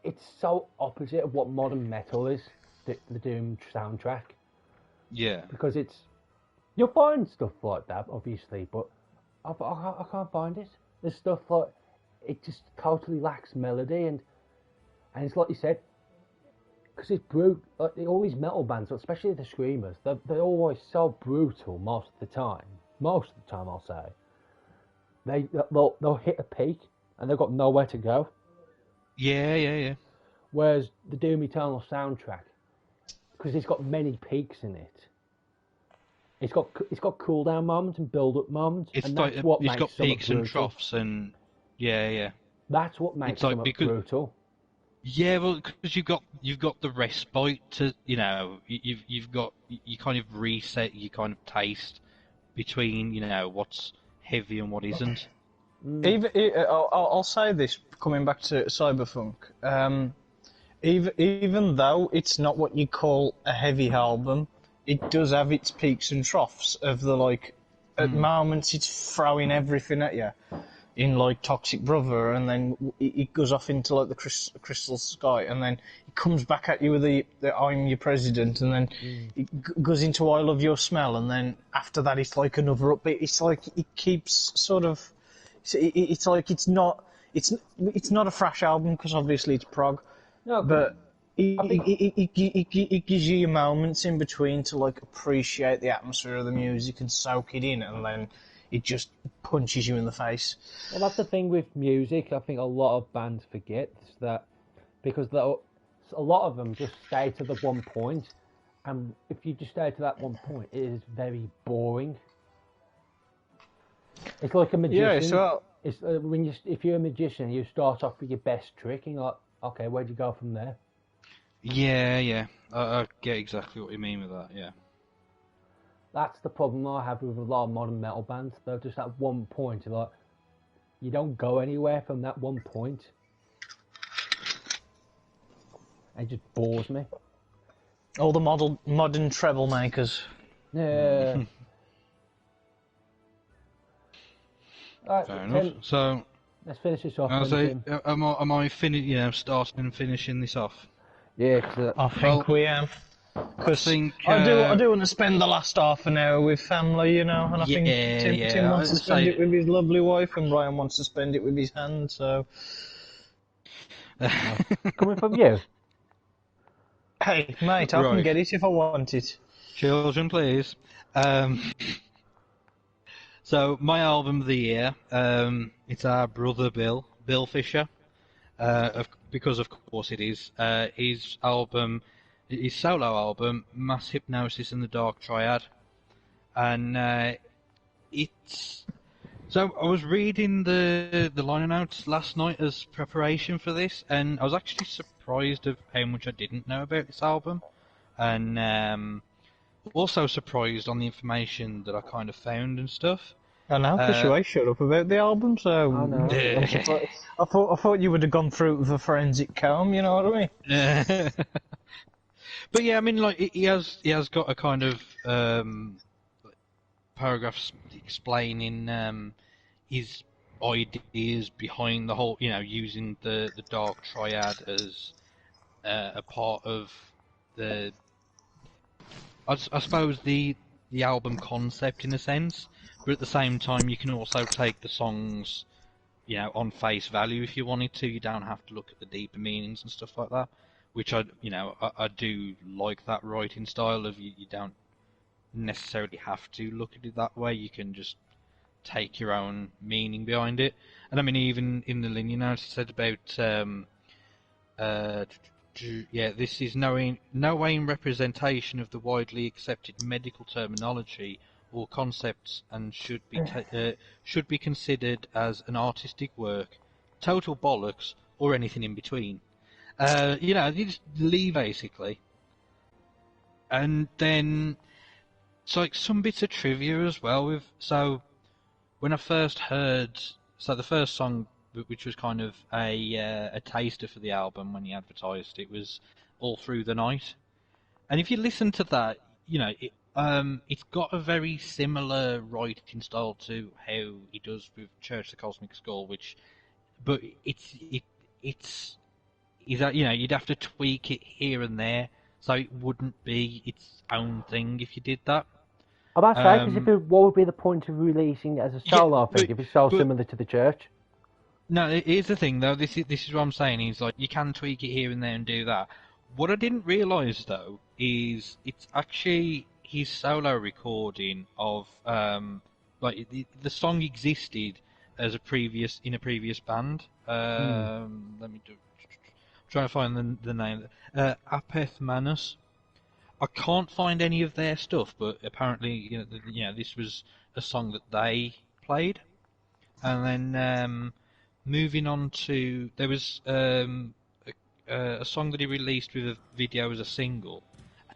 it's so opposite of what modern metal is, the Doom soundtrack.
Yeah.
Because you'll find stuff like that, obviously, but I can't find it. There's stuff like, it just totally lacks melody, and it's like you said, because it's brutal. Like all these metal bands, especially the screamers, they're always so brutal most of the time. Most of the time, I'll say. They'll hit a peak and they've got nowhere to go.
Yeah.
Whereas the Doom Eternal soundtrack, because it's got many peaks in it, it's got cooldown moments and build up moments, and that's what makes
got
something
peaks
brutal.
and troughs, and yeah.
That's what makes something brutal.
Yeah, well, because you've got the respite to, you kind of reset your kind of taste between, what's heavy and what isn't.
I'll say this, coming back to Cyberpunk. Even though it's not what you call a heavy album, it does have its peaks and troughs of the at moments it's throwing everything at you in Toxic Brother, and then it goes off into the Crystal Sky, and then it comes back at you with the I'm Your President, and then it goes into I Love Your Smell, and then after that it's like another upbeat. It's like it keeps sort of. It's like it's not a thrash album because obviously it's prog,
No,
but it gives you your moments in between to appreciate the atmosphere of the music and soak it in, and then it just punches you in the face.
Well, that's the thing with music. I think a lot of bands forget that, because a lot of them just stay to the one point, and if you just stay to that one point, it is very boring. It's like a magician.
Yeah, so
it's if you're a magician, you start off with your best trick, and you're like, okay, where'd you go from there?
Yeah. I get exactly what you mean with that. Yeah.
That's the problem I have with a lot of modern metal bands. They're just at one point. Like, you don't go anywhere from that one point. It just bores me.
all the modern treble makers.
Yeah. Right,
Fair enough. So
let's finish this off.
Am I starting and finishing this off?
Yeah,
I think we am. Because I do want to spend the last half an hour with family, and I think Tim wants to spend it with his lovely wife, and Ryan wants to spend it with his hand, so...
Coming from you?
Hey, mate, I can get it if I want it.
Children, please. So, my album of the year, it's our brother Bill Fisher, because of course it is. His solo album, Mass Hypnosis and the Dark Triad. And it's... So I was reading the liner notes last night as preparation for this, and I was actually surprised of how much I didn't know about this album. And also surprised on the information that I kind of found and stuff.
I know, because you ain't shut up about the album, so...
I know.
I thought you would have gone through it with a forensic comb, you know what I mean?
But yeah, I mean, like, he has got a kind of paragraphs explaining his ideas behind the whole, using the Dark Triad as a part of the, I suppose the album concept in a sense, but at the same time you can also take the songs, on face value if you wanted to. You don't have to look at the deeper meanings and stuff like that. Which I do like that writing style of you don't necessarily have to look at it that way. You can just take your own meaning behind it. And I mean, even in the liner notes, it said about Yeah, this is no way in representation of the widely accepted medical terminology or concepts, and should be considered as an artistic work, total bollocks, or anything in between. You just leave basically, and then it's like some bits of trivia as well. So when I first heard, the first song, which was kind of a taster for the album when he advertised it, was All Through the Night. And if you listen to that, it's got a very similar writing style to how he does with Church the Cosmic Skull, but it's you'd have to tweak it here and there, so it wouldn't be its own thing if you did that.
I'm about to say, because what would be the point of releasing it as a solo thing if it's so similar to the Church?
No, here's the thing though. This is what I'm saying. Is like you can tweak it here and there and do that. What I didn't realise though is it's actually his solo recording of the song existed as in a previous band. Let me I'm trying to find the name. Apeth Manus. I can't find any of their stuff, but apparently, this was a song that they played. And then moving on to, there was a song that he released with a video as a single.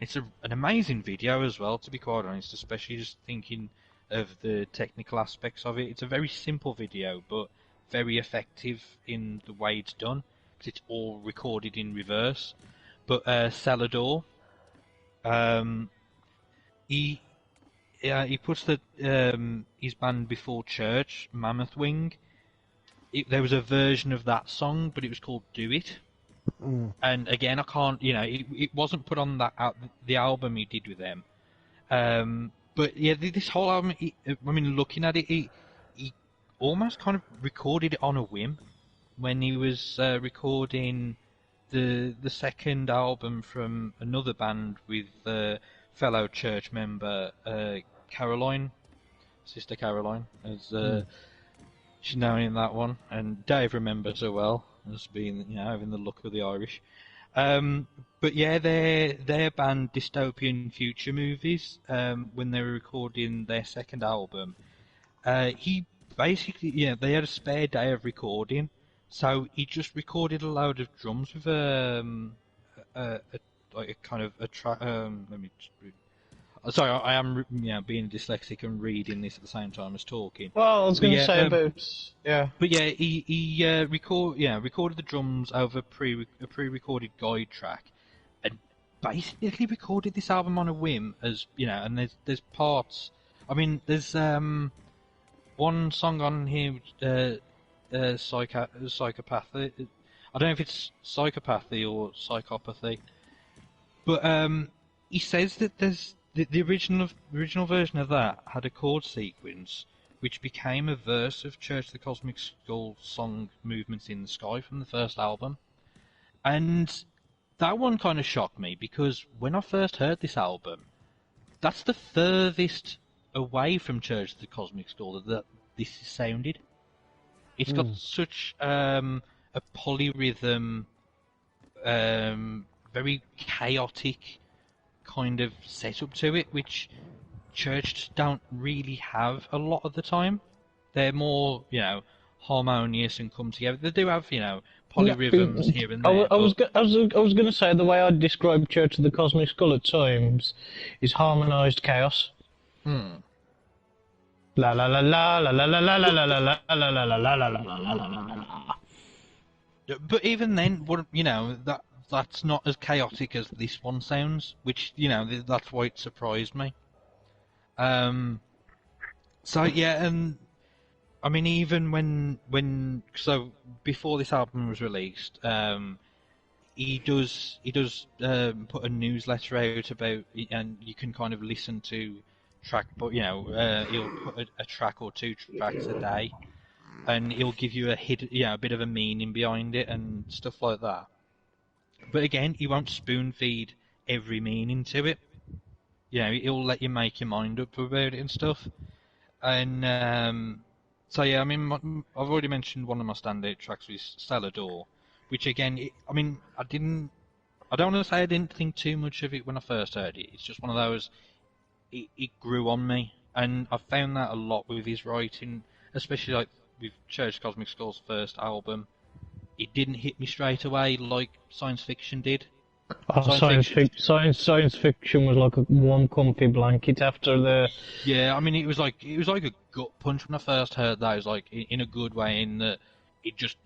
It's an amazing video as well, to be quite honest, especially just thinking of the technical aspects of it. It's a very simple video, but very effective in the way it's done, because it's all recorded in reverse. But Celador, he puts his band before Church, Mammoth Wing. There was a version of that song, but it was called Do It. And again, I can't, it wasn't put on the album he did with them. But yeah, this whole album, looking at it, he almost kind of recorded it on a whim when he was recording the second album from another band with fellow Church member Caroline, Sister Caroline, as she's known in that one, and Dave remembers her well as being, having the look of the Irish. But yeah, their band Dystopian Future Movies, when they were recording their second album, he basically, they had a spare day of recording, so he just recorded a load of drums with a kind of a track. Let me just read. Sorry, I am being dyslexic and reading this at the same time as talking.
Well, I was going to say about
But yeah, he recorded the drums over a pre-recorded guide track, and basically recorded this album on a whim. As and there's parts. There's one song on here, psychopathy. I don't know if it's psychopathy or psychopathy, but he says that there's the original version of that had a chord sequence which became a verse of Church the Cosmic Skull song Movements in the Sky from the first album. And that one kind of shocked me, because when I first heard this album, that's the furthest away from Church the Cosmic Skull that this sounded. It's got such a polyrhythm, very chaotic kind of setup to it, which Church don't really have a lot of the time. They're more, harmonious and come together. They do have, polyrhythms here and there.
I was going to say the way I'd describe Church of the Cosmic Skull at times is harmonised chaos. La la la la la la la la la la la la la la la la la la.
But even then, that's not as chaotic as this one sounds, which, that's why it surprised me. So yeah, and even when before this album was released, he does put a newsletter out about, and you can kind of listen to track, but he'll put a track or two tracks a day, and he'll give you a bit of a meaning behind it and stuff like that. But again, he won't spoon feed every meaning to it. He'll let you make your mind up about it and stuff. And so yeah, I've already mentioned one of my standout tracks was Celador, which again, I don't want to say I didn't think too much of it when I first heard it. It's just one of those. It grew on me, and I found that a lot with his writing, especially like with Church Cosmic Skull's first album. It didn't hit me straight away like science fiction did.
Science fiction was like a warm, comfy blanket after the.
Yeah, I mean, it was like a gut punch when I first heard that. It was like in a good way, in that it just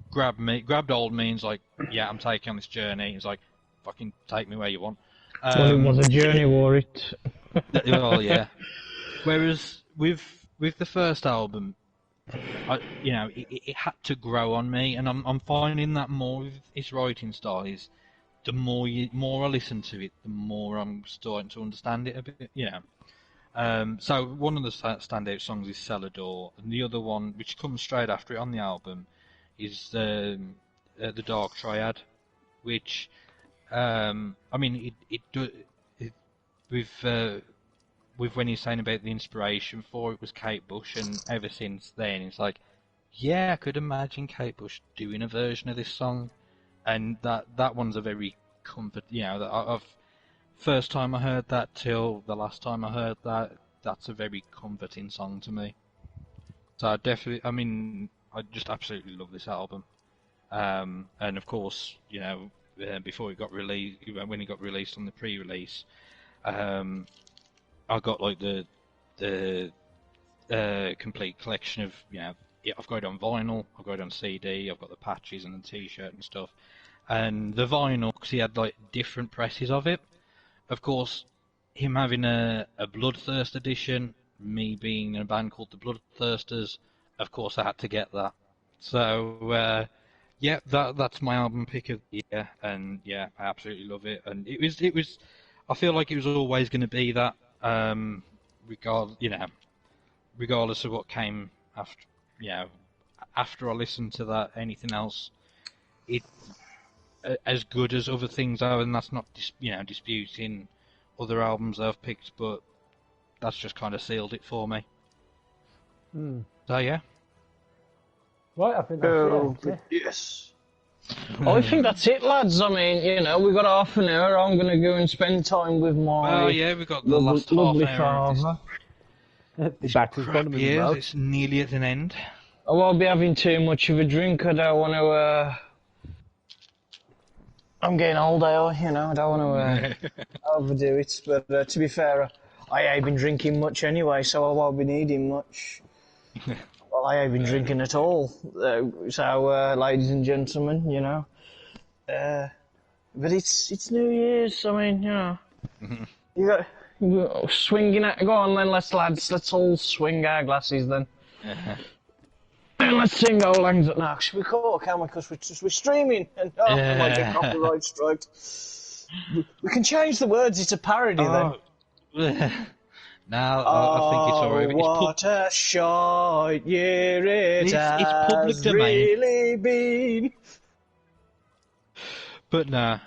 grabbed old me, and was like, yeah, I'm taking on this journey. It's like, fucking take me where you want.
Well, it was a journey, wore it.
Well, yeah. Whereas with the first album, it had to grow on me, and I'm finding that more with its writing styles. The more I listen to it, the more I'm starting to understand it a bit. So one of the standout songs is Cellar Door, and the other one, which comes straight after it on the album, is the Dark Triad, which with when he's saying about the inspiration for it was Kate Bush, and ever since then it's like, yeah, I could imagine Kate Bush doing a version of this song. And that one's a very comfort. First time I heard that till the last time I heard that, that's a very comforting song to me. So I just absolutely love this album. And of course, before it got released, when it got released on the pre-release, I got like the complete collection of I've got it on vinyl, I've got it on CD, I've got the patches and the T-shirt and stuff. And the vinyl, because he had like different presses of it. Of course, him having a Bloodthirst edition, me being in a band called the Bloodthirsters, of course I had to get that. So that's my album pick of the year, and yeah, I absolutely love it. And it was, I feel like it was always going to be that, regardless of what came after. After I listened to that, anything else, it as good as other things are, and that's not disputing other albums I've picked, but that's just kind of sealed it for me. So yeah.
Right, I think that's it.
Yes. I think that's it, lads. I mean, we've got half an hour. I'm going to go and spend time with my.
Oh yeah, we've got the last half an hour.
The battery's gone to me.
It's nearly at an end.
I won't be having too much of a drink. I don't want to. I'm getting older, I don't want to overdo it. But to be fair, I ain't been drinking much anyway, so I won't be needing much. Well, I ain't been drinking at all. So, ladies and gentlemen, but it's New Year's. I mean, you got. Swinging it. Go on then, lads. Let's all swing our glasses then. And let's sing Old Lang Syne. No, should we call, can we? Because we're streaming. And we might get copyright striked. We can change the words. It's a parody then.
No, I think it's alright.
What a shite year it has public domain. Really been.
But no,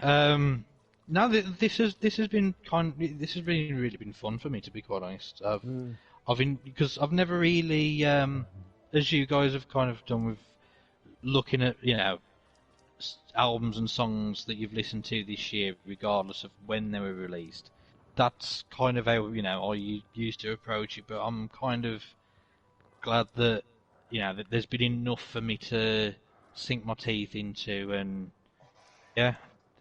this has really been fun for me, to be quite honest. Because I've never really, as you guys have kind of done with looking at albums and songs that you've listened to this year, regardless of when they were released. That's kind of how I used to approach it. But I'm kind of glad that that there's been enough for me to sink my teeth into, and yeah.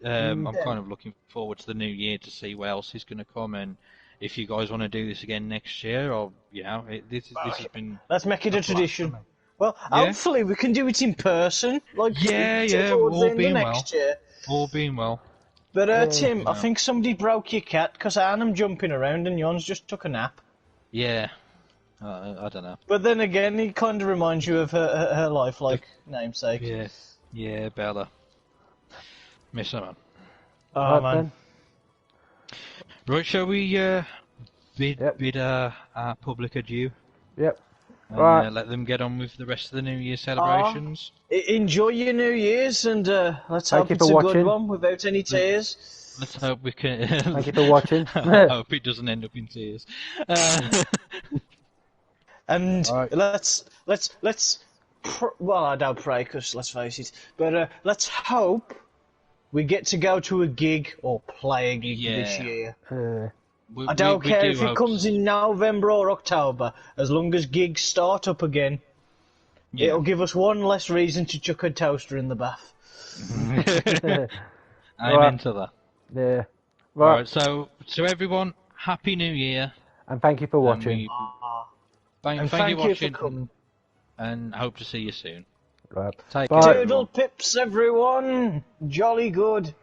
I'm kind of looking forward to the new year to see what else is going to come, and if you guys want to do this again next year, or this has been.
Let's make it a tradition. Well, hopefully we can do it in person. All being well.
All being well.
But Tim, I think somebody broke your cat because I had him jumping around and Jon's just took a nap.
Yeah. I don't know.
But then again, he kind of reminds you of her lifelike namesake.
Yes. Yeah, Bella. Miss her, man.
Oh, man.
Right, shall we bid our public adieu?
Yep.
And let them get on with the rest of the New Year celebrations.
Enjoy your New Year's, and let's hope it's a good one without any tears.
Let's hope we can.
Thank you for watching.
I hope it doesn't end up in tears.
And let's well, I don't pray, because let's face it, but let's hope we get to go to a gig or play a gig this year. I don't care if it comes in November or October, as long as gigs start up again. Yeah. It'll give us one less reason to chuck a toaster in the bath.
I'm into that.
Yeah.
Right, so everyone, Happy New Year.
And thank you for watching.
Thank you for watching. For coming. And hope to see you soon.
Right.
Take care. Doodle pips, everyone. Jolly good.